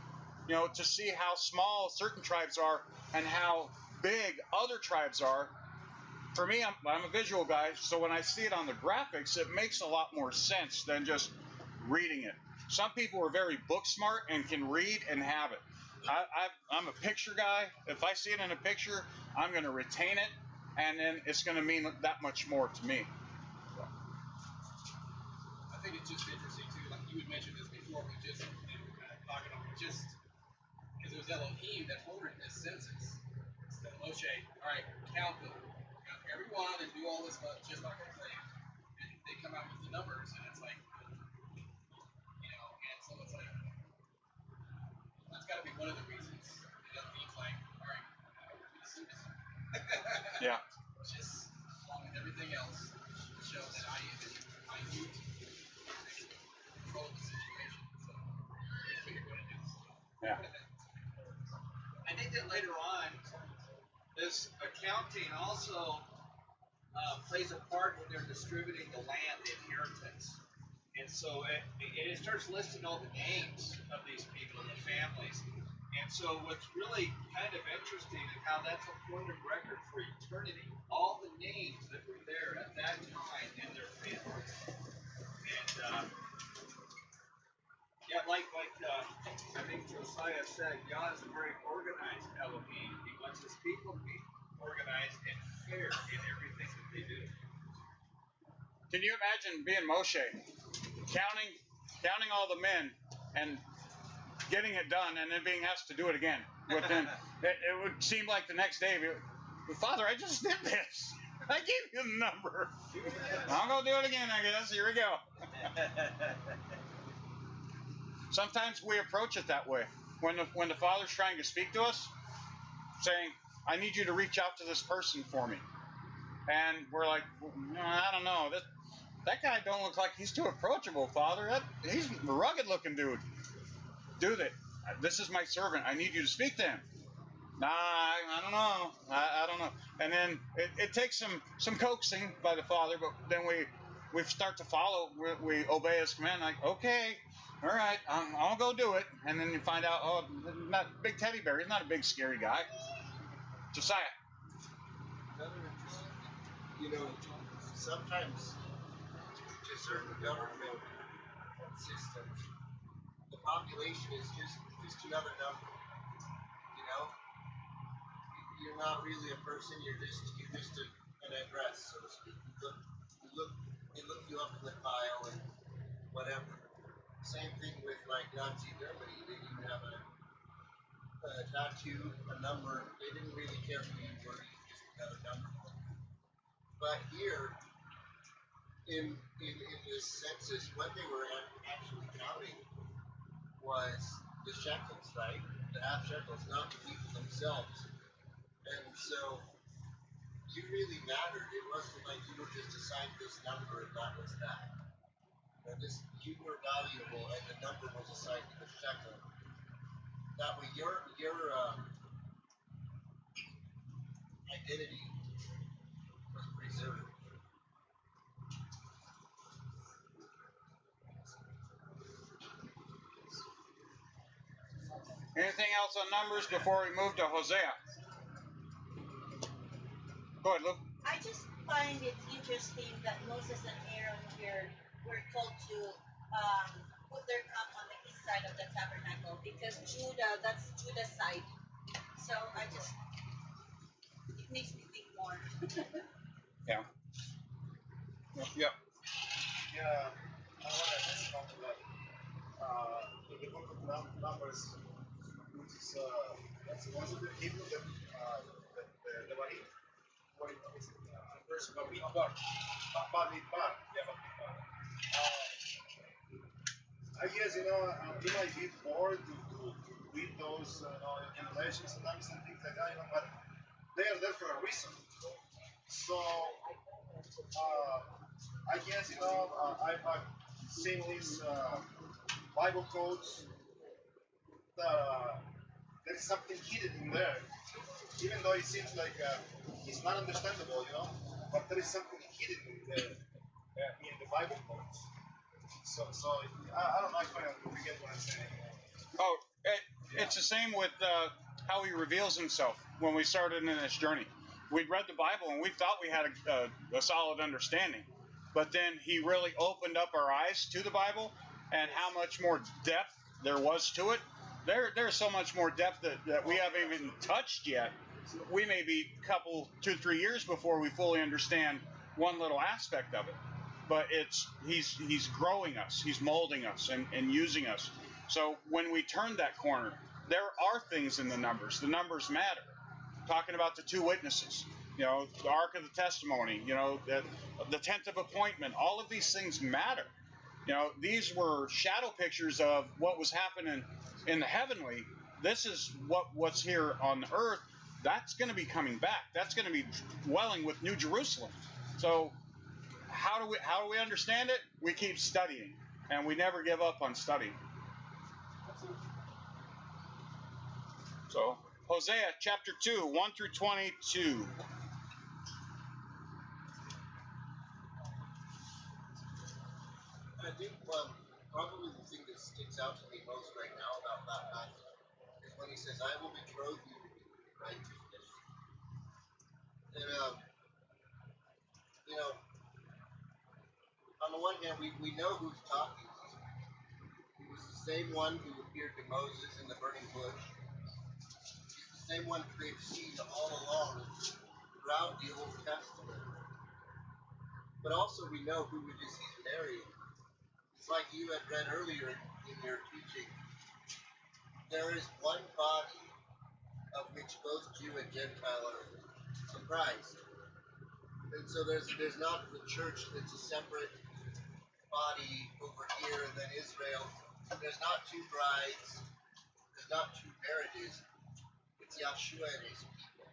You know, to see how small certain tribes are and how big other tribes are. For me, I'm a visual guy, so when I see it on the graphics, it makes a lot more sense than just reading it. Some people are very book smart and can read and have it. I'm a picture guy. If I see it in a picture, I'm going to retain it, and then it's going to mean that much more to me.
I think it's just interesting too. Like you had mentioned this before, but just talking about just because it was Elohim that ordered this census. Instead of Moshe, all right, count them, count everyone, and do all this stuff just like I say. And they come out with the numbers, and it's like, and so it's like that's got to be one of the reasons. Elohim's like, all right, we're going to see this.
Yeah.
Just along with everything else, show that I do control the situation. So we figured what it is.
Yeah.
I think that later on, this accounting also plays a part when they're distributing the land, the inheritance. And so it starts listing all the names of these people and the families. And so what's really kind of interesting is how that's a point of record for eternity. All the names that were there at that time and their families. And yeah, like I think Josiah said, God is a very organized Elohim. He wants his people to be organized and fair in everything that they do.
Can you imagine being Moshe, counting all the men and getting it done, and then being asked to do it again? Within, it would seem like the next day, Father, I just did this. I gave you the number. I'm gonna do it again, I guess. Here we go. Sometimes we approach it that way. When the Father's trying to speak to us, saying, I need you to reach out to this person for me. And we're like, no, I don't know. That guy don't look like he's too approachable, Father. He's a rugged-looking dude. Dude, this is my servant. I need you to speak to him. Nah, I don't know. I don't know. And then it takes some coaxing by the Father, but then we start to follow. We obey his command. Like, okay, all right, I'll go do it. And then you find out, oh, not big teddy bear. He's not a big scary guy. Josiah.
Sometimes to certain government systems, the population is just another number. You're not really a person. You're just an address, so to speak. They look you up in the file and whatever. Same thing with like Nazi Germany. They didn't have a tattoo, a number. They didn't really care who you were. You just another number. But here, in this census, what they were actually counting was the shekels, right? The half shekels, not the people themselves. And so, you really mattered. It wasn't like you were just assigned this number and that was that. You were valuable, and the number was assigned to the shekel. That way, your identity was preserved.
Anything else on Numbers before we move to Hosea? Go ahead, Luke.
I just find it interesting that Moses and Aaron here were told to put their camp on the east side of the tabernacle because that's Judah's side. So it makes me think more.
Yeah. Yep.
Yeah, I want to ask about that. In the book of Numbers, which is was it the Hebrew, the Bari? What is it? Verse Bamidbar. Yeah, Bamidbar. I guess you might be bored to read those translations and things like that, but they are there for a reason. So, I guess, I've seen these Bible quotes that there's something hidden in there. Even though it seems like it's not understandable, but there is something hidden in the Bible quotes. So I don't know if you get what I'm saying.
Oh, it's the same with how he reveals himself when we started in this journey. We'd read the Bible and we thought we had a solid understanding. But then he really opened up our eyes to the Bible and how much more depth there was to it. There's so much more depth that we haven't even touched yet. We may be a couple, 2-3 years before we fully understand one little aspect of it. But he's growing us, he's molding us and using us. So when we turn that corner, there are things in the numbers. The numbers matter. Talking about the 2 witnesses, the Ark of the Testimony, the tent of appointment, all of these things matter. These were shadow pictures of what was happening in the heavenly. This is what's here on the earth. That's going to be coming back. That's going to be dwelling with New Jerusalem. So how do we understand it? We keep studying, and we never give up on studying. So Hosea chapter 2, 1 through 22.
I think probably the thing that sticks out to me most right now about that passage is when he says, "I will betroth you in righteousness." And on the one hand, we know who's talking. He was the same one who appeared to Moses in the burning bush. He's the same one who they've seen all along throughout the Old Testament. But also we know who it is he's marrying. It's like you had read earlier in your teaching. There is one body of which both Jew and Gentile are comprised. And so there's not the church that's a separate body over here and then Israel. There's not 2 brides. There's not 2 marriages. It's Yahshua and his people.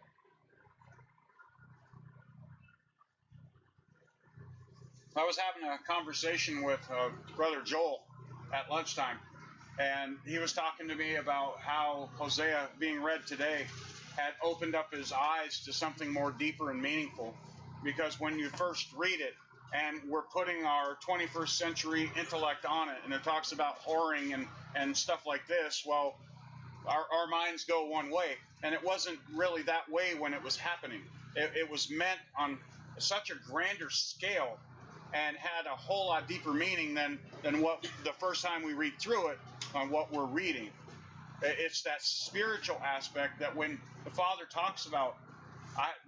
I was having a conversation with Brother Joel at lunchtime, and he was talking to me about how Hosea, being read today, had opened up his eyes to something more deeper and meaningful. Because when you first read it, and we're putting our 21st century intellect on it, and it talks about whoring and stuff like this, well, our minds go one way. And it wasn't really that way when it was happening. It was meant on such a grander scale and had a whole lot deeper meaning than what the first time we read through it on what we're reading. It's that spiritual aspect that when the Father talks about,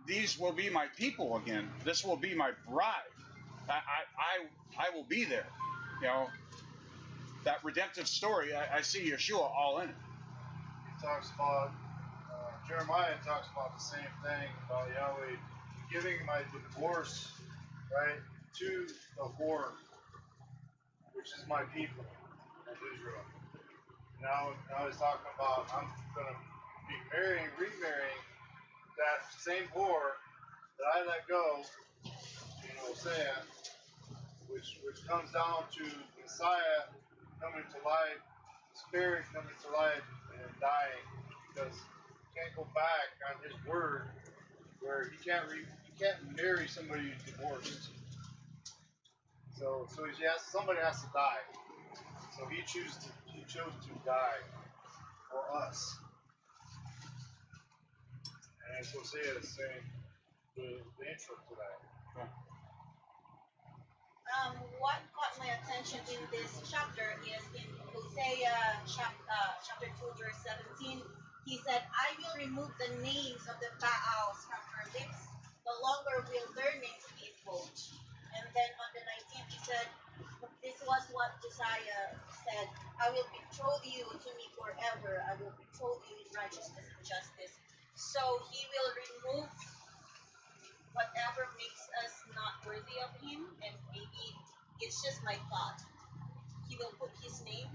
these will be my people again. This will be my bride. I will be there. That redemptive story, I see Yeshua all in it.
He talks about, Jeremiah talks about the same thing, about Yahweh giving my divorce, right, to the whore, which is my people of Israel. Now he's talking about, I'm going to be remarrying that same whore that I let go in Hosea, which comes down to Messiah coming to life, the Spirit coming to life and dying, because he can't go back on his word where he can't marry somebody who's divorced. So somebody has to die. So he chose to die for us. And as Hosea is saying, the intro to that.
What caught my attention in this chapter is in Hosea chapter 2, verse 17. He said, "I will remove the names of the Baals from her lips. No longer will their names be invoked." And then on the 19th, he said, this was what Josiah said, "I will betroth you to me forever. I will betroth you in righteousness and justice." So he will remove whatever makes us not worthy of him, and maybe it's just my thought. He will put his name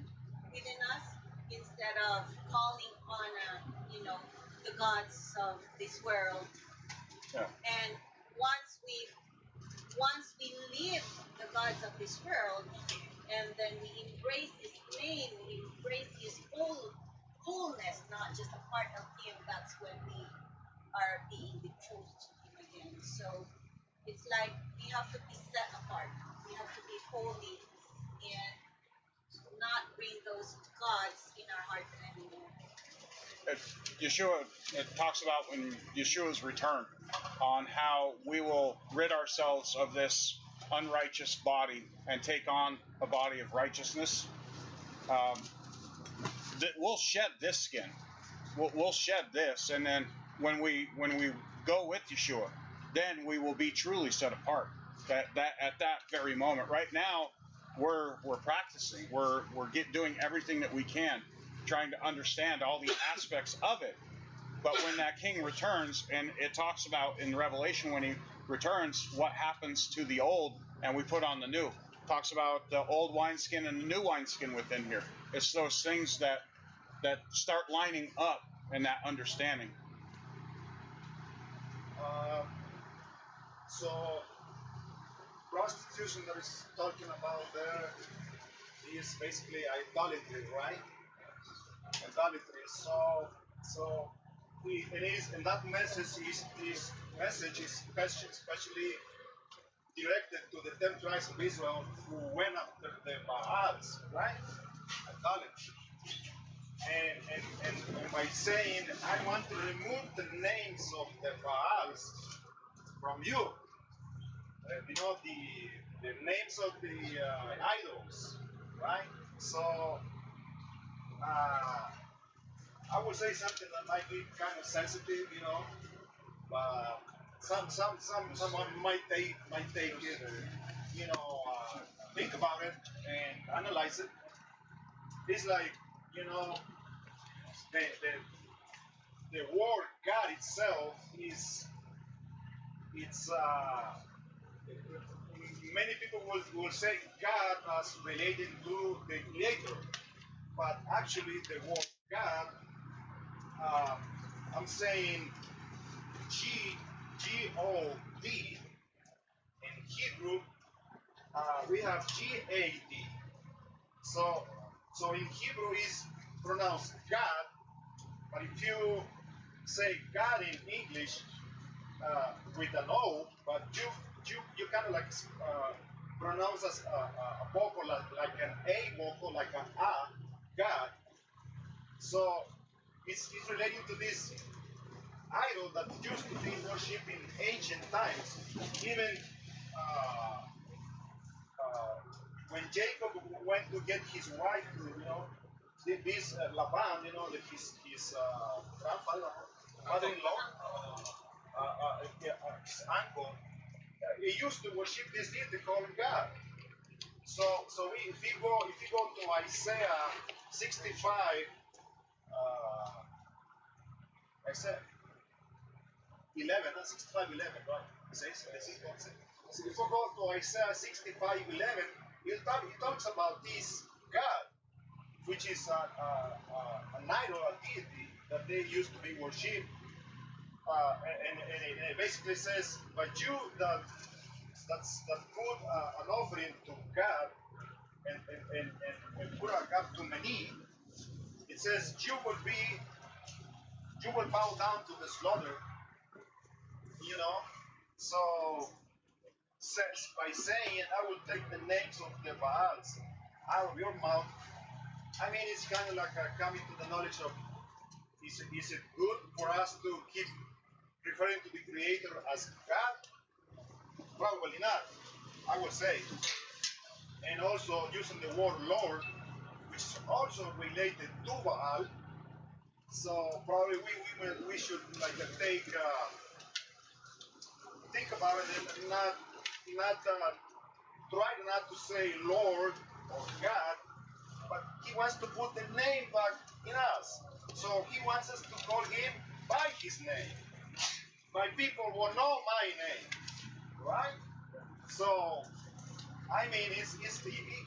within us instead of calling on the gods of this world.
Yeah.
And once we leave the gods of this world, and then we embrace His name, we embrace His wholeness, not just a part of Him, that's when we are being betrothed to Him again. So it's like we have to be set apart. We have to be holy and not bring those gods in our heart anymore.
Yeshua, it talks about when Yeshua's return, on how we will rid ourselves of this unrighteous body and take on a body of righteousness. That we'll shed this skin. We'll shed this, and then when we go with Yeshua, then we will be truly set apart. That at that very moment. Right now, we're practicing. We're doing everything that we can, trying to understand all the aspects of it. But when that King returns, and it talks about in Revelation when he returns, what happens to the old, and we put on the new. It talks about the old wineskin and the new wineskin within here. It's those things that start lining up in that understanding.
So prostitution that is talking about there is basically idolatry, right? Idolatry. So it is, and that message is especially directed to the 10 tribes of Israel who went after the Baals, right? Idolatry. And by saying, I want to remove the names of the Baals from you, the names of the idols, right? So I would say something that might be kind of sensitive, but someone might take it, think about it and analyze it. It's like, the word God itself many people will say God as related to the Creator, but actually the word God, I'm saying G-O-D. In Hebrew, we have G-A-D. So in Hebrew is pronounced God, but if you say God in English with an O, but you kind of like pronounce as a vocal like an A vocal, like an A, God. So it's relating to this idol that used to be worshipped in ancient times. Even when Jacob went to get his wife, this Laban, his grandfather, father-in-law, his uncle, he used to worship this deity called God. So if you go to Isaiah 65, Isaiah 11, 65, 11, right? It says, so if you go to Isaiah 65, 11, it talks about this God, which is an idol, a deity that they used to be worshipped. And it basically says, but you that put an offering to God and put a God to many, it says you will bow down to the slaughter. So says by saying I will take the names of the Baals out of your mouth. I mean, it's kind of like coming to the knowledge of, is it good for us to keep referring to the Creator as God? Probably not, I would say. And also using the word Lord, which is also related to Baal. So probably we should think about it and not try not to say Lord or God, but He wants to put the name back in us. So He wants us to call Him by His name. My people will know my name, right? So I mean, it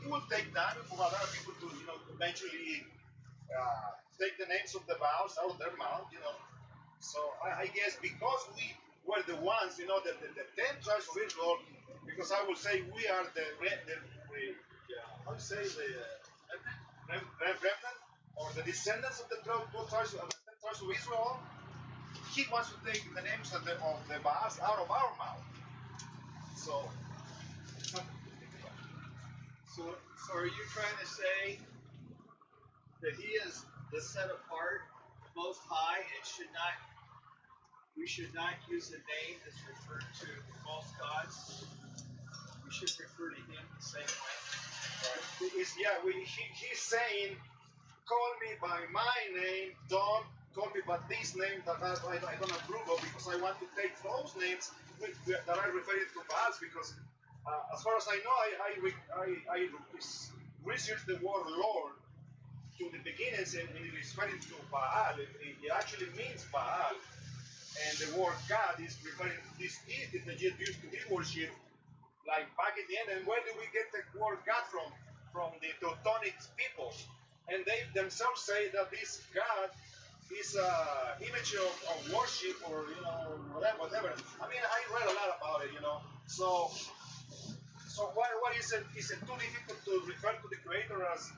will take time for other people to eventually take the names of the Baals out of their mouth. So I guess because were the ones, the 10 tribes of Israel, because I will say we are the how do you say, the remnant, or the descendants of the 12 tribes of the 10 tribes of Israel. He wants to take the names of the Baals out of our mouth. So
are you trying to say that he is the set apart, most high, and we should not use a name that's referred to false gods? We should refer to him the same way.
Right. He's saying, call me by my name, don't call me by this name that I don't approve of, because I want to take those names that are referring to Baals, because as far as I know, I researched the word Lord to the beginnings, and it is referring to Baal. It actually means Baal, and the word God is referring to this deity that used to be worshipped, like back in the end. And where do we get the word God from? From the Teutonic people, and they themselves say that this God is an image of worship, or whatever. I mean, I read a lot about it, So what is it? Is it too difficult to refer to the Creator as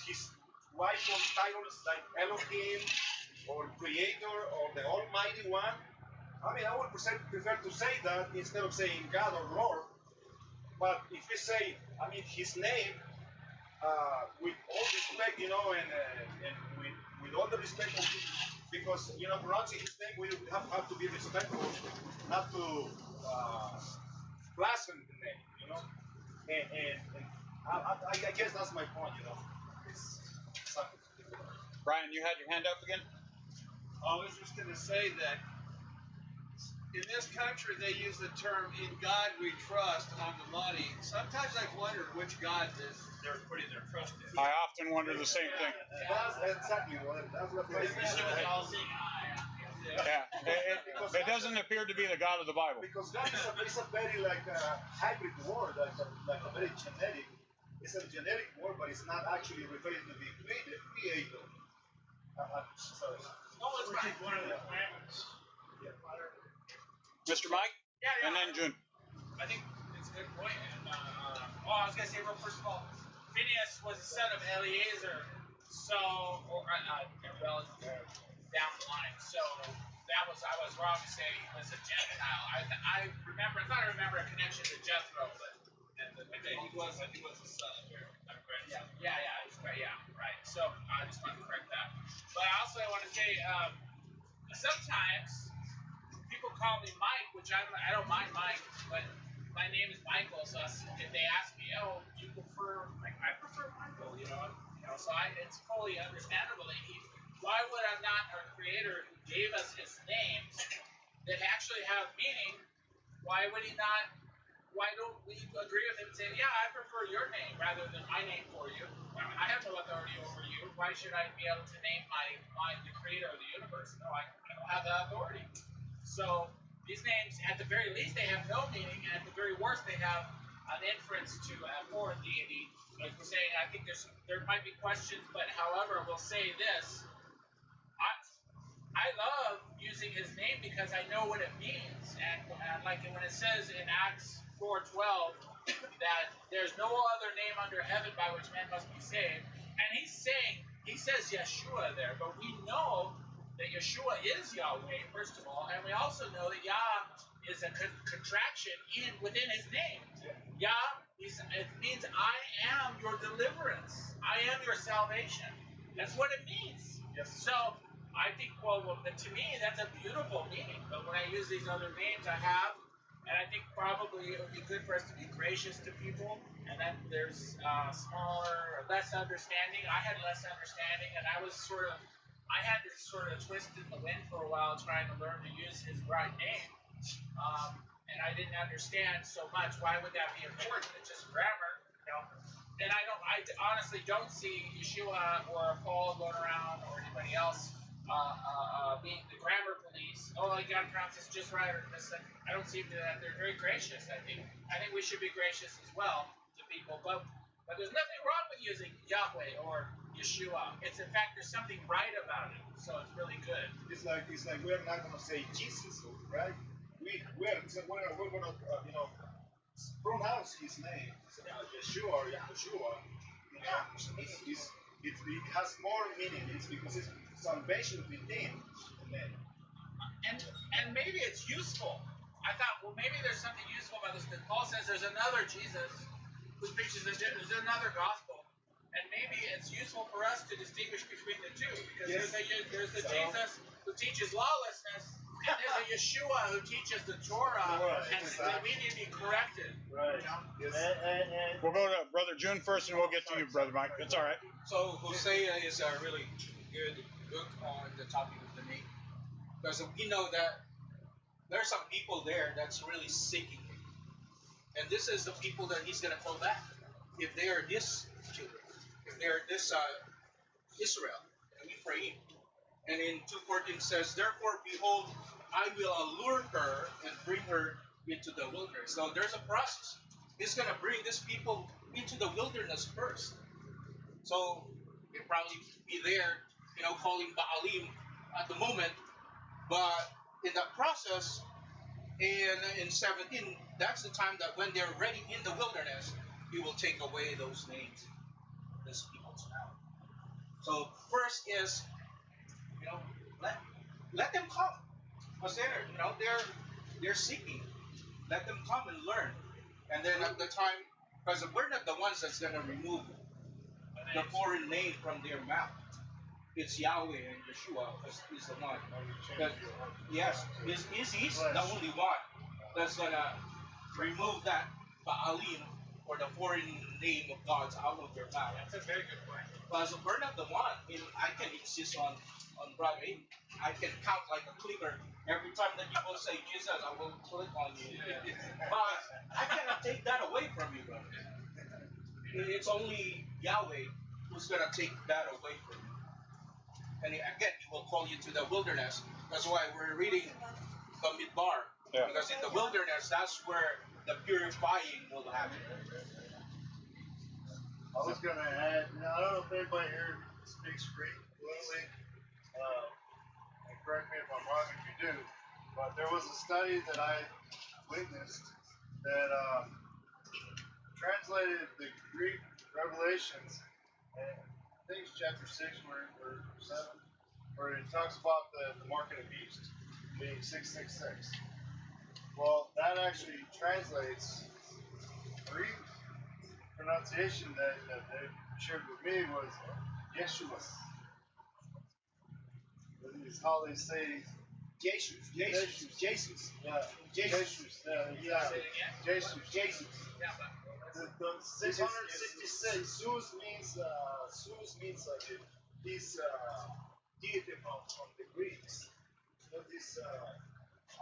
his rightful titles, like Elohim, or Creator, or the Almighty One? I mean, I would prefer to say that instead of saying God or Lord. But if we say, his name, with all respect, and with all the respect, because, pronouncing his name, we have to be respectful, not to blaspheme the name, And I guess that's my point, It's something.
Brian, you had your hand up again?
I was just going to say that in this country, they use the term "in God we trust" on the money. Sometimes I've wondered which God they're putting their trust in.
I often wonder the same thing.
That's exactly what it is.
Yeah, it doesn't appear to be the God of the Bible.
Because God is a very hybrid word, like a very genetic. It's a genetic word, but it's not actually referring to the creator. Sorry.
Which is one of the commandments.
Mr. Mike?
Yeah.
And then June.
I think it's a good point. And, I was going to say, well, first of all, Phineas was the son of Eleazar, down the line. So I was wrong to say he was a Gentile. I remember a connection to Jethro, but he was a son. Yeah, he's right. Yeah, right. So I just want to correct that. But I also want to say, sometimes people call me Mike, which I don't mind Mike, but my name is Michael. So if they ask me, do you prefer? I prefer Michael. So it's fully understandable that why would I not, our Creator who gave us His names that actually have meaning? Why would He not? Why don't we agree with Him and say, yeah, I prefer your name rather than my name for you? I have no authority over you. Why should I be able to name the Creator of the universe? No, I don't have that authority. So these names, at the very least, they have no meaning, and at the very worst, they have an inference to a foreign deity. Like we're saying, I think there might be questions, but however, we'll say this. I love using His name because I know what it means, and like when it says in Acts 4:12 that there's no other name under heaven by which man must be saved, and he says Yeshua there, but we know that Yeshua is Yahweh, first of all, and we also know that Yah is a contraction within His name. Yah, it means I am your deliverance. I am your salvation. That's what it means.
Yes.
So I think, to me, that's a beautiful meaning. But when I use these other names, I have, and I think probably it would be good for us to be gracious to people. And then there's smaller, less understanding. I had less understanding, and I had to sort of twist in the wind for a while trying to learn to use His right name. And I didn't understand so much. Why would that be important? It's just grammar, And I honestly don't see Yeshua or Paul going around or anybody else being the grammar police. Oh, you got to pronounce this just right or this. I don't see that. They're very gracious. I think we should be gracious as well to people. But there's nothing wrong with using Yahweh or Yeshua. It's in fact there's something right about it, so it's really good.
It's like we're not gonna say Jesus, right? We're gonna pronounce his name, Yeshua or Yahshua. You know, it has more meaning. It's because it's salvation within the name.
And maybe it's useful. I thought, well, maybe there's something useful about this. That Paul says there's another Jesus who preaches there's another gospel, and maybe it's useful for us to distinguish between the two, because there's the Jesus who teaches lawlessness, and there's a Yeshua who teaches the Torah, and we need to be corrected.
Right.
You know?
And
We'll go to Brother June first, and we'll get to you, Brother Mike. It's all right.
So Hosea is a really good book on the topic of the name, because we know that there's some people there that's really seeking him, and this is the people that he's gonna call back if they are his children, if they are this Israel and Ephraim. And in 2:14 says, "Therefore, behold, I will allure her and bring her into the wilderness." So there's a process. He's gonna bring these people into the wilderness first. So he'll probably be there, calling Baalim at the moment. But in that process, in 17, that's the time that when they're ready in the wilderness, he will take away those names, these people's now. So first is, let them come, because they're seeking. Let them come and learn, and then at the time, because we're not the ones that's gonna remove the foreign name from their mouth. It's Yahweh and Yeshua is the one. Yes, he's the only one that's gonna remove that Baalim or the foreign name of gods out of their mouth.
That's a very good point.
Because we're not the one. I mean, I can insist on Brother Aiden. I can count like a clicker. Every time that you will say Jesus, I will click on you. But I cannot take that away from you, brother. It's only Yahweh who's gonna take that away from you. And again, he will call you to the wilderness. That's why we're reading the Midbar.
Yeah.
Because in the wilderness, that's where the purifying will happen.
I was gonna add, I don't know if anybody here speaks Greek fluently, and correct me if I'm wrong if you do, but there was a study that I witnessed that translated the Greek Revelations, and I think it's chapter 6 or 7, where it talks about the mark of the beast being 666. Well, that actually translates Greek pronunciation that they shared with me was Yeshua. Is how they say
Jesus.
Yeah.
Jesus.
Jesus. Yeah. Jesus.
Jesus. Yeah,
The 666. Zeus means this deity from the Greeks. This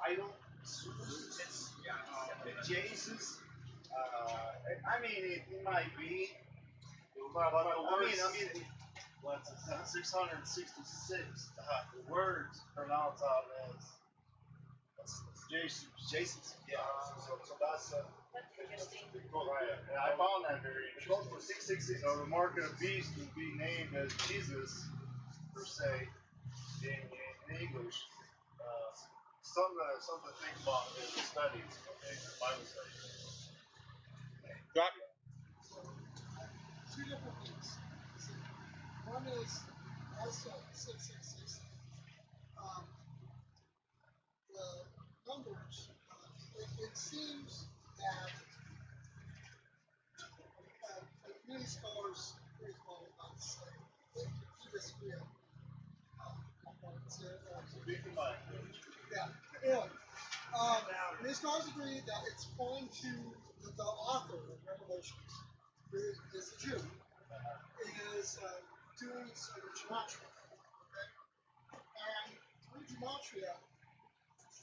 idol. Zeus. Jesus. I mean, it might be. But I mean, what's 666? The words pronounced out as Jesus. Yeah. So that's
Interesting.
right. And I found that very interesting. For 666. So the mark of the beast would be named as Jesus per se in English. Something to think about in the studies, okay, the Bible studies.
Got
Two different things. One is also 666. The numbers, it seems that many scholars agree about the same. They disagree on
Speak in mind.
yeah. Anyway, many scholars agree that it's pointing to the author of Revelations, who is a Jew, is doing some gematria. Okay? And through gematria,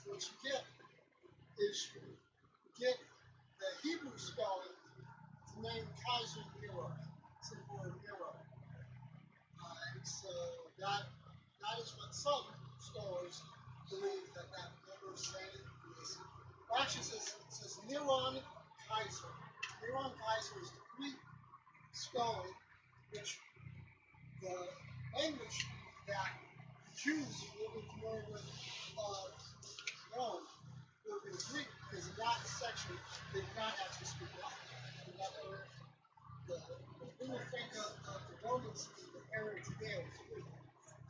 what you get is you get the Hebrew spelling of the name Kaiser Nero, simple Nero. And so that is what some scholars believe that number is saying is. Actually, it says Neron Kaiser. Neron Kaiser is the Greek spelling, which the language that Jews will be familiar with Rome will be Greek, because in that section they did not actually speak Latin. The thing we think of the Romans in the area today is Greek.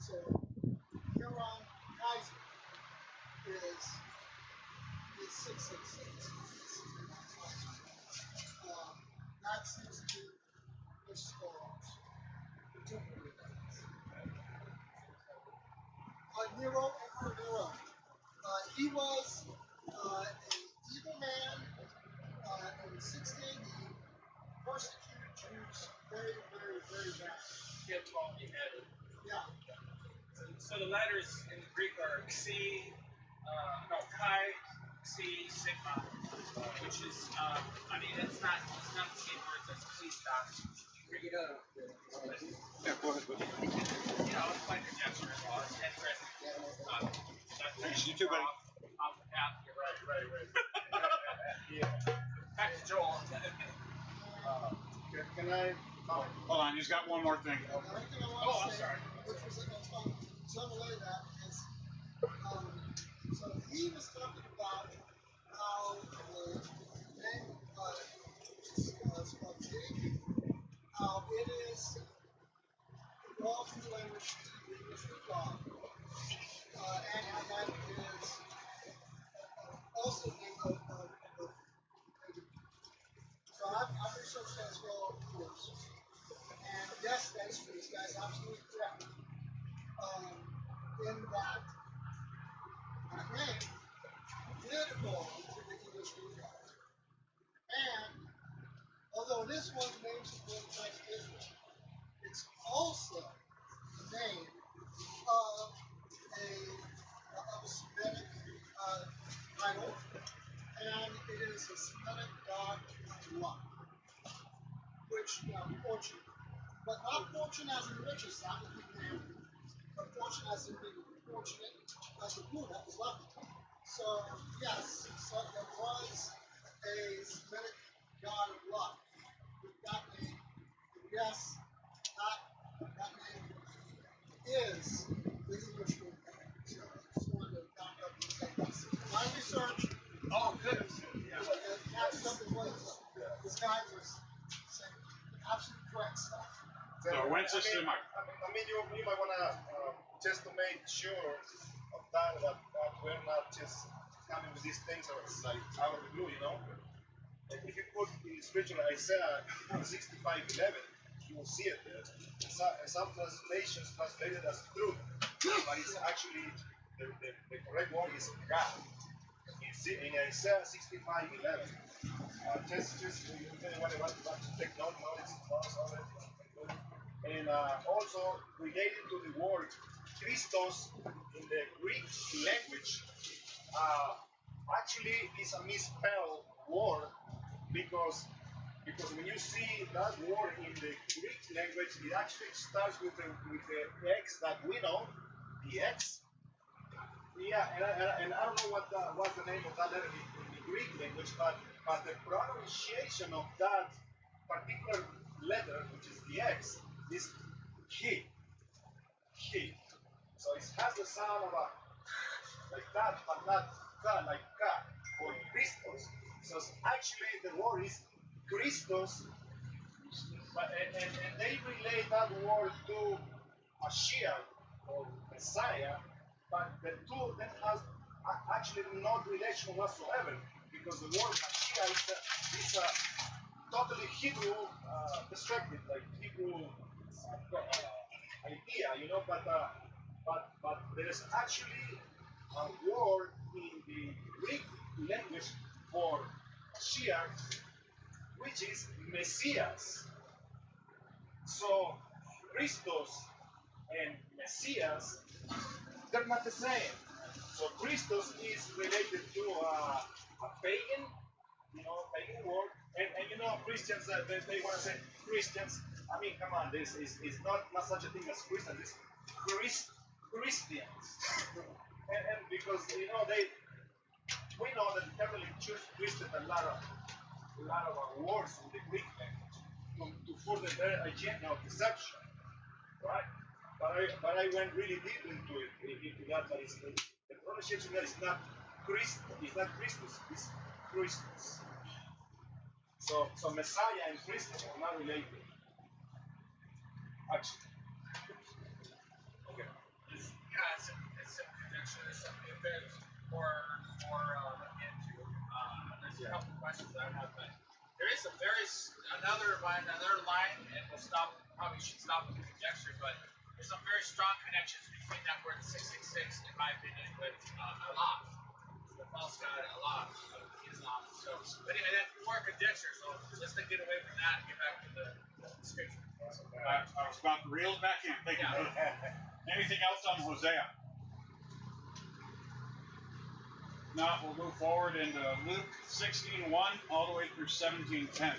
So Huron Kaiser is 666. That seems to be the scholars. Nero, Emperor Nero. He was an evil man in 60 AD, persecuted Jews very, very, very bad.
He had 12 beheaded.
Yeah.
So the letters in the Greek are Chi, Xi, Sigma, which is, it's not the same words as please stop.
Bring it up.
Yeah, go ahead, buddy.
It's like a gesture as well. It's interesting.
Thanks, you too, buddy.
Off the path. You're right.
Yeah.
Back to Joel.
Can I?
Hold on, he's got one more thing.
The other thing I want to say, which was some way that is, so he was talking about how the name spelled J, how it is involved in the language the English of God, and how that is also the name of so I've researched that as well, of course. And yes, that is true. This guy's absolutely correct. In that name did evolve into the English root God. And although it is one of the names of the tribe of Israel, it's also the name of a Semitic title, and it is a Semitic god of luck, which fortune, but not fortune as in riches, that would be name, but fortune as in being fortunate, as the moon that was lucky. So yes, so there was a Semitic god of luck with that name. And yes, that name is the English word. So I just wanted to back up and say this. My research.
Oh, good.
That's something what this guy was saying. Absolute correct stuff.
So, when's this in my?
You might want to just to make sure of that we're not just coming with these things like out of the blue, If you put in scripture Isaiah 65:11, you will see it there. Some translations translated as truth, but it's actually the correct word is God. In Isaiah 65:11, just anyone want to take notes of it. And also related to the word Christos in the Greek language, actually is a misspelled word because when you see that word in the Greek language, it actually starts with the X that we know, the X. Yeah, and I don't know what's the name of that letter in the Greek language, but the pronunciation of that particular letter, which is the X, is he. So it has the sound of a like that, but not ka, like ka, or Christos. So actually the word is Christos, but and they relate that word to Mashiach or Messiah, but the two that has actually no relation whatsoever, because the word Mashiach is a totally Hebrew perspective, like Hebrew idea, but there is actually a word in the Greek language for Mashiach, which is Messias. So Christos and Messias, they're not the same. So Christos is related to a pagan, pagan word, and Christians, they want to say Christians. I mean, come on, this is not such a thing as Christians, it's Christians. and because we know that the Catholic Church twisted a lot of words in the Greek language to further their agenda of deception, right? I went really deep into that. But the pronunciation that is not Christ, it's not Christus, it's Christus. So Messiah and Christus are not related. Actually. Okay.
It's a connection. It's something a bit more look into. There's a couple questions that I have, but there is another line, and we'll stop. Probably should stop with the conjecture, but there's some very strong connections between that word 666, in my opinion, with Allah, the false god Allah of Islam. So, but anyway, that's more conjecture. So let's get away from that and get back to the scripture.
I was about to reel it back in. Thank you. Anything else on Hosea? Now we'll move forward into Luke 16:1 all the way through 17:10.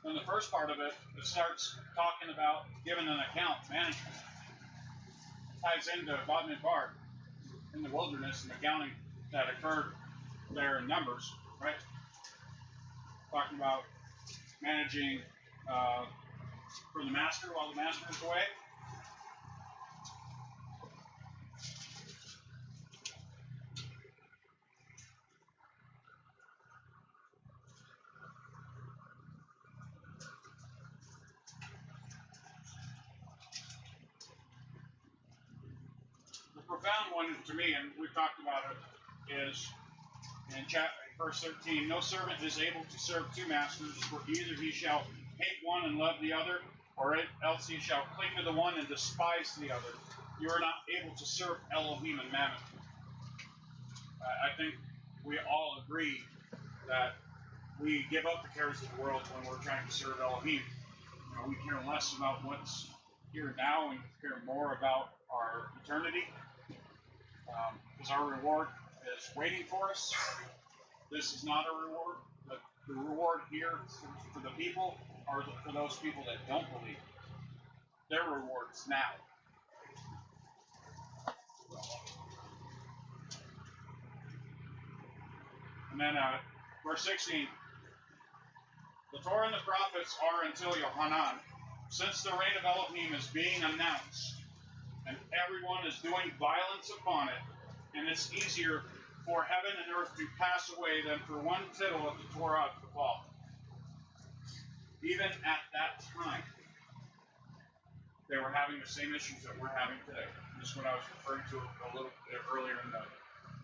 In the first part of it, it starts talking about giving an account, management. It ties into Badmidbar in the wilderness and the accounting that occurred there in Numbers, right? Talking about managing for the master while the master was away. Profound one to me, and we've talked about it, is in verse 13, no servant is able to serve two masters, for either he shall hate one and love the other, or else he shall cling to the one and despise the other. You are not able to serve Elohim and Mammon. I think we all agree that we give up the cares of the world when we're trying to serve Elohim. We care less about what's here now and care more about our eternity. Because our reward is waiting for us. This is not a reward. The reward here for the people are for those people that don't believe. Their reward is now. And then verse 16. The Torah and the prophets are until Yohanan, since the reign of Elohim is being announced, and everyone is doing violence upon it, and it's easier for heaven and earth to pass away than for one tittle of the Torah to fall. Even at that time, they were having the same issues that we're having today. This is what I was referring to a little bit earlier in the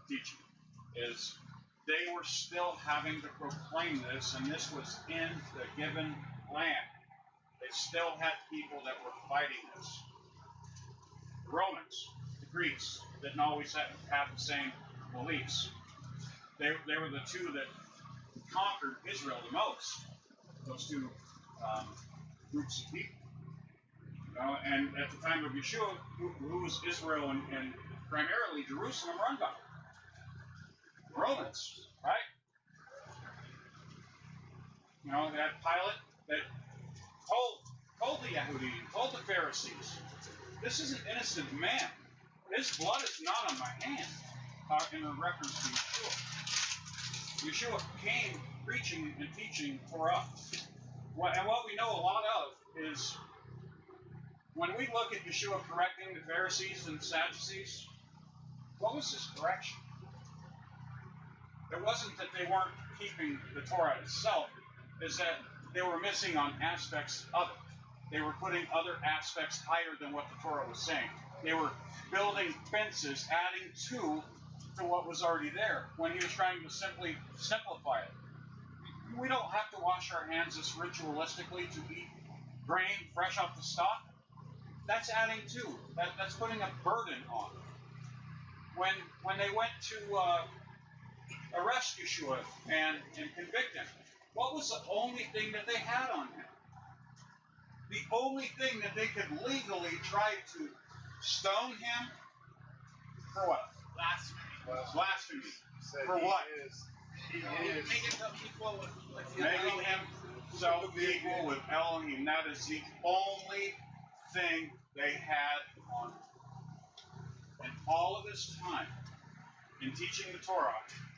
teaching, is they were still having to proclaim this, and this was in the given land. They still had people that were fighting this. The Romans, the Greeks, didn't always have the same beliefs. They were the two that conquered Israel the most, those two groups of people. And at the time of Yeshua, who was Israel and primarily Jerusalem run by? The Romans, right? They had Pilate that told the Yahudi, told the Pharisees, this is an innocent man. His blood is not on my hands. In reference to Yeshua. Yeshua came preaching and teaching Torah. And what we know a lot of is when we look at Yeshua correcting the Pharisees and Sadducees, what was his correction? It wasn't that they weren't keeping the Torah itself, it's that they were missing on aspects of it. They were putting other aspects higher than what the Torah was saying. They were building fences, adding to what was already there, when he was trying to simply simplify it. We don't have to wash our hands as ritualistically to eat grain fresh off the stalk. That's adding to. That's putting a burden on. When they went to arrest Yeshua and convict him, what was the only thing that they had on him? The only thing that they could legally try to stone him for what?
Blasphemy.
Well,
blasphemy.
said
For
he
what?
Is
Make himself equal with the
Making himself equal with Elohim. That is the only thing they had on him. And all of his time in teaching the Torah,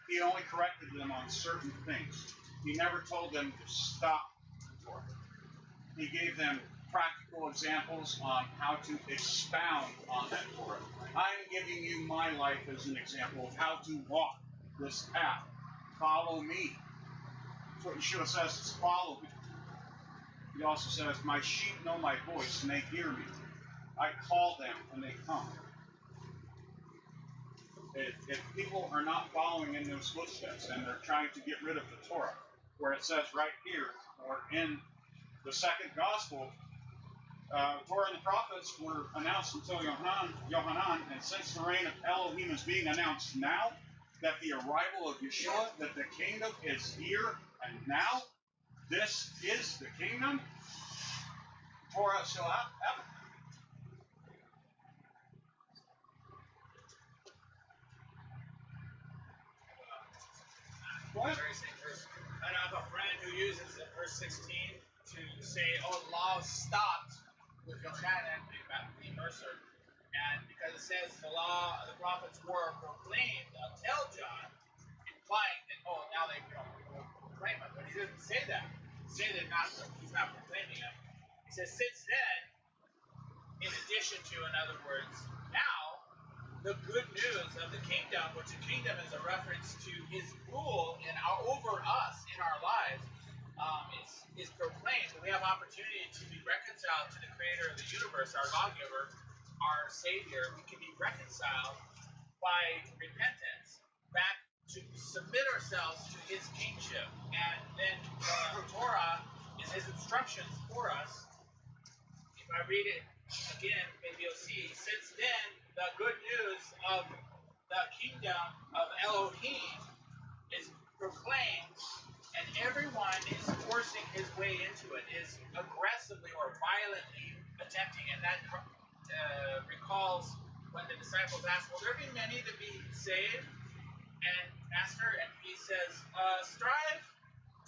he only corrected them on certain things. He never told them to stop the Torah. He gave them practical examples on how to expound on that Torah. I'm giving you my life as an example of how to walk this path. Follow me. That's what Yeshua says, is follow me. He also says, my sheep know my voice and they hear me. I call them and they come. If people are not following in those footsteps and they're trying to get rid of the Torah, where it says right here, or in the second gospel, Torah and the prophets were announced until Yohanan, and since the reign of Elohim is being announced now, that the arrival of Yeshua, that the kingdom is here and now, this is the kingdom, Torah shall happen. What?
Very same verse. I have a friend who uses verse 16 to say, oh, the law stopped with Yochanan the Mercer. And because it says the law, the prophets were proclaimed until John, implying that, oh, now they proclaim it. But he doesn't say that. He's not proclaiming it. He says, since then, in addition to, in other words, now, the good news of the kingdom, which the kingdom is a reference to his rule over us in our lives, is proclaimed. We have opportunity to be reconciled to the creator of the universe, our lawgiver, our savior. We can be reconciled by repentance back to submit ourselves to his kingship. And then the Torah is his instructions for us. If I read it again, maybe you'll see, since then, the good news of the kingdom of Elohim is proclaimed, and everyone is forcing his way into it, is aggressively or violently attempting. And that recalls when the disciples asked, will there be many to be saved? And Master, and he says, strive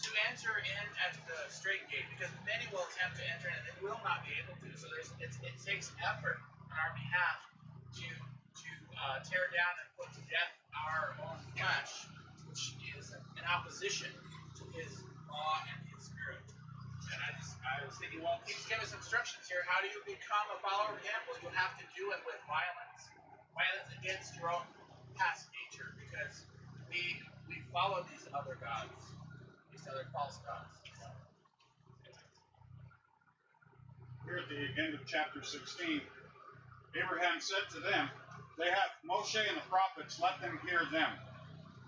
to enter in at the straight gate, because many will attempt to enter in and they will not be able to. So it takes effort on our behalf to tear down and put to death our own flesh, which is in opposition to his law and his spirit. And I was thinking, well, please give us instructions here. How do you become a follower of him? Well, you have to do it with violence. Violence against your own past nature, because we follow these other gods, these other false gods.
Here at the end of chapter 16, Abraham said to them, they have Moshe and the prophets, let them hear them.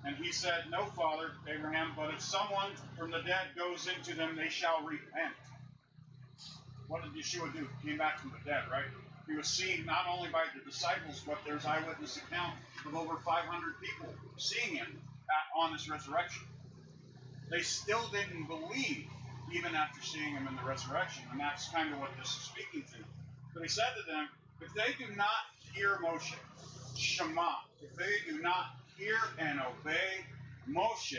And he said, no, Father, Abraham, but if someone from the dead goes into them, they shall repent. What did Yeshua do? He came back from the dead, right? He was seen not only by the disciples, but there's eyewitness account of over 500 people seeing him on his resurrection. They still didn't believe, even after seeing him in the resurrection. And that's kind of what this is speaking to. But he said to them, if they do not hear Moshe, Shema, if they do not hear and obey Moshe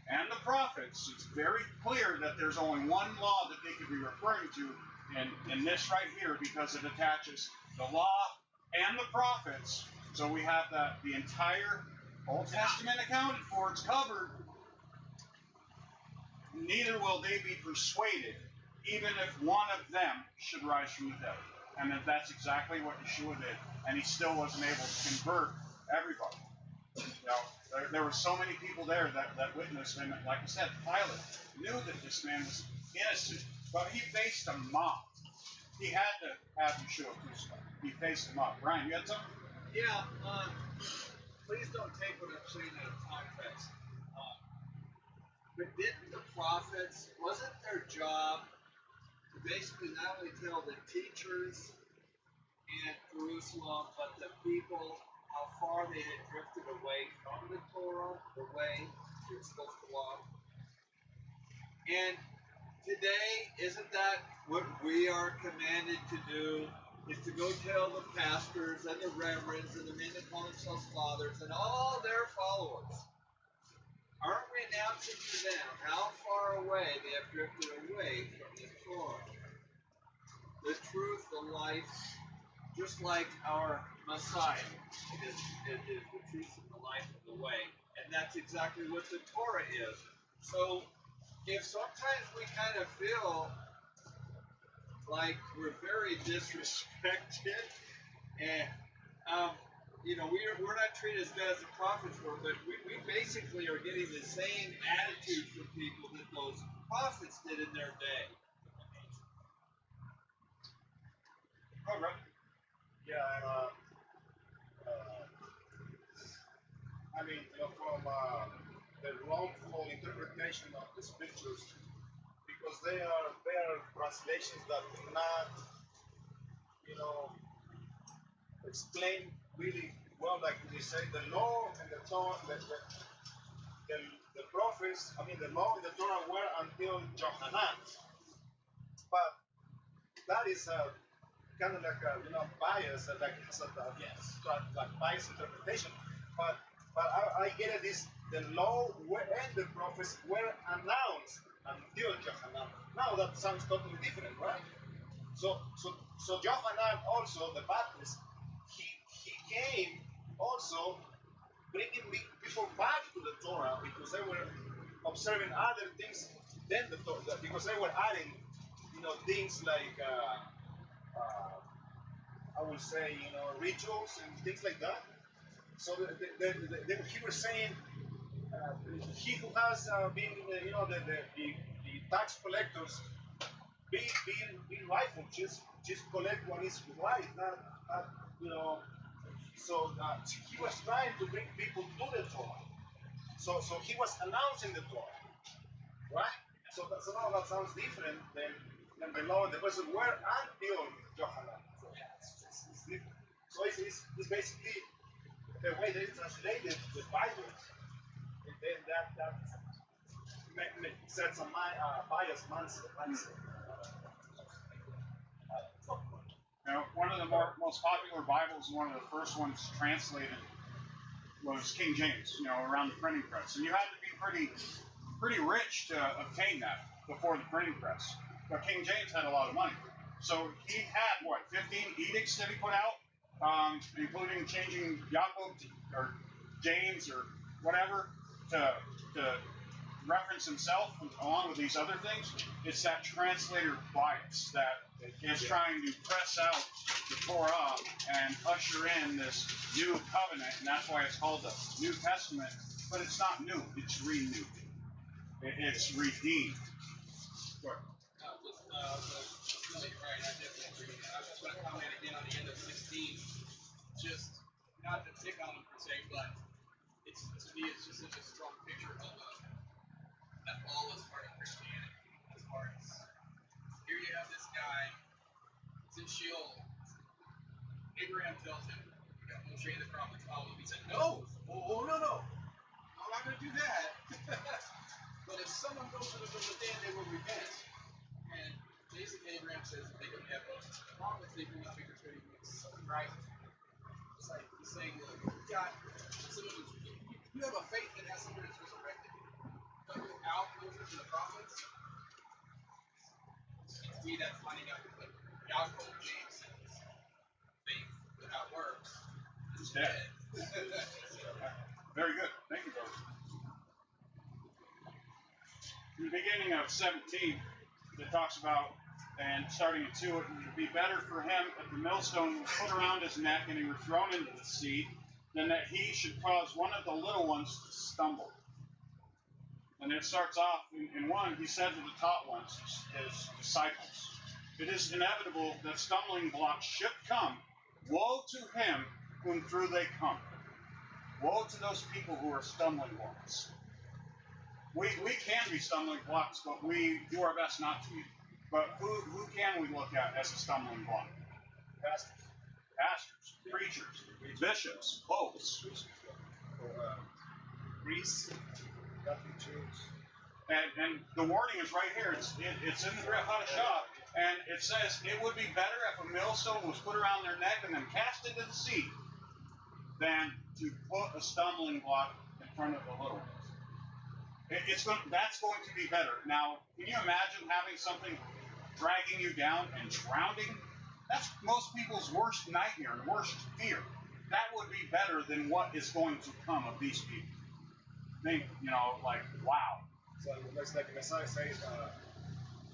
and the prophets, it's very clear that there's only one law that they could be referring to in this right here, because it attaches the law and the prophets. So we have the entire Old Testament accounted for, it's covered. Neither will they be persuaded, even if one of them should rise from the dead. And that's exactly what Yeshua did. And he still wasn't able to convert everybody. You know, there were so many people there that witnessed him. Like I said, Pilate knew that this man was innocent, but he faced a mob. He had to have Yeshua crucified. He faced him up. Brian, you had something?
Yeah, please don't take what I'm saying out of context. But didn't the prophets, wasn't their job to basically not only tell the teachers in Jerusalem, but the people how far they had drifted away from the Torah, the way they were supposed to walk? And today, isn't that what we are commanded to do? Is to go tell the pastors and the reverends and the men that call themselves fathers and all their followers Aren't we announcing to them how far away they have drifted away from the Torah? The truth, the life, just like our Messiah is the truth and the life and the way. And that's exactly what the Torah is. So if sometimes we kind of feel like we're very disrespected and we're not treated as bad as the prophets were, but we basically are getting the same attitude from people that those prophets did in their day.
All right. Yeah, I mean, from the wrongful interpretation of the scriptures, because they are translations that do not, explain really well, like they say, the law and the Torah, the prophets, the law and the Torah were until Johanan. But that is kind of like a bias, like it's like bias interpretation. But I get it is the law and the prophets were announced until Johanan. Now that sounds totally different, right? So Johanan also, the Baptist, he came also bringing people back to the Torah because they were observing other things than the Torah, because they were adding, things like I would say, rituals and things like that. So he was saying, he who has been, the tax collectors, be rightful, just collect what is right, not So he was trying to bring people to the Torah. So he was announcing the Torah, right? So now that sounds different than the law and the person were until Johanan. So it's different. So it's basically the way they translated the Bible. And then that sets a biased mindset.
Now, one of the most popular Bibles, one of the first ones translated, was King James, around the printing press. And you had to be pretty rich to obtain that before the printing press. But King James had a lot of money. So he had, 15 edicts that he put out, including changing Jacob or James or whatever to reference himself along with these other things. It's that translator bias that is trying to press out the Torah and usher in this new covenant, and that's why it's called the New Testament. But it's not new; it's renewed. It's redeemed.
You're right. I definitely agree with that. I just want to comment again on the end of 16. Just not to pick on them per se, but to me it's just such a strong picture of that all is part of Christianity. As far as here you have this guy, it's in Sheol. Abraham tells him, "You got Moshe and the prophets follow him." He said, "No, no, I'm not going to do that." But if someone goes to the land, they will repent. And basically, Abraham says they don't have Moses and the prophets, they do not be portrayed as something right. It's like he's saying, look, you have a faith that has someone that's resurrected. But without Moses and the prophets, to me, that's finding out that Yahweh James says faith without works is dead.
Very good. Thank you, brother. In the beginning of 17, it talks about, and starting at 2, it would be better for him if the millstone was put around his neck and he were thrown into the sea than that he should cause one of the little ones to stumble. And it starts off in 1, he said to the taught ones, his disciples, "It is inevitable that stumbling blocks should come. Woe to him whom through they come." Woe to those people who are stumbling blocks. We can be stumbling blocks, but we do our best not to be. But who can we look at as a stumbling block? Pastors, preachers, bishops, popes.
Greece, Catholic Church.
And the warning is right here. It's in the Brit Hadashah, and it says it would be better if a millstone was put around their neck and then cast into the sea than to put a stumbling block in front of the little ones. That's going to be better. Now, can you imagine having something dragging you down and drowning? That's most people's worst nightmare and worst fear. That would be better than what is going to come of these people. Think, like, wow.
So it's like Messiah says,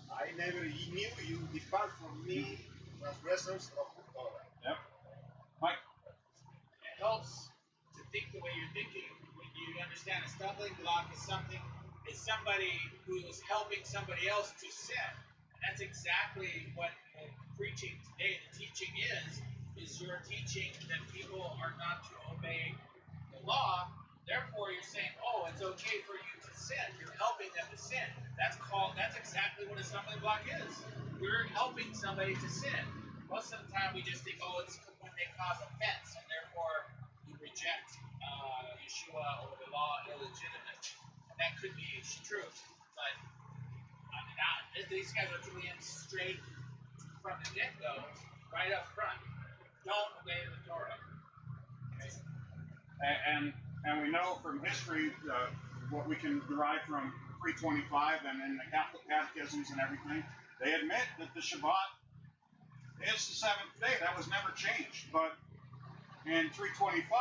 I never knew you, depart from me, transgressors of the Torah.
Yep. Mike?
It helps to think the way you're thinking. When you understand a stumbling block is somebody who is helping somebody else to sin. And that's exactly what preaching today, the teaching is you're teaching that people are not to obey the law. Therefore, you're saying, oh, it's okay for you to sin. You're helping them to sin. That's exactly what a stumbling block is. You're helping somebody to sin. Most of the time, we just think, oh, it's when they cause offense, and therefore you reject Yeshua or the law illegitimate. And that could be true. But these guys are coming in straight from the get-go, right up front. Don't obey the Torah.
Okay? And we know from history what we can derive from 325 and in the Catholic catechisms and everything. They admit that the Shabbat is the seventh day. That was never changed. But in 325,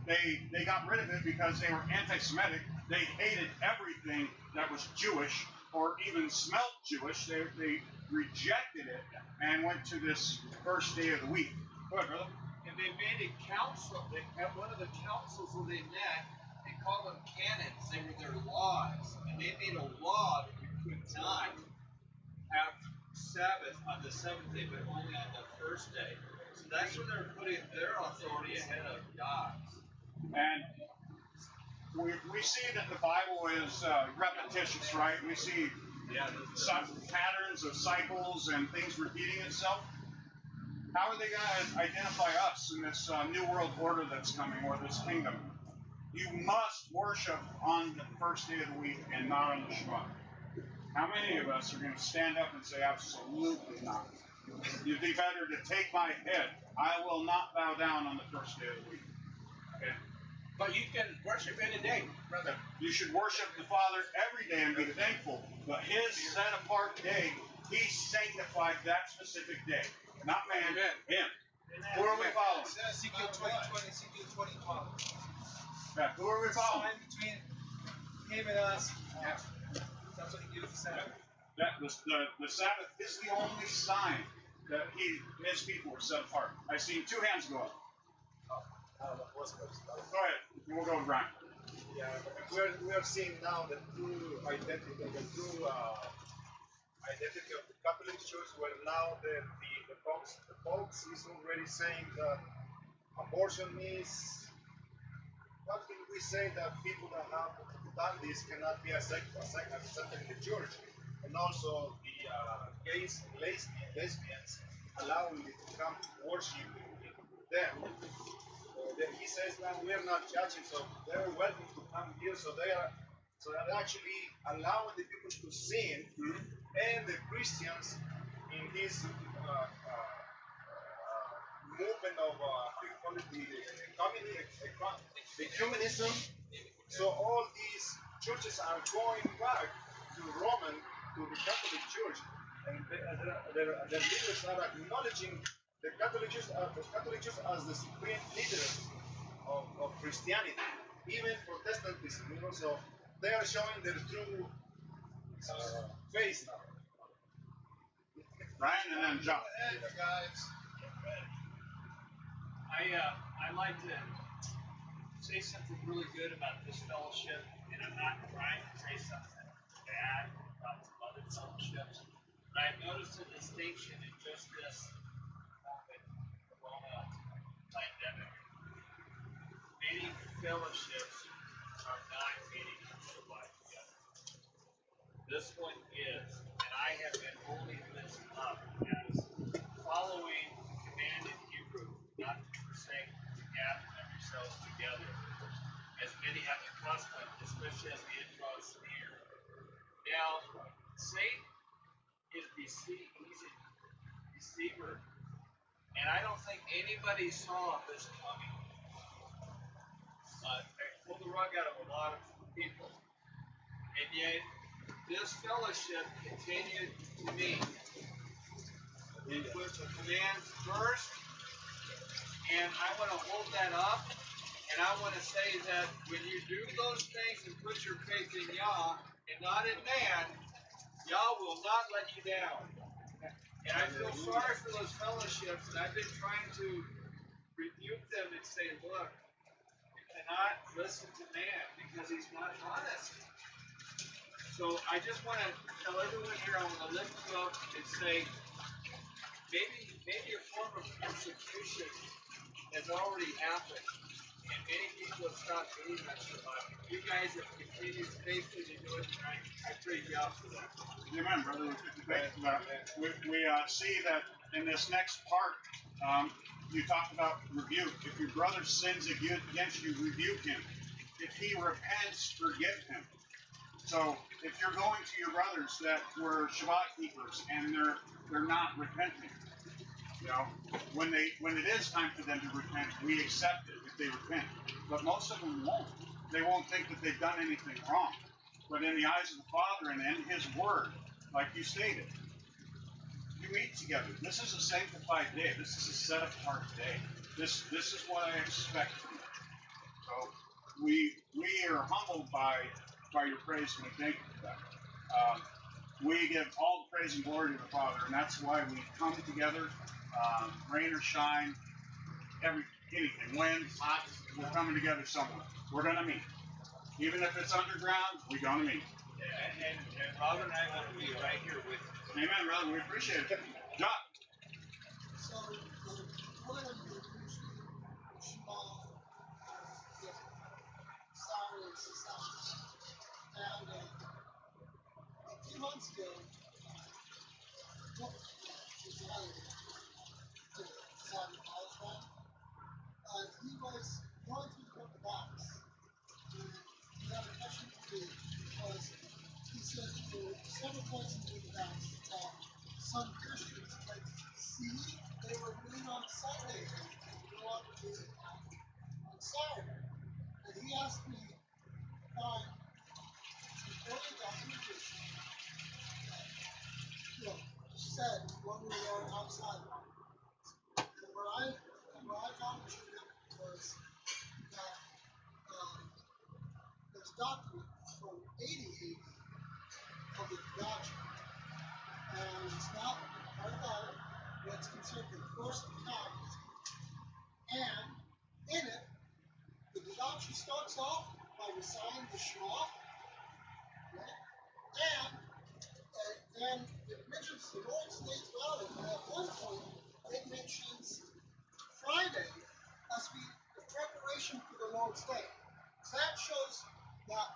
they got rid of it because they were anti-Semitic. They hated everything that was Jewish or even smelt Jewish. They rejected it and went to this first day of the week. Go ahead, brother.
And they made a council. At one of the councils where they met, they called them canons. They were their laws. And they made a law that you could not have Sabbath on the seventh day, but only on the first day. So that's where they're putting their authority ahead of God's.
And we see that the Bible is repetitious, right? We see patterns of cycles and things repeating itself. How are they going to identify us in this new world order that's coming, or this kingdom? You must worship on the first day of the week and not on the Shabbat. How many of us are going to stand up and say, absolutely not? You'd be better to take my head. I will not bow down on the first day of the week. Okay?
But you can worship any day, brother.
You should worship the Father every day and be thankful. But his set-apart day, he sanctified that specific day. Not man, him. Who are we following?
Ezekiel 20:20, Ezekiel 20:12.
Yeah, who are we following?
Sign between him and us. Yeah. That's what he gives the Sabbath.
The Sabbath is the only sign that his people were set apart. I see two hands go up. Go ahead. We'll go with Brian.
Yeah, we are seeing now the true identity, of the Catholic Church, where now the Pope is already saying that abortion is. What can we say that people that have done this cannot be accepted in the church, and also the gays and lesbians allowing them to come to worship them. He says that we are not judging, so they're welcome to come here. So they're actually allowing the people to sin, and the Christians in this movement of the communism. So all these churches are going back to the Catholic Church, and their leaders are acknowledging the Catholic Church as the supreme leader of Christianity, even Protestantism. So they are showing their true face now.
Ryan and then John.
Guys.
I'd like to say something really good about this fellowship, and I'm not trying to say something bad about some other fellowships, but I've noticed a distinction in just this Corona pandemic. Many fellowships are not meeting in real life together. This one is, and I have been holding this up as following the command in Hebrew not to forsake to gather yourselves together, as many have the custom, especially as the end draws near. Now, Satan is he's a deceiver, and I don't think anybody saw this coming.
pull the rug out of a lot of people. And yet, this fellowship continued to meet. They put the command first, and I want to hold that up, and I want to say that when you do those things and put your faith in Yah and not in man, Yah will not let you down. And I feel sorry for those fellowships, and I've been trying to rebuke them and say, look, you cannot listen to man because he's not honest. So I just want to tell everyone here, I want to lift you up and say, maybe a form of persecution has already happened, and many people have stopped believing that Shabbat. You guys have continued faithfully to do it, and I praise you for that.
Amen, brother. We see that in this next part, you talked about rebuke. If your brother sins against you, rebuke him. If he repents, forgive him. So if you're going to your brothers that were Shabbat keepers and they're not repenting, you know, when it is time for them to repent, we accept it if they repent. But most of them won't. They won't think that they've done anything wrong. But in the eyes of the Father and in His Word, like you stated, you meet together. This is a sanctified day. This is a set apart day. This is what I expect from you. So we are humbled by your praise, and we thank you for that. We give all the praise and glory to the Father, and that's why we come together, rain or shine, anything, wind, hot, we're coming together somewhere. We're going to meet. Even if it's underground, we're going to meet.
Yeah, and Robin and I want to be right here with you.
Amen, brother. We appreciate it. John.
So, one of the Shema, Cyrus, and a few months ago, he was going through the book of Acts, and he had a question for me because he said there were several points in the book of Acts that some Christians could see they were doing on Sunday and no longer doing on Saturday. And he asked me to find some early documentation that said when we were outside. And where I found the truth was that there's document from 80 AD of the Gadget. And it's not part of that, but it's considered the first account. And in it, the Gaddafi starts off by reciting the Shema, right? And it mentions the Lord's Day's Valley, and at one point it mentions Friday as being the preparation for the Lord's Day. So that shows that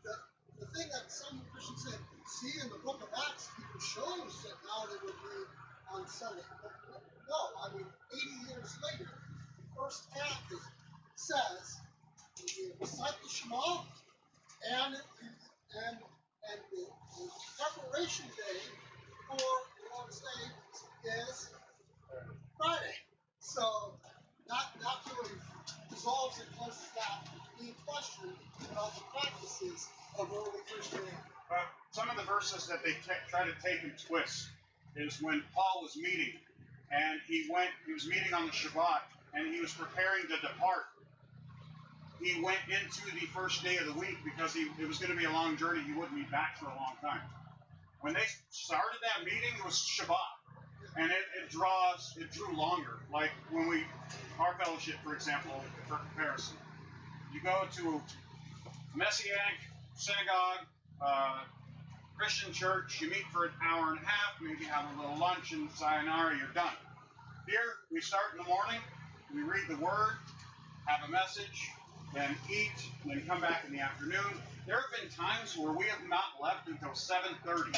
the thing that some Christians say, see in the book of Acts, it shows that now they were doing on Sunday. But no, I mean, 80 years later, the first act says, you recite the Shema, and the preparation day for the Lord's Day is Friday. So that really resolves and closes that being questioned about the practices of early Christianity.
Some of the verses that they try to take and twist is when Paul was meeting, and he was meeting on the Shabbat, and he was preparing to depart. He went into the first day of the week because it was going to be a long journey. He wouldn't be back for a long time. When they started that meeting, it was Shabbat, and it drew longer. Like when our fellowship, for example, for comparison, you go to Messianic synagogue, Christian church, you meet for an hour and a half, maybe have a little lunch, and sayonara, you're done. Here, we start in the morning, we read the Word, have a message, then eat, then come back in the afternoon. There have been times where we have not left until 7:30.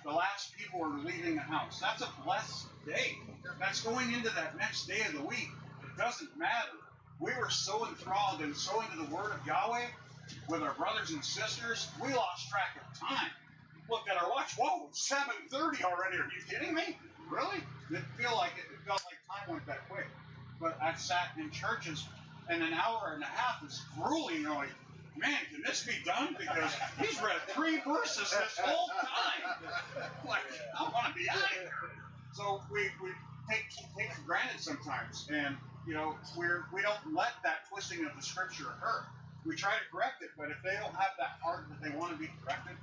The last people are leaving the house. That's a blessed day. That's going into that next day of the week. It doesn't matter. We were so enthralled and so into the Word of Yahweh with our brothers and sisters, we lost track of time. Looked at our watch. Whoa, 7:30 already. Are you kidding me? Really? It felt like time went that quick. But I've sat in churches and an hour and a half is grueling. You're like, man, can this be done? Because he's read 3 verses this whole time. Like, I want to be out of here. So we take for granted sometimes, and we don't let that twisting of the scripture occur. We try to correct it, but if they don't have that heart that they want to be corrected,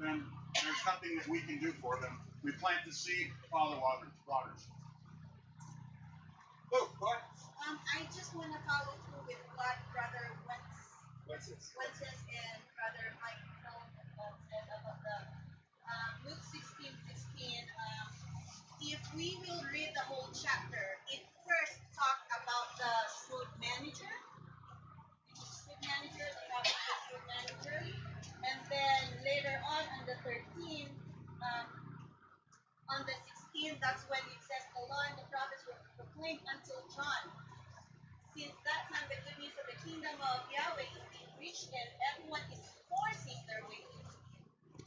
then there's nothing that we can do for them. We plant the seed, Father waters. Oh, go ahead.
I just want to follow through with what Brother Wences and Brother Mike said about the Luke 16:16. If we will read the whole chapter, it first talked about the shrewd manager, the prophet of shrewd manager, and then later on the 13, on the 16, that's when it says the law and the prophets were proclaimed until John. Since that time, the good news of the kingdom of Yahweh is being preached, and everyone is forcing their way into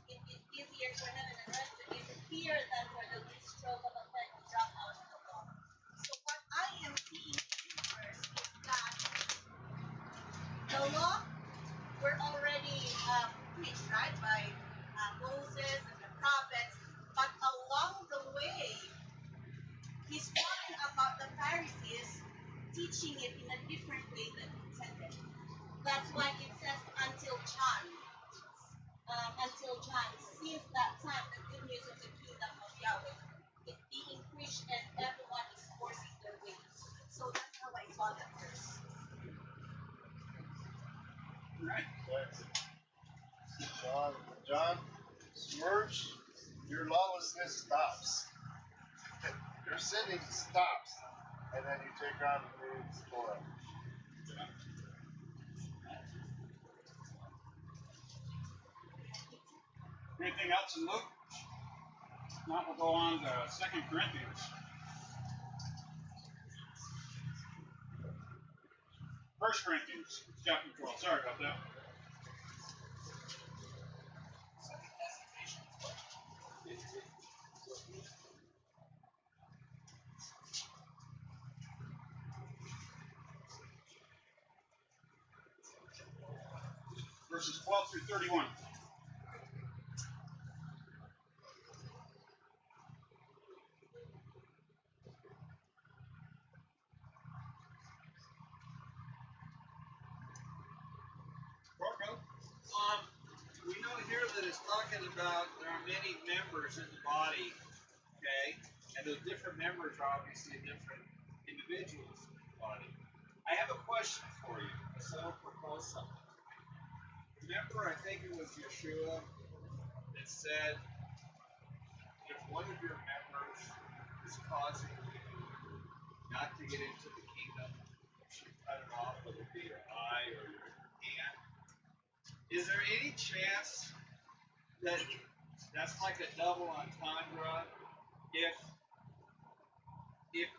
it. It is easier for heaven and earth to disappear than for the least stroke of a pen to drop out of the law. So what I am seeing in this verse is that the law were already preached, right, by Moses and the prophets, but along the way, he's talking about the Pharisees teaching it in a different way than intended. That's why it says until John. Since that time, the good news of the kingdom of Yahweh is being preached and everyone is forcing their way. So that's how I saw that verse.
Right.
John, smirch, your lawlessness stops. Your sinning stops. And then you take on the Torah.
Anything else in Luke? Now we'll go on to 2 Corinthians. 1 Corinthians chapter 12. Sorry about that. Verses 12 through 31.
We know here that it's talking about there are many members in the body, okay? And those different members are obviously different individuals in the body. I have a question for you. Someone proposed something. Remember, I think it was Yahshua that said, if one of your members is causing you not to get into the kingdom, you should cut it off, whether it be your eye or your hand. Is there any chance that that's like a double entendre?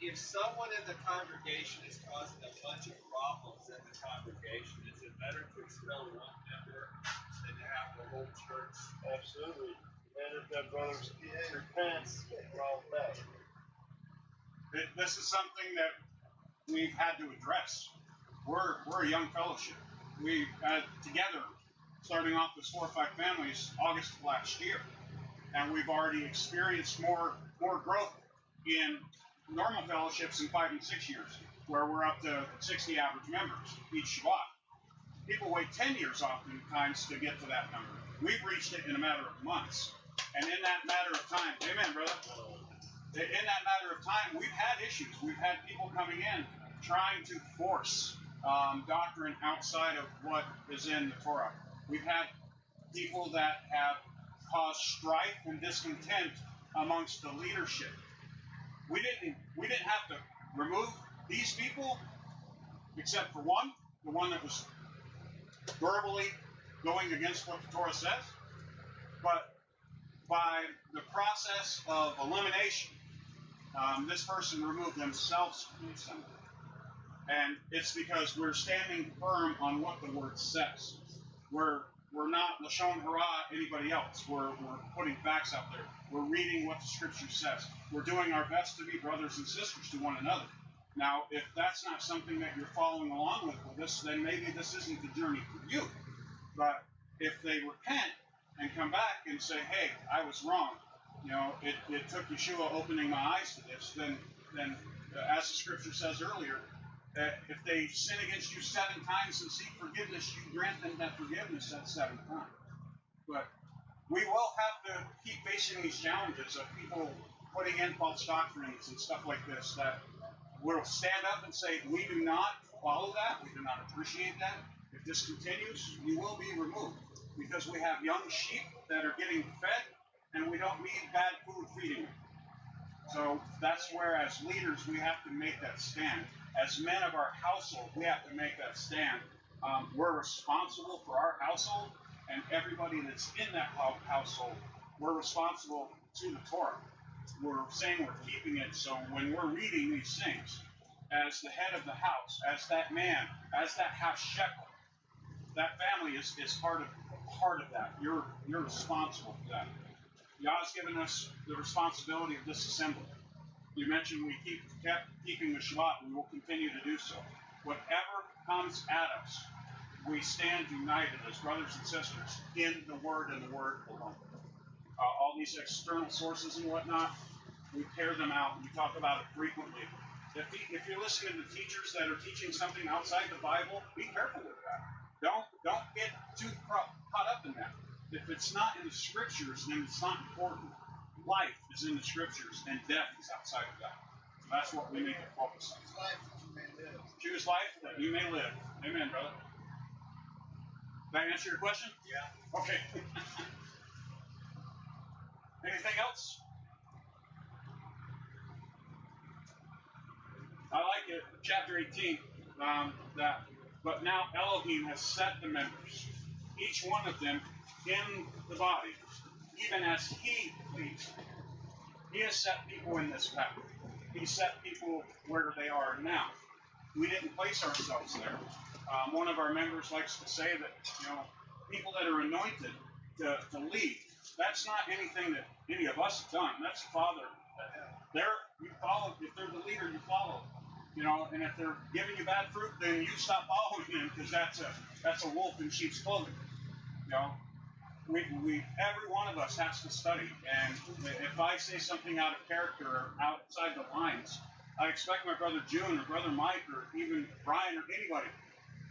If someone in the congregation is causing a bunch of problems in the congregation, is it better to expel one member than to have the whole church?
Absolutely. And if that brother repents, we're all back.
This is something that we've had to address. We're a young fellowship. We had together, starting off with 4 or 5 families, August of last year, and we've already experienced more growth in normal fellowships in 5 and 6 years, where we're up to 60 average members each Shabbat. People wait 10 years oftentimes to get to that number. We've reached it in a matter of months. And in that matter of time, amen, brother. In that matter of time, we've had issues. We've had people coming in trying to force doctrine outside of what is in the Torah. We've had people that have caused strife and discontent amongst the leadership. We didn't have to remove these people, except for one, the one that was verbally going against what the Torah says. But by the process of elimination, this person removed themselves from the assembly. And it's because we're standing firm on what the Word says. We're not Lashon Hara anybody else. We're putting facts out there. We're reading what the Scripture says. We're doing our best to be brothers and sisters to one another. Now, if that's not something that you're following along with this, then maybe this isn't the journey for you. But if they repent and come back and say, hey, I was wrong, it took Yeshua opening my eyes to this, then as the scripture says earlier, that if they sin against you 7 times and seek forgiveness, you grant them that forgiveness that 7th time. But we will have to keep facing these challenges of people putting in false doctrines and stuff like this that will stand up and say, we do not follow that, we do not appreciate that. If this continues, we will be removed because we have young sheep that are getting fed and we don't need bad food feeding them. So that's where, as leaders, we have to make that stand. As men of our household, we have to make that stand. We're responsible for our household and everybody that's in that household. We're responsible to the Torah. We're saying we're keeping it. So when we're reading these things, as the head of the house, as that man, as that half shekel, that family is part of that. You're responsible for that. Yah's given us the responsibility of this assembly. You mentioned we kept keeping the Shabbat. We will continue to do so. Whatever comes at us, we stand united as brothers and sisters in the Word and the Word alone. All these external sources and whatnot, we tear them out and we talk about it frequently. If you're listening to teachers that are teaching something outside the Bible, be careful with that. Don't get too caught up in that. If it's not in the scriptures, then it's not important. Life is in the scriptures, and death is outside of that. So that's what we need to focus on. Choose life that you may live. Amen, brother. Did I answer your question? Yeah. Okay. Anything else? I like it. Chapter 18. But now Elohim has set the members, each one of them, in the body, even as He pleased. He has set people in this path. He set people where they are now. We didn't place ourselves there. One of our members likes to say that, people that are anointed to lead, that's not anything that any of us have done. That's the Father. You follow. If they're the leader, you follow. And if they're giving you bad fruit, then you stop following them because that's a wolf in sheep's clothing. Every one of us has to study. And if I say something out of character or outside the lines, I expect my brother June or brother Mike or even Brian or anybody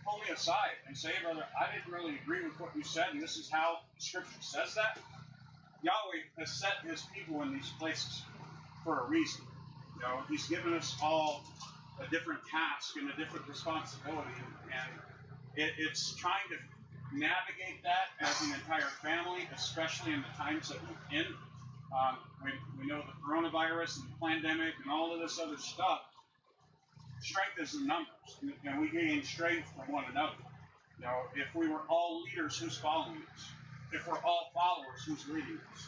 pull me aside and say, hey, brother, I didn't really agree with what you said, and this is how Scripture says that. Yahweh has set His people in these places for a reason. He's given us all a different task and a different responsibility, and it's trying to navigate that as an entire family, especially in the times that we're in. We know the coronavirus and the pandemic and all of this other stuff. Strength is in numbers, and we gain strength from one another. If we were all leaders, who's following us? If we're all followers, who's leading us?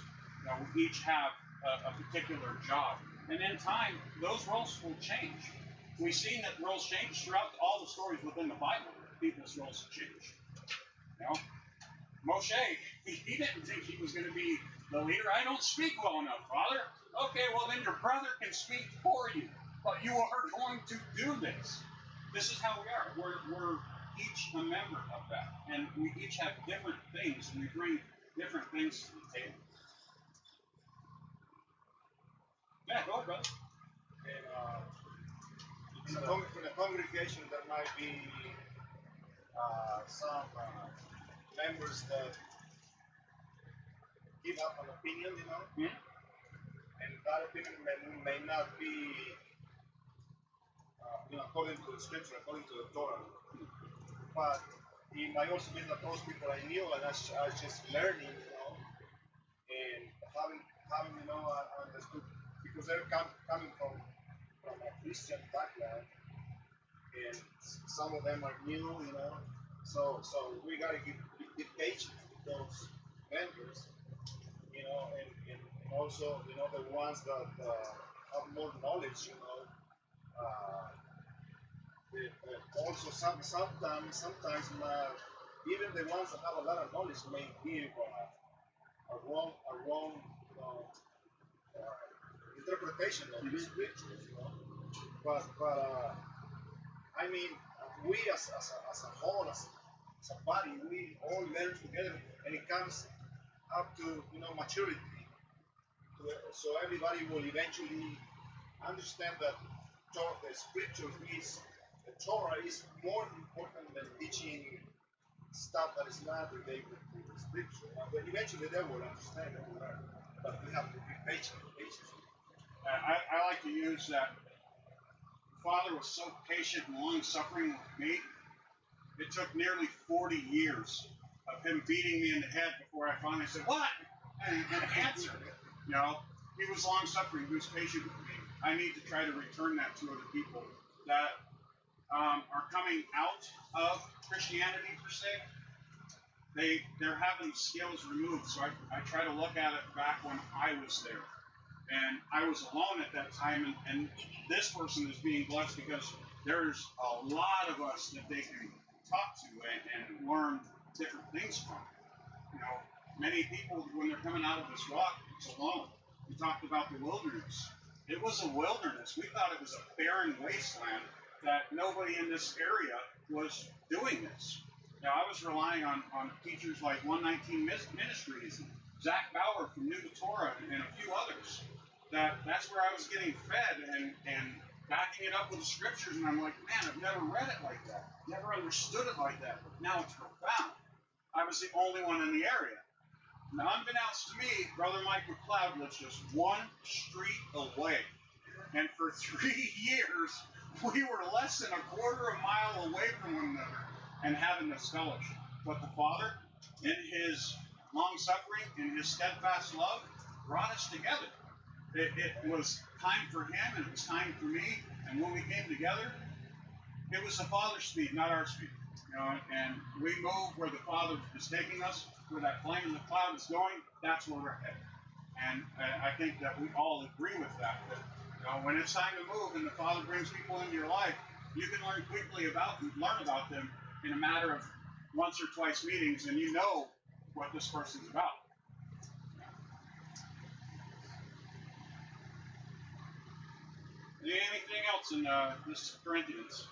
We each have a particular job. And in time, those roles will change. We've seen that roles change throughout all the stories within the Bible. People's roles change. Moshe, he didn't think he was going to be the leader. I don't speak well enough, Father. Okay, well then your brother can speak for you. But you are going to do this. This is how we are. We're each a member of that. And we each have different things, and we bring different things to the table. Yeah, go ahead, brother.
In a congregation, there might be some members that give up an opinion,
Mm-hmm.
and that opinion may not be according to the scripture, according to the Torah. But it might also be that those people I knew and I was just learning, and having understood, because they're coming from a Christian background, and some of them are new, so we gotta be patient with those members, and also, the ones that have more knowledge, also sometimes even the ones that have a lot of knowledge may give a wrong interpretation of the scriptures, I mean, we as a whole, as a body, we all learn together, and it comes up to maturity. So everybody will eventually understand that the scripture is the Torah is more important than teaching stuff that is not related to the scripture. But eventually they will understand and learn. But we have to be patient.
I like to use that the Father was so patient and long-suffering with me. It took nearly 40 years of him beating me in the head before I finally said, "What?" and answered it. He was long-suffering. He was patient with me. I need to try to return that to other people that are coming out of Christianity, per se. They're having the scales removed. So I try to look at it back when I was there. And I was alone at that time, and this person is being blessed because there's a lot of us that they can talk to and learn different things from. Many people, when they're coming out of this walk, it's alone. We talked about the wilderness. It was a wilderness. We thought it was a barren wasteland that nobody in this area was doing this. I was relying on teachers like 119 Ministries, and Zach Bauer from New to Torah, and a few others. That's where I was getting fed and backing it up with the scriptures, and I'm like, man, I've never read it like that, never understood it like that, but now it's profound. I was the only one in the area. Now, unbeknownst to me, Brother Mike McLeod lives just one street away, and for 3 years, we were less than a quarter of a mile away from one another and having this fellowship. But the Father, in his long-suffering, in his steadfast love, brought us together. It was time for him, and it was time for me, and when we came together, it was the Father's speed, not our speed. And we move where the Father is taking us, where that flame in the cloud is going, that's where we're headed. And I think that we all agree with that when it's time to move and the Father brings people into your life, you can learn quickly learn about them in a matter of once or twice meetings, and you know what this person's about. Anything else in this Corinthians?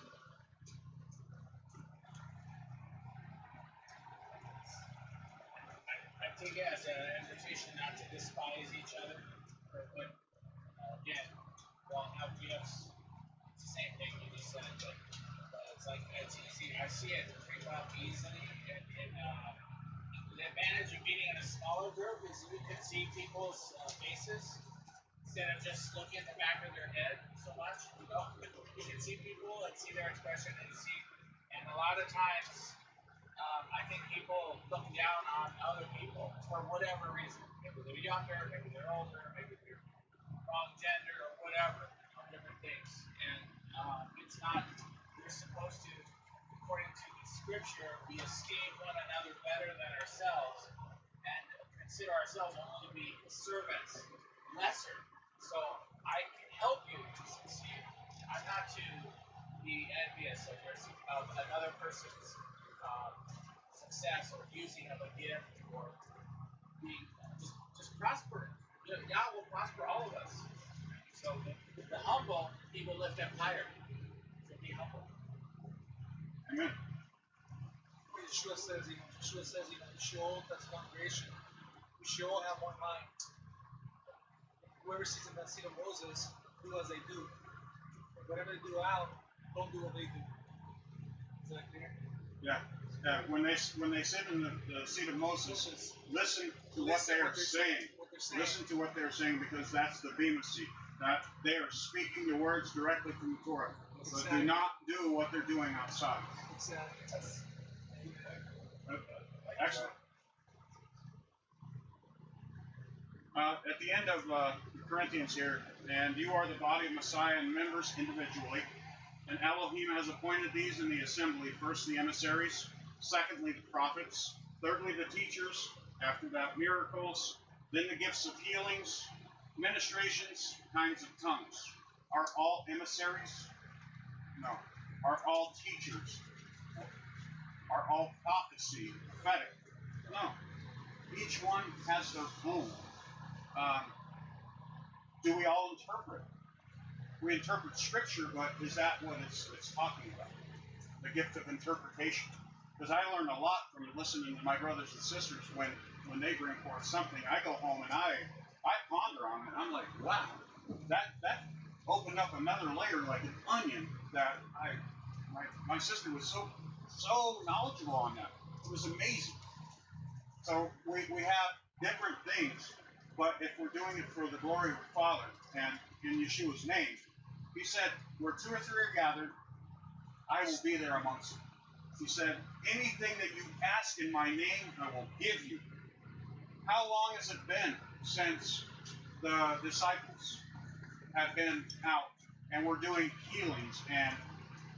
I take it as an invitation not to despise each other, but again, we all have gifts. It's the same thing you just said, but it's easy. I see it creep up easily, and the advantage of meeting in a smaller group is you can see people's faces instead of just looking at the back of their head so much. You can see people and see their expression and a lot of times. I think people look down on other people for whatever reason. Maybe they're younger, maybe they're older, maybe they're wrong gender or whatever, different things. And it's not, we're supposed to, according to the scripture, we esteem one another better than ourselves and consider ourselves only to be servants, lesser. So I can help you to succeed. I'm not to be envious of another person's success or using of a gift or being just prosper. God will prosper all of us. So the humble, he will lift up higher. So be humble.
Amen.
Yeshua says, we should all, that's one creation. We should all have one mind. Whoever sees in that seat of Moses, do as they do. Whatever they do out, don't do what they do. Is that clear?
Yeah. When they sit in the seat of Moses, listen to what they are saying. Listen to what they're saying, because that's the Bema seat. They are speaking the words directly from the Torah. So do not do what they're doing outside. Excellent. At the end of Corinthians here, and you are the body of Messiah and members individually. And Elohim has appointed these in the assembly, first the emissaries, secondly the prophets, thirdly the teachers, after that miracles, then the gifts of healings, ministrations, kinds of tongues. Are all emissaries? No. Are all teachers? Are all prophecy prophetic? No. Each one has their own. Do we all interpret? we interpret Scripture, but is that what it's talking about? The gift of interpretation. Because I learn a lot from listening to my brothers and sisters when they bring forth something. I go home and I ponder on it. I'm like, wow, that opened up another layer like an onion that my sister was so knowledgeable on that. It was amazing. So we have different things, but if we're doing it for the glory of the Father and in Yeshua's name, he said, where 2 or 3 are gathered, I will be there amongst them. He said, anything that you ask in my name, I will give you. How long has it been since the disciples have been out and we're doing healings and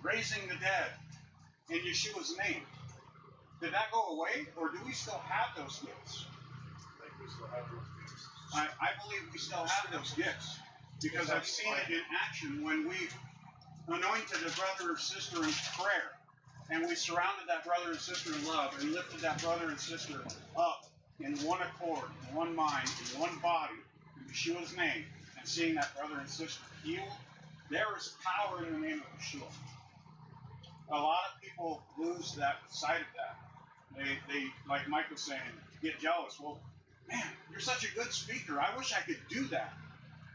raising the dead in Yeshua's name? Did that go away, or do we still have those gifts?
I think we still have those gifts.
I believe we still have those gifts because I've seen it in action when we anointed a brother or sister in prayer, and we surrounded that brother and sister in love and lifted that brother and sister up in one accord, in one mind, in one body, in Yeshua's name, and seeing that brother and sister healed. There is power in the name of Yeshua. A lot of people lose that sight of that. They like Mike was saying, get jealous. Well, man, you're such a good speaker. I wish I could do that.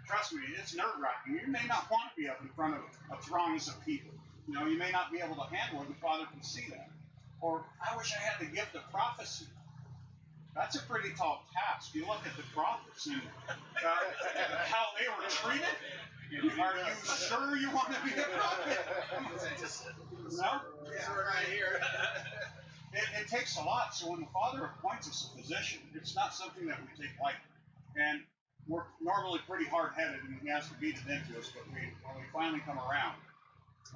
Trust me, it's nerve-wracking. You may not want to be up in front of throngs of people. You know, you may not be able to handle it. The Father can see that. Or, I wish I had the gift of prophecy. That's a pretty tall task. You look at the prophets and how they were treated. Are you sure you want to be a prophet? No?
Right here.
It takes a lot. So when the Father appoints us a position, it's not something that we take lightly. And we're normally pretty hard-headed, and he has to beat it into us. But when we finally come around,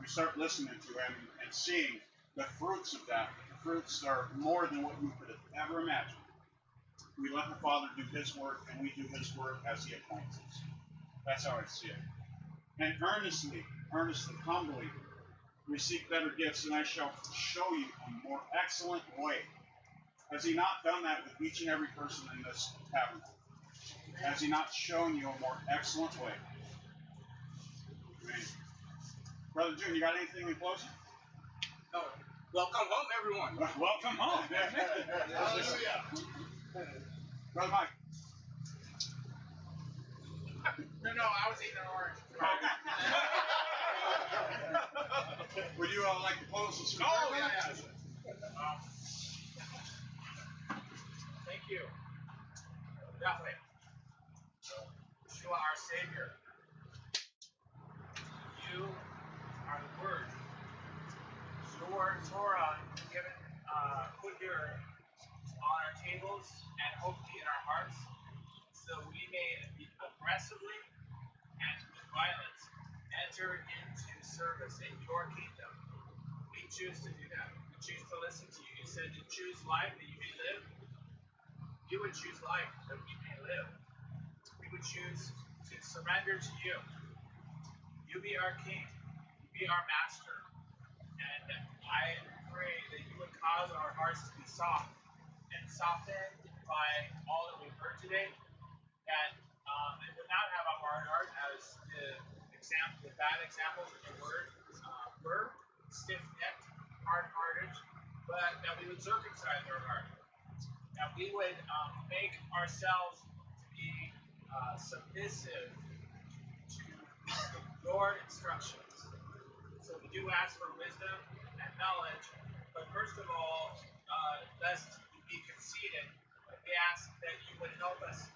we start listening to him and seeing the fruits of that. The fruits are more than what we could have ever imagined. We let the Father do his work, and we do his work as he appoints us. That's how I see it. And earnestly, humbly, we seek better gifts, and I shall show you a more excellent way. Has he not done that with each and every person in this tabernacle? Has he not shown you a more excellent way? Amen. Brother June, you got anything in closing?
No. Welcome home, everyone.
Welcome home.
Hallelujah.
Brother Mike.
No, I was eating an orange.
Would you like to close this?
Oh, yeah. Thank you. Yahweh. Yeshua, our Savior. You are the Word. Your Torah given, put here on our tables and hopefully in our hearts, so we may aggressively and with violence enter into service in your kingdom. We choose to do that. We choose to listen to you. You said to choose life that you may live. You would choose life that we may live. We would choose to surrender to you. You be our King. You be our Master. And I pray that you would cause our hearts to be soft and softened by all that we've heard today, and would not have a hard heart as the bad examples of the word were, stiff-necked, hard-hearted, but that we would circumcise our heart, that we would make ourselves to be submissive to your instructions. So we do ask for wisdom and knowledge, but first of all, lest we be conceited, but we ask that you would help us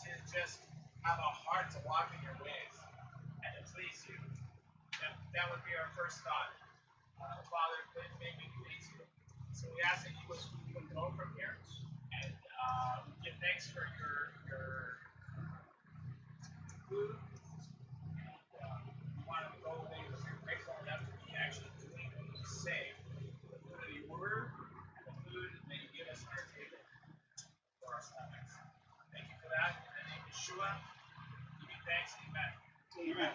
to just have a heart to walk in your ways and to please you. That would be our first thought. Father, may we please you. So we ask that you would go from here, and we give thanks for your food. We want to go away with your grateful enough to be actually doing what you say. The food of your word and the food that you give us on our table for our stomachs. Thank you for that. In the name of Yeshua, give you thanks. Amen.
Amen.